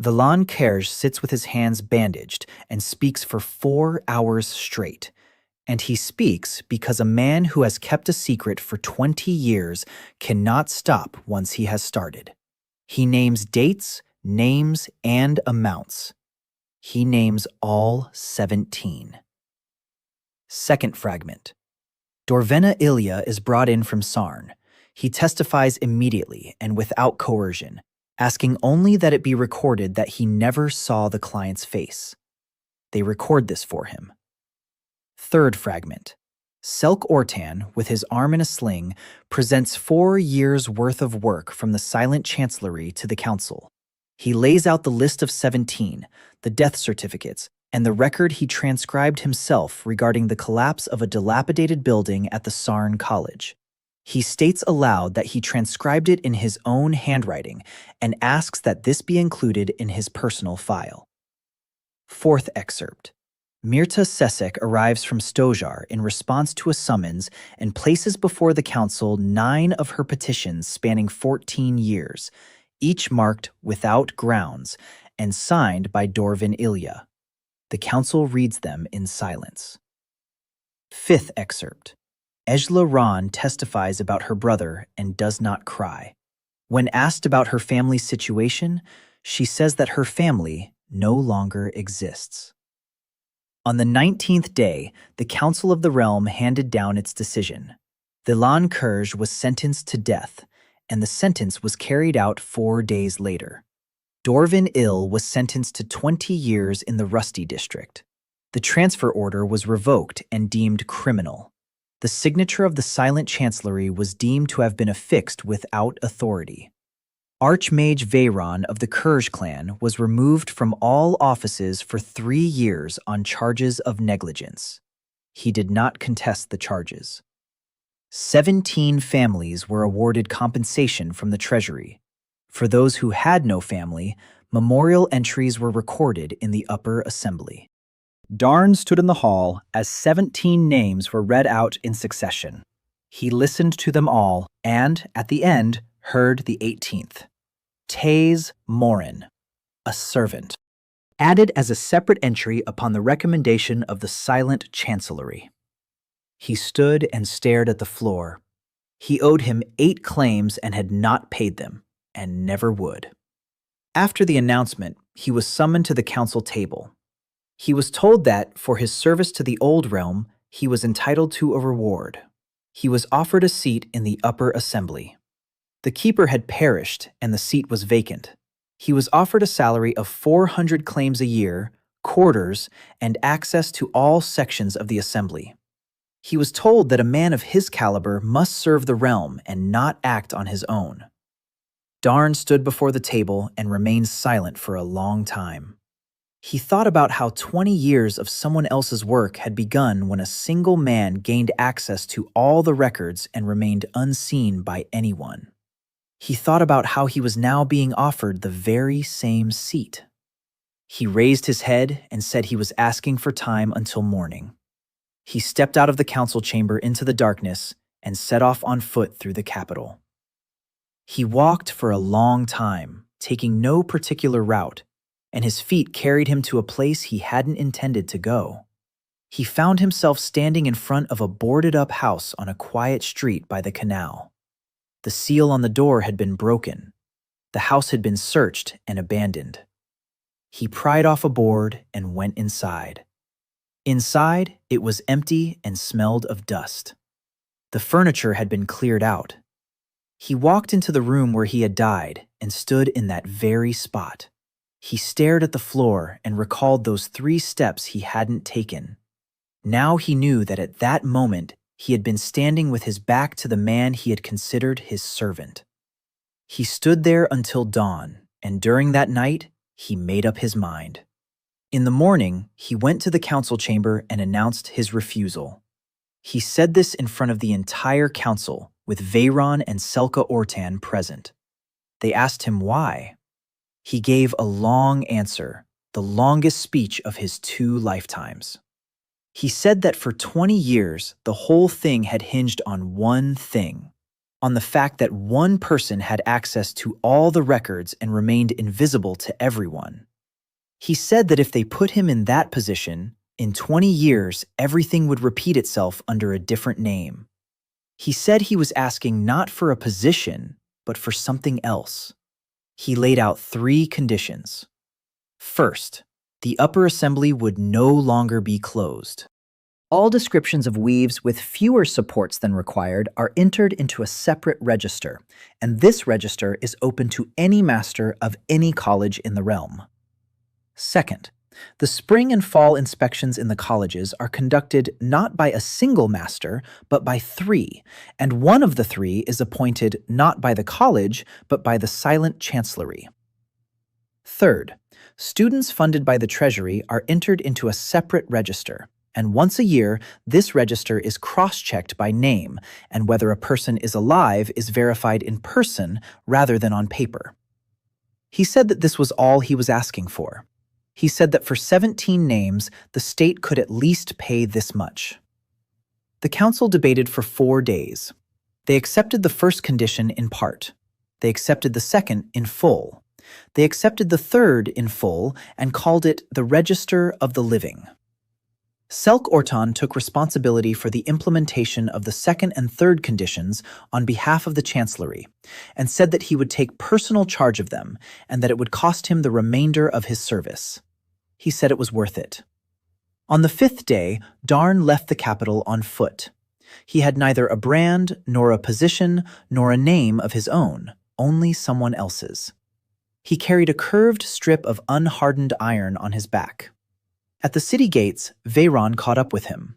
Vilan Kerj sits with his hands bandaged and speaks for 4 hours straight. And he speaks because a man who has kept a secret for 20 years cannot stop once he has started. He names dates, names, and amounts. He names all 17. Second fragment. Dorvena Ilya is brought in from Sarn. He testifies immediately and without coercion, asking only that it be recorded that he never saw the client's face. They record this for him. Third fragment. Selk Ortan, with his arm in a sling, presents 4 years' worth of work from the Silent Chancellery to the council. He lays out the list of 17, the death certificates, and the record he transcribed himself regarding the collapse of a dilapidated building at the Sarn College. He states aloud that he transcribed it in his own handwriting and asks that this be included in his personal file. Fourth excerpt. Mirta Sesek arrives from Stojar in response to a summons and places before the council 9 of her petitions spanning 14 years, each marked without grounds and signed by Dorvin Ilya. The council reads them in silence. Fifth excerpt. Ejla Ron testifies about her brother and does not cry. When asked about her family's situation, she says that her family no longer exists. On the 19th day, the Council of the Realm handed down its decision. Vilan Kerj was sentenced to death, and the sentence was carried out 4 days later. Dorvin Ill was sentenced to 20 years in the Rusty District. The transfer order was revoked and deemed criminal. The signature of the Silent Chancellery was deemed to have been affixed without authority. Archmage Veyron of the Kerj clan was removed from all offices for 3 years on charges of negligence. He did not contest the charges. 17 families were awarded compensation from the treasury. For those who had no family, memorial entries were recorded in the upper assembly. Darn stood in the hall as 17 names were read out in succession. He listened to them all and, at the end, heard the 18th. Taze Morin, a servant, added as a separate entry upon the recommendation of the Silent Chancellery. He stood and stared at the floor. He owed him 8 claims and had not paid them, and never would. After the announcement, he was summoned to the council table. He was told that, for his service to the Old Realm, he was entitled to a reward. He was offered a seat in the upper assembly. The keeper had perished, and the seat was vacant. He was offered a salary of 400 claims a year, quarters, and access to all sections of the assembly. He was told that a man of his caliber must serve the realm and not act on his own. Darn stood before the table and remained silent for a long time. He thought about how 20 years of someone else's work had begun when a single man gained access to all the records and remained unseen by anyone. He thought about how he was now being offered the very same seat. He raised his head and said he was asking for time until morning. He stepped out of the council chamber into the darkness and set off on foot through the capital. He walked for a long time, taking no particular route, and his feet carried him to a place he hadn't intended to go. He found himself standing in front of a boarded-up house on a quiet street by the canal. The seal on the door had been broken. The house had been searched and abandoned. He pried off a board and went inside. Inside, it was empty and smelled of dust. The furniture had been cleared out. He walked into the room where he had died and stood in that very spot. He stared at the floor and recalled those 3 steps he hadn't taken. Now he knew that at that moment he had been standing with his back to the man he had considered his servant. He stood there until dawn, and during that night, he made up his mind. In the morning, he went to the council chamber and announced his refusal. He said this in front of the entire council, with Veyron and Selka Ortan present. They asked him why. He gave a long answer, the longest speech of his 2 lifetimes. He said that for 20 years, the whole thing had hinged on one thing, on the fact that one person had access to all the records and remained invisible to everyone. He said that if they put him in that position, in 20 years, everything would repeat itself under a different name. He said he was asking not for a position, but for something else. He laid out 3 conditions. First, the upper assembly would no longer be closed. All descriptions of weaves with fewer supports than required are entered into a separate register, and this register is open to any master of any college in the realm. Second, the spring and fall inspections in the colleges are conducted not by a single master, but by 3, and one of the 3 is appointed not by the college, but by the silent chancellery. Third, students funded by the treasury are entered into a separate register, and once a year, this register is cross-checked by name, and whether a person is alive is verified in person rather than on paper. He said that this was all he was asking for. He said that for 17 names, the state could at least pay this much. The council debated for 4 days. They accepted the first condition in part. They accepted the second in full. They accepted the third in full and called it the Register of the Living. Selk Ortan took responsibility for the implementation of the second and third conditions on behalf of the chancellery, and said that he would take personal charge of them and that it would cost him the remainder of his service. He said it was worth it. On the 5th day, Darn left the capital on foot. He had neither a brand, nor a position, nor a name of his own, only someone else's. He carried a curved strip of unhardened iron on his back. At the city gates, Veyron caught up with him.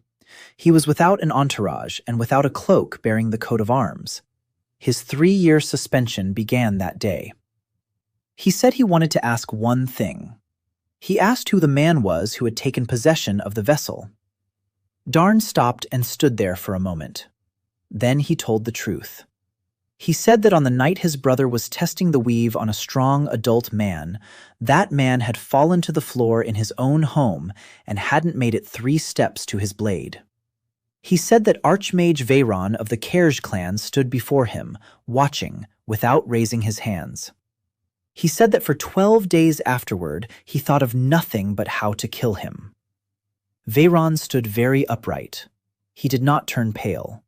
He was without an entourage and without a cloak bearing the coat of arms. His 3-year suspension began that day. He said he wanted to ask one thing. He asked who the man was who had taken possession of the vessel. Darn stopped and stood there for a moment. Then he told the truth. He said that on the night his brother was testing the weave on a strong adult man, that man had fallen to the floor in his own home and hadn't made it 3 steps to his blade. He said that Archmage Veyron of the Kerj clan stood before him, watching, without raising his hands. He said that for 12 days afterward, he thought of nothing but how to kill him. Veyron stood very upright. He did not turn pale.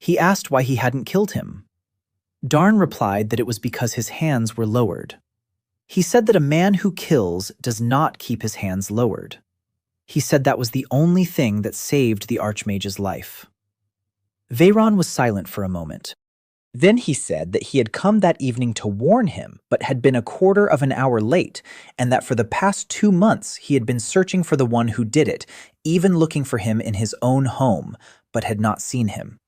He asked why he hadn't killed him. Darn replied that it was because his hands were lowered. He said that a man who kills does not keep his hands lowered. He said that was the only thing that saved the Archmage's life. Veyron was silent for a moment. Then he said that he had come that evening to warn him, but had been a quarter of an hour late, and that for the past 2 months he had been searching for the one who did it, even looking for him in his own home, but had not seen him.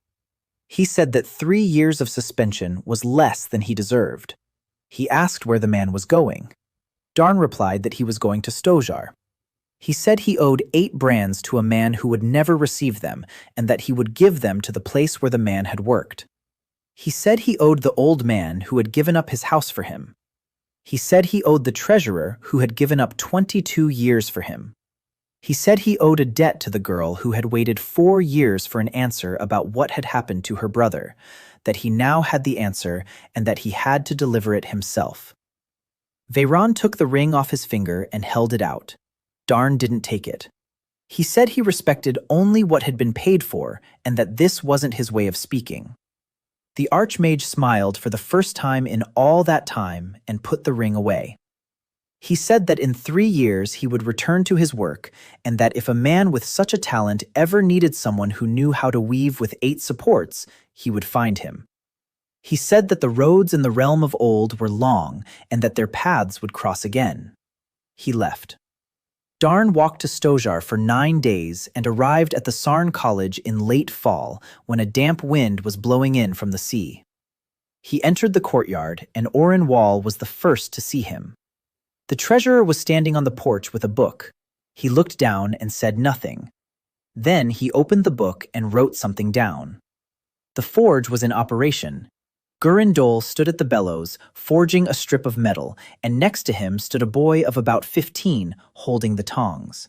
He said that 3 years of suspension was less than he deserved. He asked where the man was going. Darn replied that he was going to Stojar. He said he owed 8 brands to a man who would never receive them, and that he would give them to the place where the man had worked. He said he owed the old man who had given up his house for him. He said he owed the treasurer who had given up 22 years for him. He said he owed a debt to the girl who had waited 4 years for an answer about what had happened to her brother, that he now had the answer and that he had to deliver it himself. Veyron took the ring off his finger and held it out. Darn didn't take it. He said he respected only what had been paid for and that this wasn't his way of speaking. The Archmage smiled for the first time in all that time and put the ring away. He said that in 3 years he would return to his work and that if a man with such a talent ever needed someone who knew how to weave with 8 supports, he would find him. He said that the roads in the realm of old were long and that their paths would cross again. He left. Darn walked to Stojar for 9 days and arrived at the Sarn College in late fall when a damp wind was blowing in from the sea. He entered the courtyard and Oren Wall was the first to see him. The treasurer was standing on the porch with a book. He looked down and said nothing. Then he opened the book and wrote something down. The forge was in operation. Gurindol stood at the bellows, forging a strip of metal, and next to him stood a boy of about 15, holding the tongs.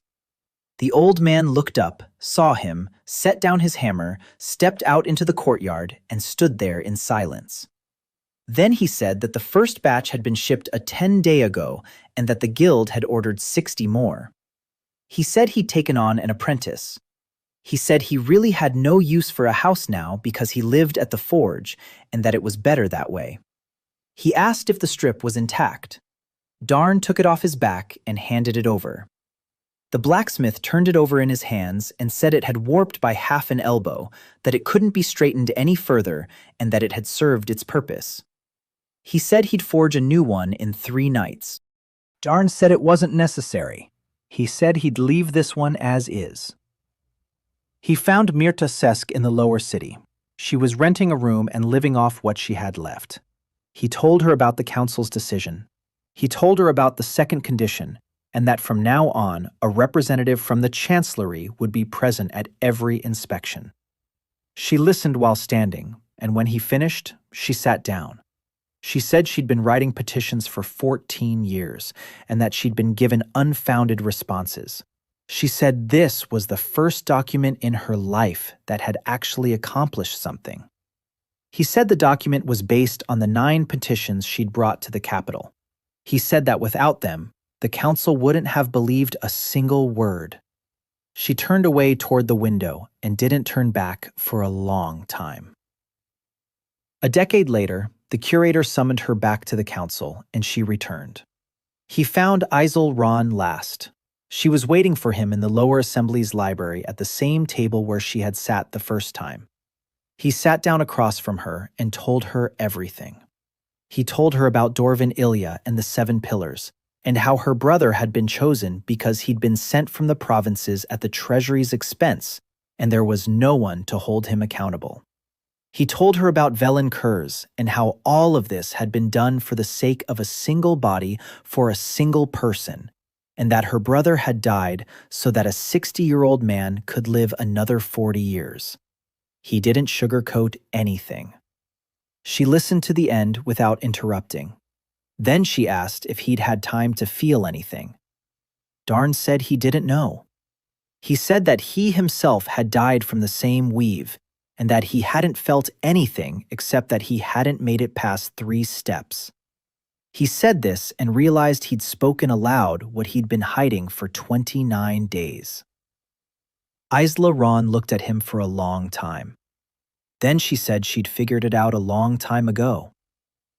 The old man looked up, saw him, set down his hammer, stepped out into the courtyard, and stood there in silence. Then he said that the first batch had been shipped a 10-day ago and that the guild had ordered 60 more. He said he'd taken on an apprentice. He said he really had no use for a house now because he lived at the forge and that it was better that way. He asked if the strip was intact. Darn took it off his back and handed it over. The blacksmith turned it over in his hands and said it had warped by half an elbow, that it couldn't be straightened any further, and that it had served its purpose. He said he'd forge a new one in 3 nights. Darn said it wasn't necessary. He said he'd leave this one as is. He found Mirta Sesk in the lower city. She was renting a room and living off what she had left. He told her about the council's decision. He told her about the second condition, and that from now on, a representative from the chancellery would be present at every inspection. She listened while standing, and when he finished, she sat down. She said she'd been writing petitions for 14 years, and that she'd been given unfounded responses. She said this was the first document in her life that had actually accomplished something. He said the document was based on the 9 petitions she'd brought to the capital. He said that without them, the council wouldn't have believed a single word. She turned away toward the window and didn't turn back for a long time. A decade later, the curator summoned her back to the council, and she returned. He found Isel Ron last. She was waiting for him in the lower assembly's library at the same table where she had sat the first time. He sat down across from her and told her everything. He told her about Dorvin Ilya and the 7 pillars, and how her brother had been chosen because he'd been sent from the provinces at the treasury's expense, and there was no one to hold him accountable. He told her about Velen Kurz and how all of this had been done for the sake of a single body for a single person, and that her brother had died so that a 60-year-old man could live another 40 years. He didn't sugarcoat anything. She listened to the end without interrupting. Then she asked if he'd had time to feel anything. Darn said he didn't know. He said that he himself had died from the same weave, and that he hadn't felt anything except that he hadn't made it past 3 steps. He said this and realized he'd spoken aloud what he'd been hiding for 29 days. Isla Ron looked at him for a long time. Then she said she'd figured it out a long time ago.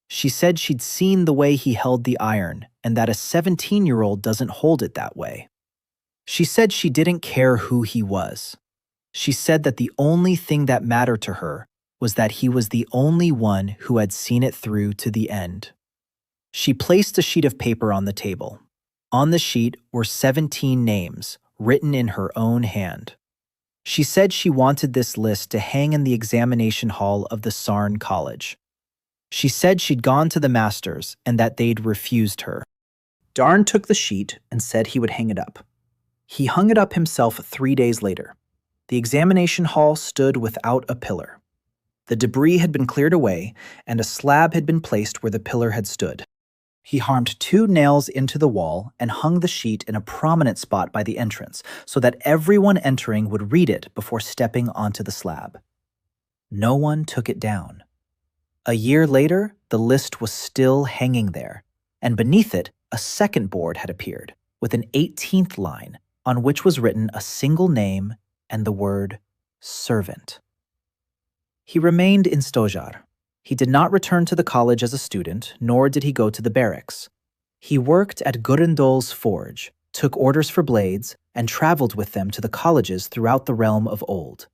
She said she'd seen the way he held the iron and that a 17-year-old doesn't hold it that way. She said she didn't care who he was. She said that the only thing that mattered to her was that he was the only one who had seen it through to the end. She placed a sheet of paper on the table. On the sheet were 17 names, written in her own hand. She said she wanted this list to hang in the examination hall of the Sarn College. She said she'd gone to the masters and that they'd refused her. Darn took the sheet and said he would hang it up. He hung it up himself 3 days later. The examination hall stood without a pillar. The debris had been cleared away, and a slab had been placed where the pillar had stood. He hammered 2 nails into the wall and hung the sheet in a prominent spot by the entrance so that everyone entering would read it before stepping onto the slab. No one took it down. A year later, the list was still hanging there, and beneath it, a second board had appeared with an 18th line, on which was written a single name and the word servant. He remained in Stojar. He did not return to the college as a student, nor did he go to the barracks. He worked at Gurundol's forge, took orders for blades, and traveled with them to the colleges throughout the realm of Old.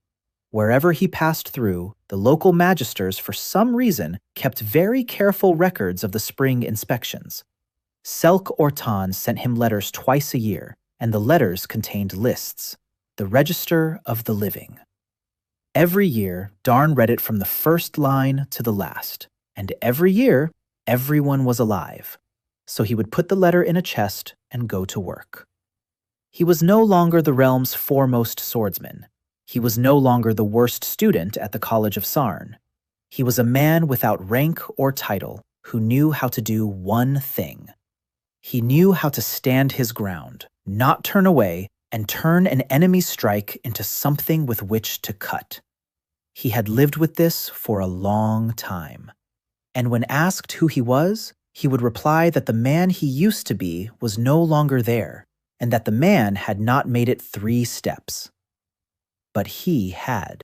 Wherever he passed through, the local magisters, for some reason, kept very careful records of the spring inspections. Selk Ortan sent him letters twice a year, and the letters contained lists, the register of the living. Every year, Darn read it from the first line to the last, and every year, everyone was alive. So he would put the letter in a chest and go to work. He was no longer the realm's foremost swordsman. He was no longer the worst student at the College of Sarn. He was a man without rank or title who knew how to do one thing. He knew how to stand his ground, not turn away, and turn an enemy's strike into something with which to cut. He had lived with this for a long time. And when asked who he was, he would reply that the man he used to be was no longer there, and that the man had not made it 3 steps. But he had.